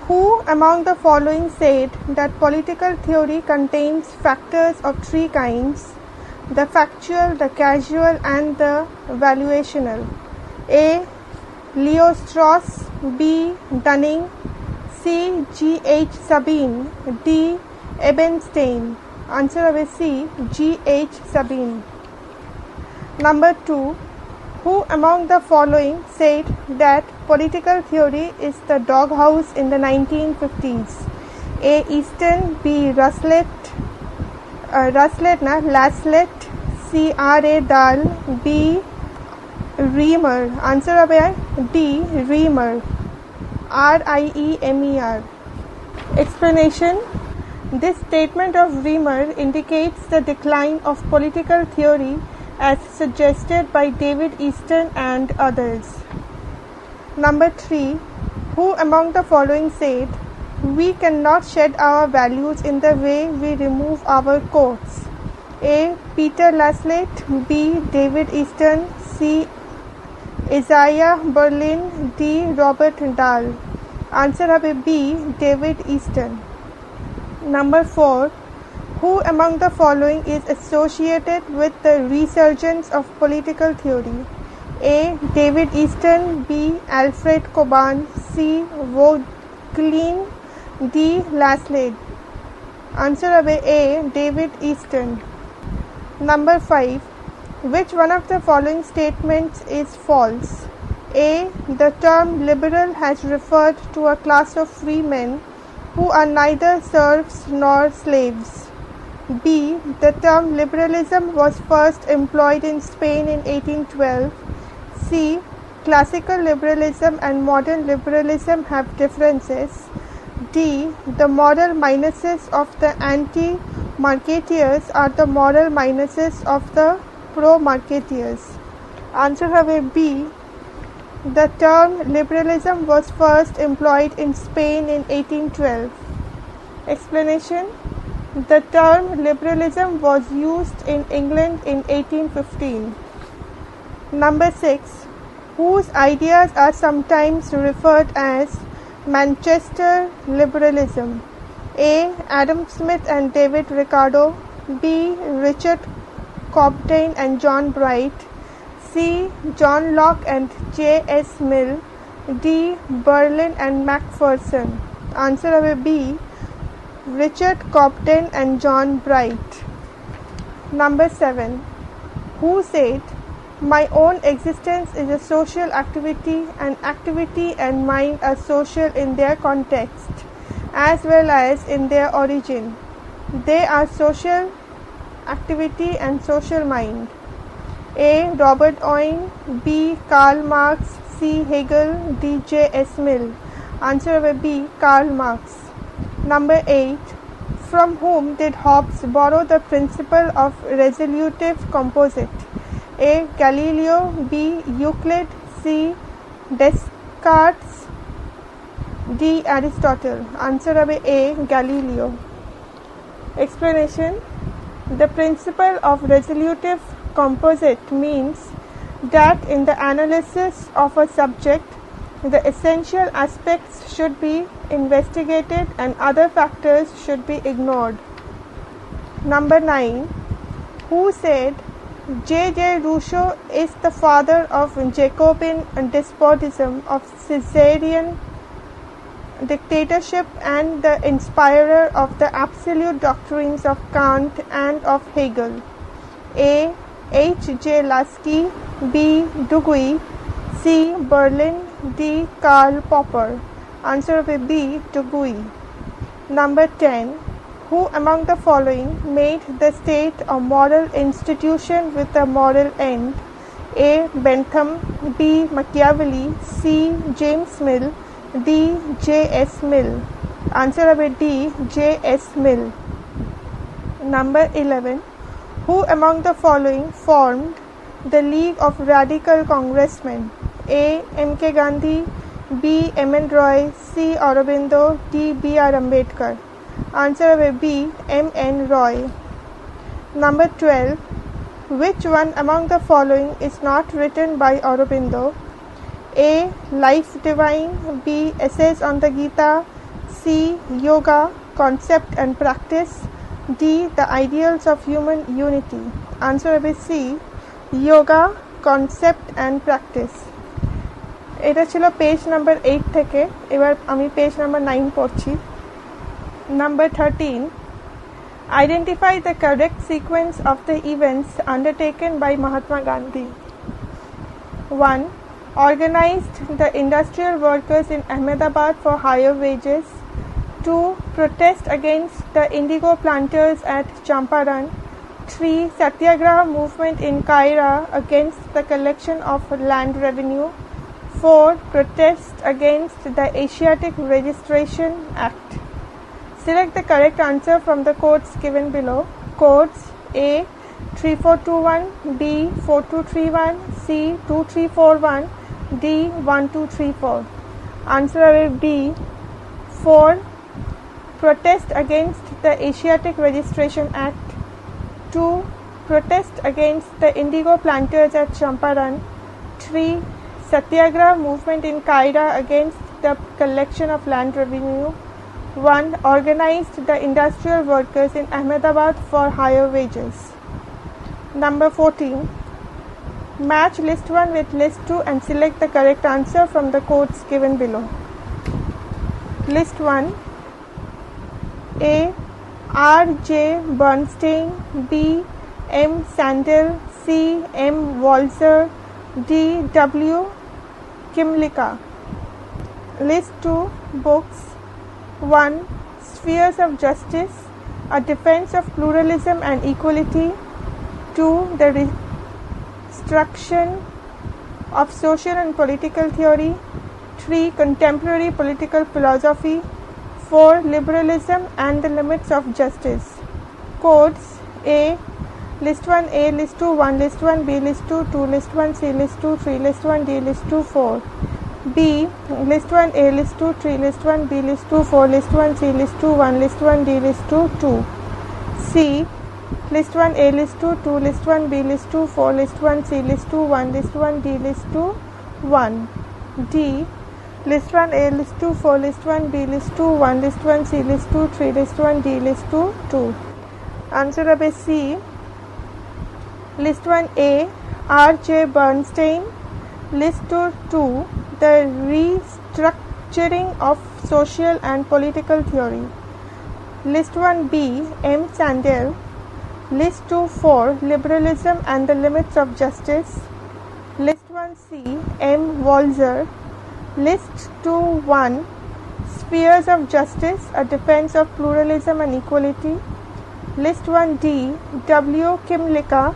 Who among the following said that political theory contains factors of three kinds: the factual, the casual, and the valuational? A. Leo Strauss. B. Dunning. C. G. H. Sabine. D. Ebenstein. Answer number C. G. H. Sabine. Number 2. Who among the following said that political theory is the doghouse in the 1950s? A. Easton. B. Laslett. C. R. A. Dahl. B. Riemer. Answer number D. Riemer. Riemer. Explanation. This statement of Riemer indicates the decline of political theory as suggested by David Easton and others. Number 3. Who among the following said, "We cannot shed our values in the way we remove our coats"? A. Peter Laslett. B. David Easton. C. Isaiah Berlin. D. Robert Dahl. Answer number B. David Easton. Number 4. Who among the following is associated with the resurgence of political theory? A. David Easton. B. Alfred Coban. C. Vauquelin. D. Laslett. Answer number A. David Easton. Number 5. Which one of the following statements is false? A. The term liberal has referred to a class of free men who are neither serfs nor slaves. B. The term liberalism was first employed in Spain in 1812. C. Classical liberalism and modern liberalism have differences. D. The moral minuses of the anti-marketeers are the moral minuses of the pro-marketeers. Answer number B. The term liberalism was first employed in Spain in 1812. Explanation. The term liberalism was used in England in 1815. Number 6. Whose ideas are sometimes referred as Manchester liberalism? A. Adam Smith and David Ricardo. B. Richard Cobden and John Bright. C. John Locke and J. S. Mill. D. Berlin and Macpherson. Answer number B. Richard Cobden and John Bright. Number 7. Who said, "My own existence is a social activity, and activity and mind are social in their context as well as in their origin. They are social activity and social mind"? A. Robert Owen. B. Karl Marx. C. Hegel. D. J. S. Mill. Answer number B. Karl Marx. Number 8. From whom did Hobbes borrow the principle of resolutive composite? A. Galileo. B. Euclid. C. Descartes. D. Aristotle. Answer number A. Galileo. Explanation. The principle of resolutive composite means that in the analysis of a subject, the essential aspects should be investigated and other factors should be ignored. Number 9. Who said J. Rousseau is the father of Jacobean despotism, of Caesarean dictatorship, and the inspirer of the absolute doctrines of Kant and of Hegel? A. H.J. Lasky, B. Duguay, C. Berlin, D. Karl Popper. Answer will be Duguay. Number 10. Who among the following made the state a moral institution with a moral end? A. Bentham, B. Machiavelli, C. James Mill, D. J.S. Mill. Answer will be D. J.S. Mill. Number 11. Who among the following formed the League of Radical Congressmen? A. M. K. Gandhi, B. M. N. Roy, C. Aurobindo, D. B. R. Ambedkar. Answer will be M. N. Roy. Number 12. Which one among the following is not written by Aurobindo? A. Life Divine, B. Essays on the Gita, C. Yoga, Concept and Practice, D. The Ideals of Human Unity. Answer will be C. Yoga, Concept and Practice. এটা ছিল page number 8 থেকে। এবার আমি page number 9 পড়ছি। Number 13. Identify the correct sequence of the events undertaken by Mahatma Gandhi. 1. Organized the industrial workers in Ahmedabad for higher wages. 2. Protest against the indigo planters at Champaran. 3. Satyagraha movement in Kaira against the collection of land revenue. 4. Protest against the Asiatic Registration Act. Select the correct answer from the codes given below. Codes: A. 3421, B. 4231, C. 2341, D. 1234. Answer will be 4. Protest against the Asiatic Registration Act. 2. Protest against the indigo planters at Champaran. 3. Satyagraha movement in Kaira against the collection of land revenue. 1. Organized the industrial workers in Ahmedabad for higher wages. Number 14. Match list 1 with list 2 and select the correct answer from the codes given below. List 1. A. R. J. Bernstein, B. M. Sandel, C. M. Walzer, D. W. Kimlicka. List 2 books. 1. Spheres of Justice, A Defense of Pluralism and Equality. 2. The Restructuring of Social and Political Theory. 3. Contemporary Political Philosophy. 4. Liberalism and the Limits of Justice. Codes: A. List 1 A, List 2 1, List 1 B, List 2 2, List 1 C, List 2 3, List 1 D, List 2 4. B. List 1 A, List 2 3, List 1 B, List 2 4, List 1 C, List 2 1, List 1 D, List 2 2. C. List 1 A, List 2 2, List 1 B, List 2 4, List 1 C, List 2 1, List 1 D, List 2 1. D. List 1 A, List 2 4, List 1 B, List 2 1, List 1 C, List 2 3, List 1 D, List 2 2. Answer will be C. List 1 A. R. J. Bernstein. List 2 The Restructuring of Social and Political Theory. List 1 B. M. Sandel. List 2 4 Liberalism and the Limits of Justice. List 1 C. M. Walzer. List 2 1 Spheres of Justice, A Defense of Pluralism and Equality. List 1 D. W. Kimlicka.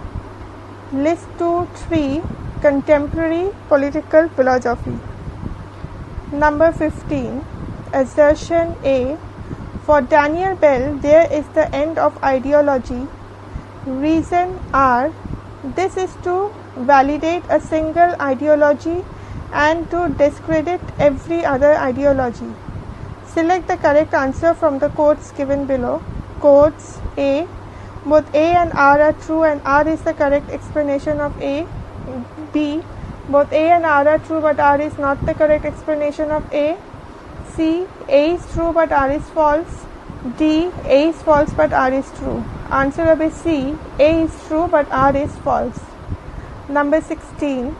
List 2 3 Contemporary Political Philosophy. Number 15. Assertion A. For Daniel Bell, there is the end of ideology. Reason R. This is to validate a single ideology and to discredit every other ideology. Select the correct answer from the codes given below. Codes: A. Both A and R are true and R is the correct explanation of A. B. Both A and R are true but R is not the correct explanation of A. C. A is true but R is false. D. A is false but R is true. Answer will be C. A is true but R is false. Number 16.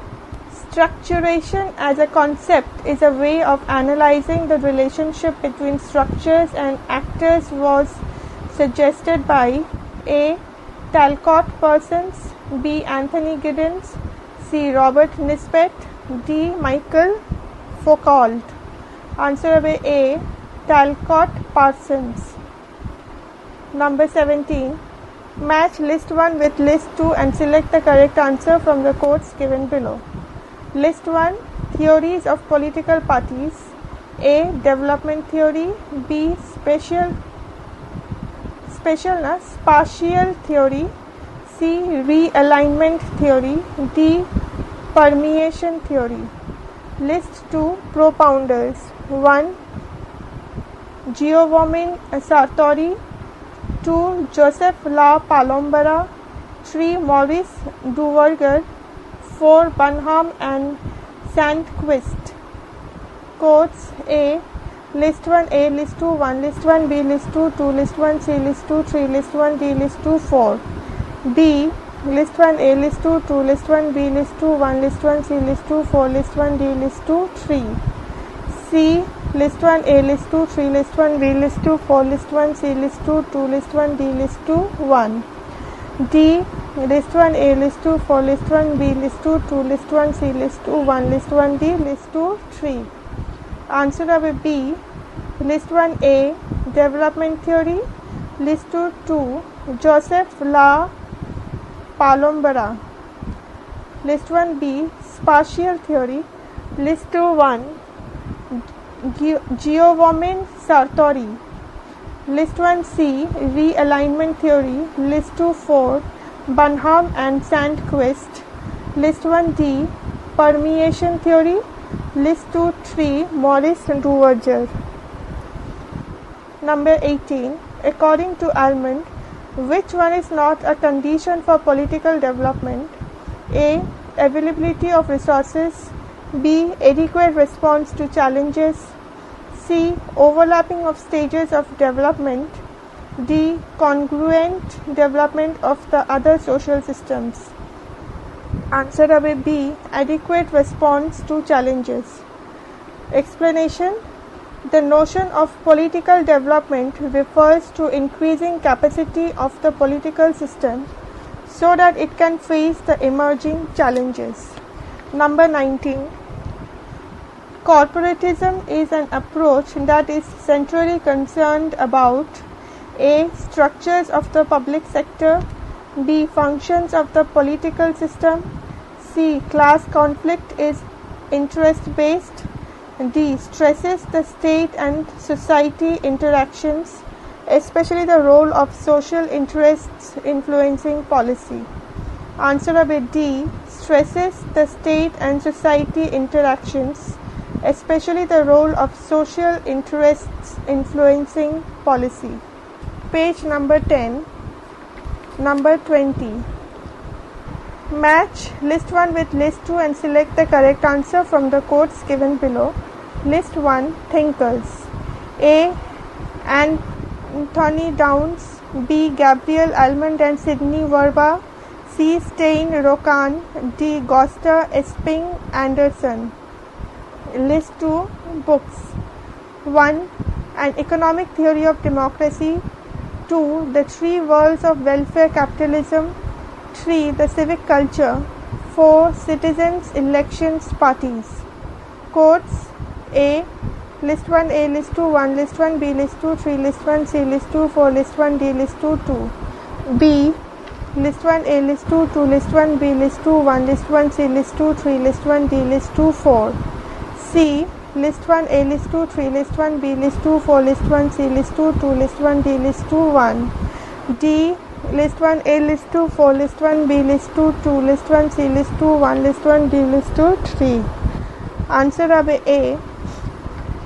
Structuration as a concept is a way of analyzing the relationship between structures and actors was suggested by A. Talcott Parsons, B. Anthony Giddens, C. Robert Nisbet, D. Michael Foucault. Answer will be A. Talcott Parsons. Number 17. Match list 1 with list 2 and select the correct answer from the quotes given below. List 1. Theories of political parties. A. Development theory. B. Spatial theory. C. Realignment theory. D. Permeation theory. List 2. Propounders. 1. Giovanni Sartori. 2. Joseph La Palombara. 3. Maurice Duverger. 4. Bunham and Sandquist. Quotes. A. List 1 A, list 2 1, list 1 B, list 2 2, list 1 C, list 2 3, list 1 D, list 2 4. B. List 1 A, list 2 2, list 1 B, list 2 1, list 1 C, list 2 4, list 1 D, list 2 3. C. List 1 A, list 2 3, list 1 B, list 2 4, list 1 C, list 2 2, list 1 D, list 2 1. D. List 1 A, list 2 4, list 1 B, list 2 2, list 1 C, list 2 1, list 1 D, list 2 3. Answer will be B. List 1 A. Development theory. List 2 Joseph La Palombara. List 1 B. Spatial theory. List 1 Giovanni Sartori. List 1 C. Realignment theory. List 4 Bunham and Sandquist. List 1 D. Permeation theory. List 3 Maurice Duverger. Number 18. According to Almond, which one is not a condition for political development? A. Availability of resources. B. Adequate response to challenges. C. Overlapping of stages of development. D. Congruent development of the other social systems. Answer will be B. Adequate response to challenges. Explanation. The notion of political development refers to increasing capacity of the political system so that it can face the emerging challenges. Number 19. Corporatism is an approach that is centrally concerned about A. Structures of the public sector. B. Functions of the political system. C. Class conflict is interest-based. D. Stresses the state and society interactions, especially the role of social interests influencing policy. Answer will be D. Stresses the state and society interactions, especially the role of social interests influencing policy. Page number 10. Number 20. Match list 1 with list 2 and select the correct answer from the quotes given below. List 1 Thinkers. A. Anthony Downs. B. Gabriel Almond and Sidney Verba. C. Stein Rokan. D. Gosta Esping Anderson. List 2 Books. 1. An Economic Theory of Democracy. 2. The Three Worlds of Welfare Capitalism. 3. The Civic Culture. 4. Citizens, Elections, Parties. Quotes. A. List 1 A, list 2 1, list 1 B, list 2 3, list 1 C, list 2 4, list 1 D, list 2 2. B. List 1 A, list 2 2, list 1 B, list 2 1, list 1 C, list 2 3, list 1 D, list 2 4. C. List 1 A, list 2 3, list 1 B, list 2 4, list 1 C, list 2 2, list 1 D, list 2 1. D. List 1 A, list 2 4, list 1 B, list 2 2, list 1 C, list 2 1, list 1 D, list 2 3. Answer will be A.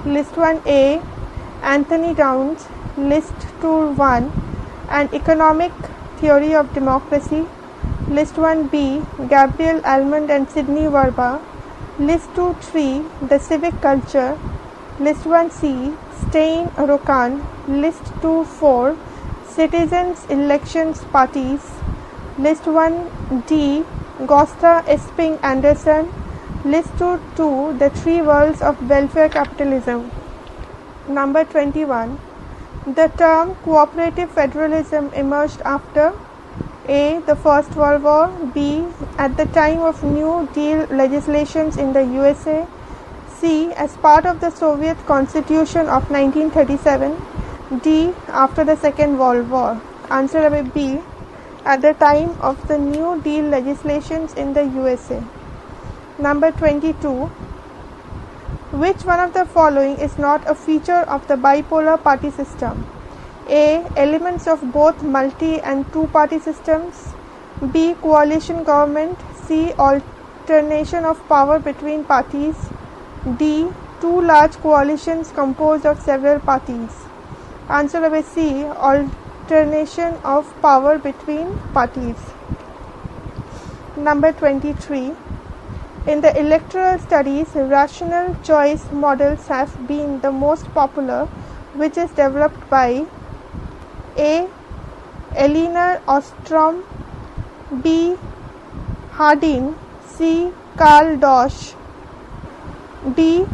List 1 A. Anthony Downs. List 2 1. An Economic Theory of Democracy. List 1 B. Gabriel Almond and Sidney Verba. List 2 3. The Civic Culture. List 1 C. Stein Rokan. List 2 4. Citizens Elections Parties. List 1 D. Gosta Esping Anderson. List 2 The Three Worlds of Welfare Capitalism. Number 21. The term cooperative federalism emerged after A. The First World War. B. At the time of New Deal legislations in the USA. C. As part of the Soviet Constitution of 1937. D. After the Second World War. Answer will be B. At the time of the New Deal legislations in the USA. Number 22. Which one of the following is not a feature of the bipolar party system? A. Elements of both multi- and two-party systems. B. Coalition government. C. Alternation of power between parties. D. Two large coalitions composed of several parties. Answer will be C. Alternation of power between parties. Number 23. In the electoral studies, rational choice models have been the most popular, which is developed by A. Elinor Ostrom. B. Hardin. C. Carl Dosch. D.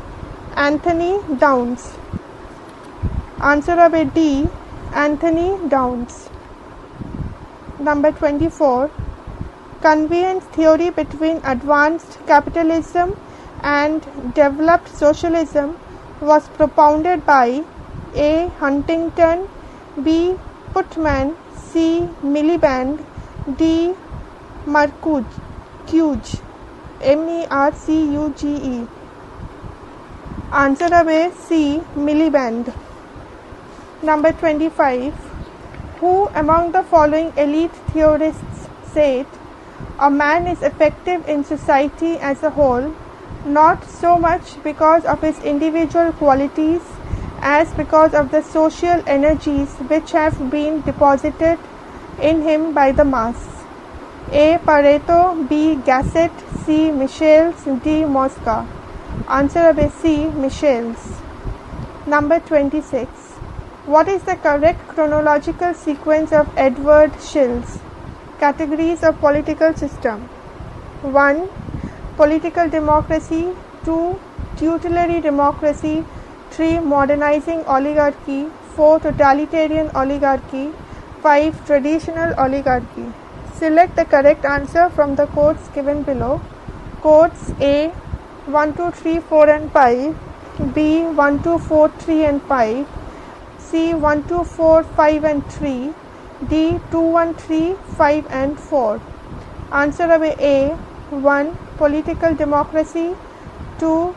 Anthony Downs. Answer will be D. Anthony Downs. Number 24. Convenience theory between advanced capitalism and developed socialism was propounded by A. Huntington. B. Putman. C. Miliband. D. Mercuge. Mercuge. Answer will be C. Miliband. Number 25. Who among the following elite theorists said a man is effective in society as a whole, not so much because of his individual qualities as because of the social energies which have been deposited in him by the mass? A. Pareto. B. Gasset. C. Michels. D. Mosca. Answer will be C. Michels. Number 26. What is the correct chronological sequence of Edward Shill's categories of political system? 1. Political democracy. 2. Tutelary democracy. 3. Modernizing oligarchy. 4. Totalitarian oligarchy. 5. Traditional oligarchy. Select the correct answer from the codes given below. Codes A 1, 2, 3, 4 and 5. B 1, 2, 4, 3 and 5. C 1, 2, 4, 5 and 3. D 2, 1, 3, 5 and 4. Answer will be A 1. Political democracy. 2.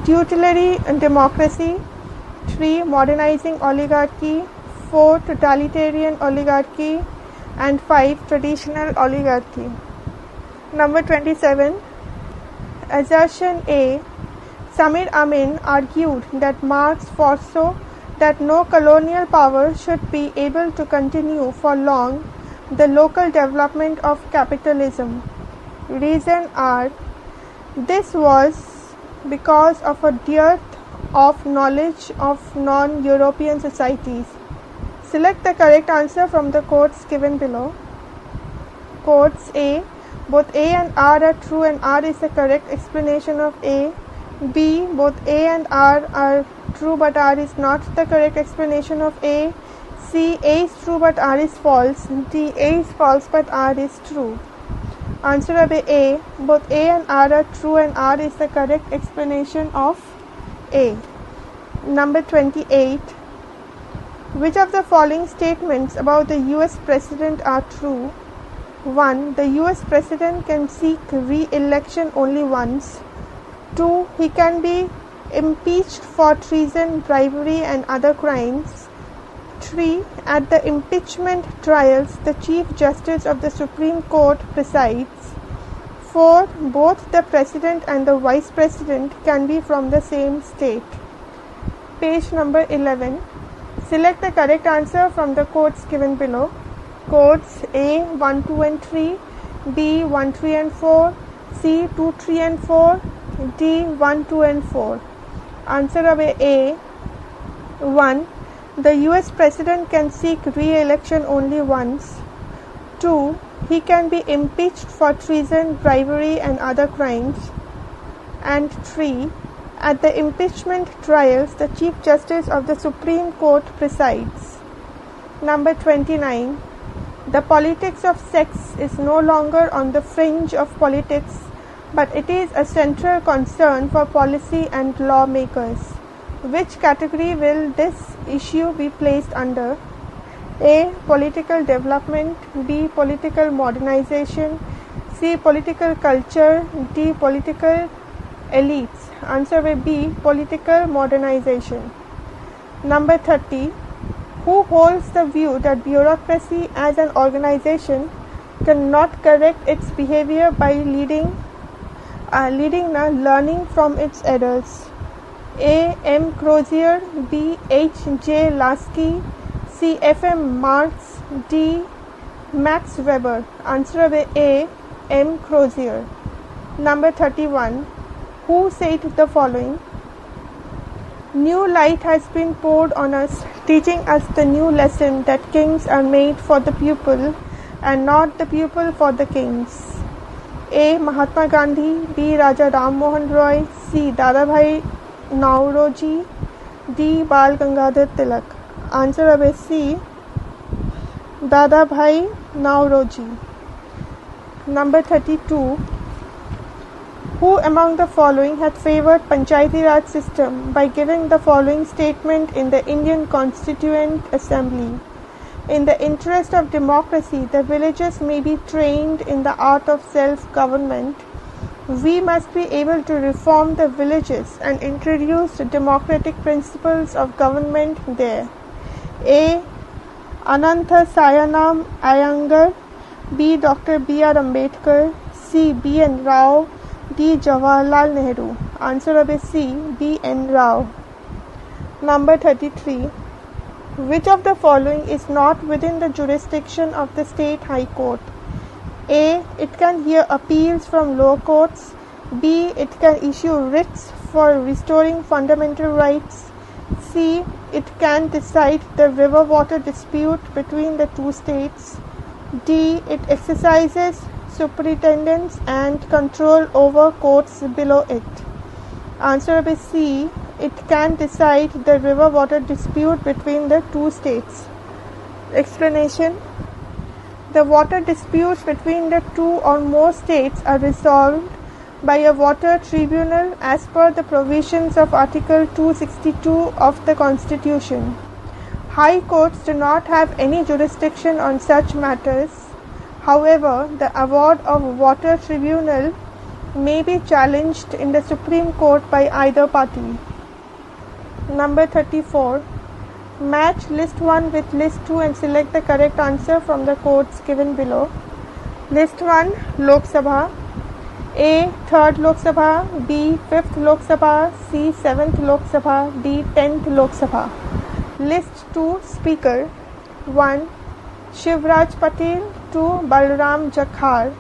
Tutelary democracy. 3. Modernizing oligarchy. 4. Totalitarian oligarchy. And 5. Traditional oligarchy. Number 27. Assertion A. Samir Amin argued that Marx foresaw that no colonial power should be able to continue for long the local development of capitalism. Reason R. This was because of a dearth of knowledge of non-European societies. Select the correct answer from the codes given below. Codes A. Both A and R are true and R is the correct explanation of A. B. Both A and R are true but R is not the correct explanation of A. C. A is true but R is false. D. A is false but R is true. Answer will be A. Both A and R are true and R is the correct explanation of A. Number 28. Which of the following statements about the US President are true? 1. The US President can seek re-election only once. 2. He can be impeached for treason, bribery and other crimes. 3. At the impeachment trials, the Chief Justice of the Supreme Court presides. 4. Both the President and the Vice President can be from the same state. Page number 11. Select the correct answer from the codes given below. Codes A 1, 2 and 3, B 1, 3 and 4, C 2, 3 and 4, D 1, 2 and 4. Answer will be A 1. The US President can seek re-election only once. 2. He can be impeached for treason, bribery and other crimes. And 3. At the impeachment trials, the Chief Justice of the Supreme Court presides. Number 29. The politics of sex is no longer on the fringe of politics, but it is a central concern for policy and lawmakers. Which category will this issue be placed under? A. Political development. B. Political modernization. C. Political culture. D. Political elites. Answer will be political modernization. Number 30. Who holds the view that bureaucracy as an organization cannot correct its behavior by leading learning from its errors? A. M. Crozier. B. H. J. Lasky. C. F. M. Marx. D. Max Weber. Answer will be A. M. Crozier. Number 31. Who said the following? New light has been poured on us, teaching us the new lesson that kings are made for the people and not the people for the kings. A. Mahatma Gandhi. B. Raja Ram Mohan Roy. C. Dadabhai Nauroji. D. Bal Gangadhar Tilak. Answer will be C. Dadabhai Nauroji. Number 32. Who among the following had favored Panchayati Raj system by giving the following statement in the Indian Constituent Assembly? In the interest of democracy, the villages may be trained in the art of self-government. We must be able to reform the villages and introduce democratic principles of government there. A. Anantha Sayanam Iyengar. B. Dr. B.R. Ambedkar. C. B.N. Rao. D. Jawaharlal Nehru. Answer will be C. B.N. Rao. Number 33. Which of the following is not within the jurisdiction of the State High Court? A. It can hear appeals from lower courts. B. It can issue writs for restoring fundamental rights. C. It can decide the river water dispute between the two states. D. It exercises superintendence and control over courts below it. Answer will be C. It can decide the river water dispute between the two states. Explanation. The water disputes between the two or more states are resolved by a water tribunal as per the provisions of Article 262 of the Constitution. High courts do not have any jurisdiction on such matters. However, the award of water tribunal may be challenged in the Supreme Court by either party. Number 34. Match list 1 with list 2 and select the correct answer from the codes given below. List 1, Lok Sabha. A. 3rd Lok Sabha. B. 5th Lok Sabha. C. 7th Lok Sabha. D. 10th Lok Sabha. List 2, Speaker. 1. Shivraj Patel. 2. Balram Jakhar.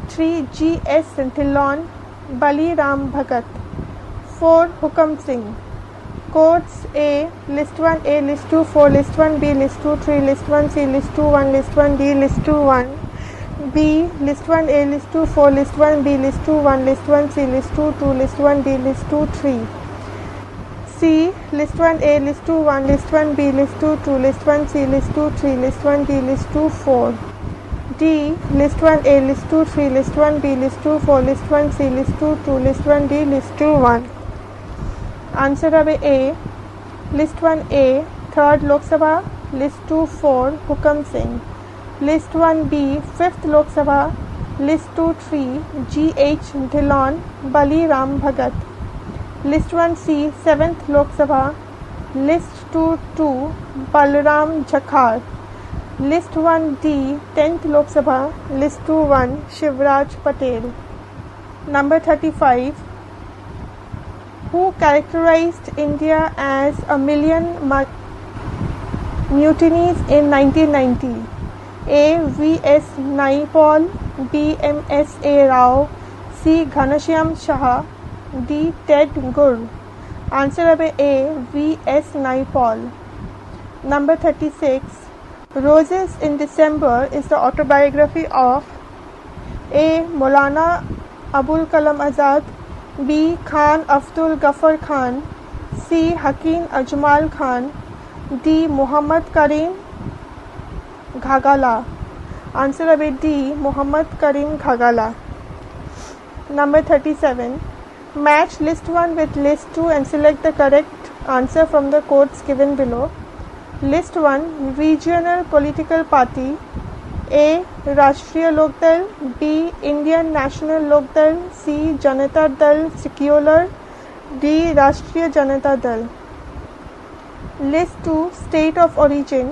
3. G.S. Dhillon. Bali Ram Bhagat. 4. Hukam Singh. Codes A. List 1 A, List 2 4, List 1 B, List 2 3, List 1 C, List 2 1, List 1 D, List 2 1 B, List 1 A, List 2 4, List 1 B, List 2 1, List 1 C, List 2 2, List 1 D, List 2 3 C, List 1 A, List 2 1, List 1 B, List 2 2, List 1 C, List 2 3, List 1 D, List 2 4 D, List 1 A, List 2 3, List 1 B, List 2 4, List 1 C, List 2 2, List 1 D, List 2 1. Answer will be A. List 1 A, 3rd Lok Sabha. List 2 4, Hukam Singh. List 1 B, 5th Lok Sabha. List 2 3, G.H. Dhillon, Bali Ram Bhagat. List 1 C, 7th Lok Sabha. List 2 2, Balram Jakhar. List 1 D, 10th Lok Sabha. List 2 1, Shivraj Patel. Number 35. Who characterized India as a million mutinies in 1990? A. V.S. Naipaul. B. M.S. A. Rao. C. Ghanshyam Shah. D. Ted Gur. Answer will be A. V.S. Naipaul. Number 36. Roses in December is the autobiography of A. Maulana Abul Kalam Azad, B. Khan Abdul Ghaffar Khan, C. Hakim Ajmal Khan, D. Muhammad Karim Ghagala. Answer will be D. Muhammad Karim Ghagala. Number 37. Match list 1 with list 2 and select the correct answer from the codes given below. List 1. Regional political party. A. Rashtriya Lok Dal, B. Indian National Lok Dal, C. Janata Dal Secular, D. Rashtriya Janata Dal. List 2. State of origin.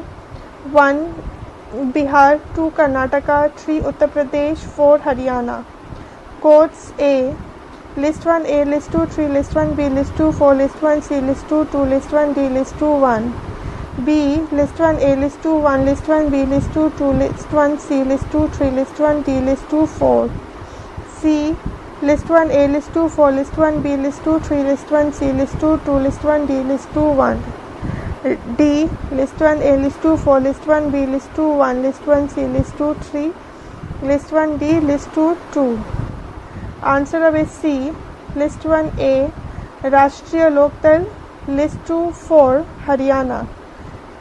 1. Bihar, 2. Karnataka, 3. Uttar Pradesh, 4. Haryana. Codes A. List 1 A, list 2 3, list 1 B, list 2 4, list 1 C, list 2 2, list 1 D, list 2 1. B. List 1 A, list 2 1, list 1 B, list 2 2, list 1 C, list 2 3, list 1 D, list 2 4. C. List 1 A, list 2 4, list 1 B, list 2 3, list 1 C, list 2 2, list 1 D, list 2 1. D. List 1 A, list 2 4, list 1 B, list 2 1, list 1 C, list 2 3, list 1 D, list 2 2. Answer of C. List 1 A, Rashtriya Lok Dal, list 2 4, Haryana.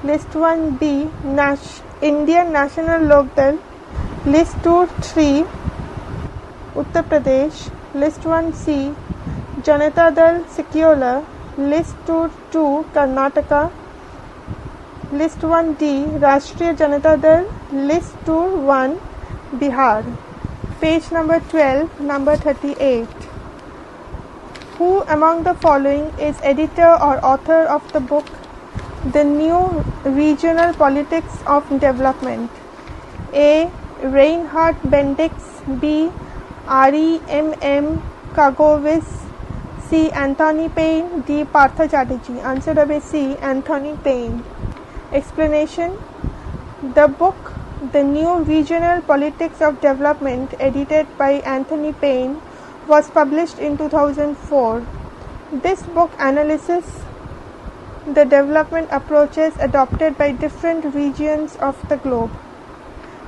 List 1 B, Indian National Lok Dal, list 2 3, Uttar Pradesh. List 1 C, Janata Dal Secular, list 2 2, Karnataka. List 1 D, Rashtriya Janata Dal, list 2 1, Bihar. Page number 12, number 38. Who among the following is editor or author of the book The New Regional Politics of Development? A. Reinhard Bendix, B. R.E.M.M. Kagovis, C. Anthony Payne, D. Partha Chatterjee. Answer of C. Anthony Payne. Explanation. The book The New Regional Politics of Development, edited by Anthony Payne, was published in 2004. This book analyzes the development approaches adopted by different regions of the globe.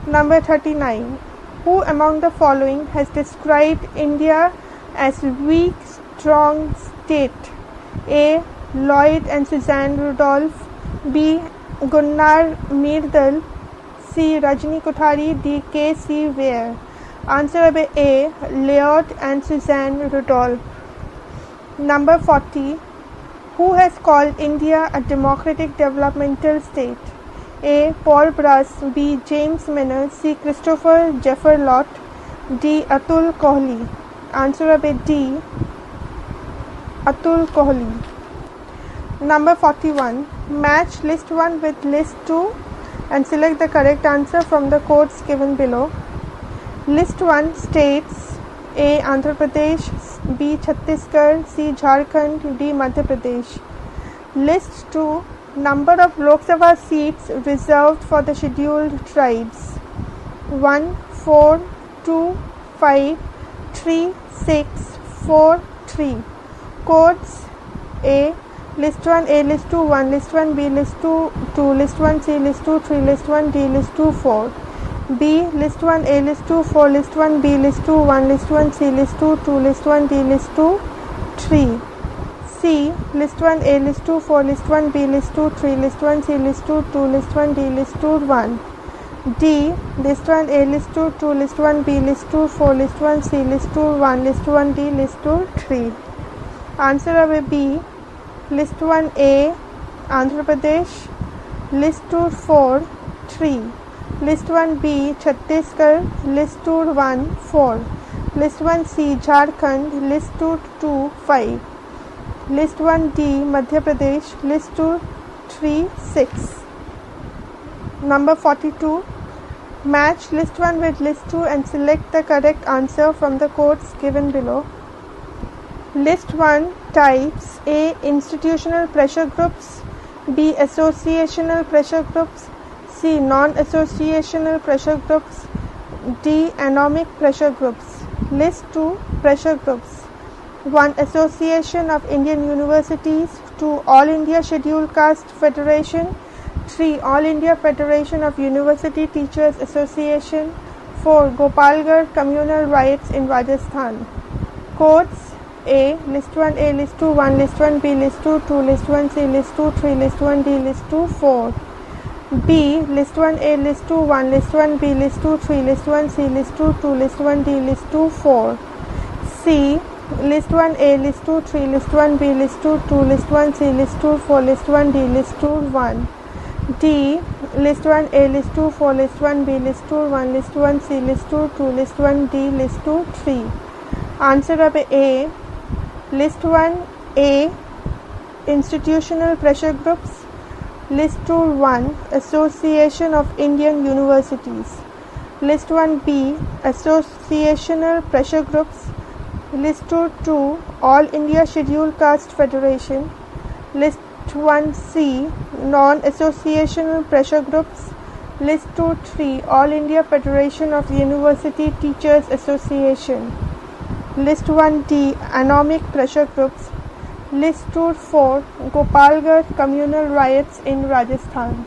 Number 39. Who among the following has described India as weak, strong state? A. Lloyd and Suzanne Rudolph, B. Gunnar Myrdal, C. Rajni Kothari, D. K. C. Ware. Answer will be A. Lloyd and Suzanne Rudolph. Number 40. Who has called India a democratic developmental state? A. Paul Brass, B. James Minner, C. Christopher Jefferlot, D. Atul Kohli. Answer will be D. Atul Kohli. Number 41. Match list 1 with list 2 and select the correct answer from the codes given below. List 1 states: A. Andhra Pradesh, B. Chhattisgarh, C. Jharkhand, D. Madhya Pradesh. List 2 number of Lok Sabha seats reserved for the scheduled tribes: 1, 4, 2, 5, 3, 6, 4, 3. Codes: A. List 1 A, list 2 1, list 1 B, list 2 2, list 1 C, list 2 3, list 1 D, list 2 4. B. List 1 A, list 2 4, list 1 B, list 2 1, list 1 C, list 2 2, list 1 D, list 2 3. C. List 1 A, list 2 4, list 1 B, list 2 3, list 1 C, list 2 2, list 1 D, list 2 1. D. List 1 A, list 2 2, list 1 B, list 2 4, list 1 C, list 2 1, list 1 D, list 2 3. Answer will be B. List 1 A, Andhra Pradesh, list 2 4, 3. List 1 B, Chhattisgarh, list 2 1, 4. List 1 C, Jharkhand, list 2 2, 5. List 1 D, Madhya Pradesh, list 2 3, 6. Number 42. Match list 1 with list 2 and select the correct answer from the codes given below. List 1 types: A. Institutional pressure groups, B. Associational pressure groups, C. Non-associational pressure groups, D. Anomic pressure groups. List 2 pressure groups: 1. Association of Indian Universities, 2. All India Scheduled Caste Federation, 3. All India Federation of University Teachers Association. 4. Gopalgarh communal riots in Rajasthan. Codes: A. List 1A, List 2, 1, List 1B, List 2, 2, List 1C, List 2, 3, List 1D, List 2, 4. B. List 1A, List 2, 1, List 1B, List 2, 3, List 1C, List 2, 2, List 1D, List 2, 4. C. List 1A, List 2, 3, List 1B, List 2, 2, List 1C, List 2, 4, List 1D, List 2, 1. D. List 1A, List 2, 4, List 1B, List 2, 1, List 1C, List 2, 2, List 1D, List 2, 3. Answer of A. List 1A, Institutional Pressure Groups. List 2, 1, Association of Indian Universities. List 1B, Associational Pressure Groups. List 2, All India Scheduled Caste Federation. List 1C, Non-Associational Pressure Groups. List 3, All India Federation of University Teachers Association. List 1D, Anomic Pressure Groups. List 4, Gopalgarh communal riots in Rajasthan.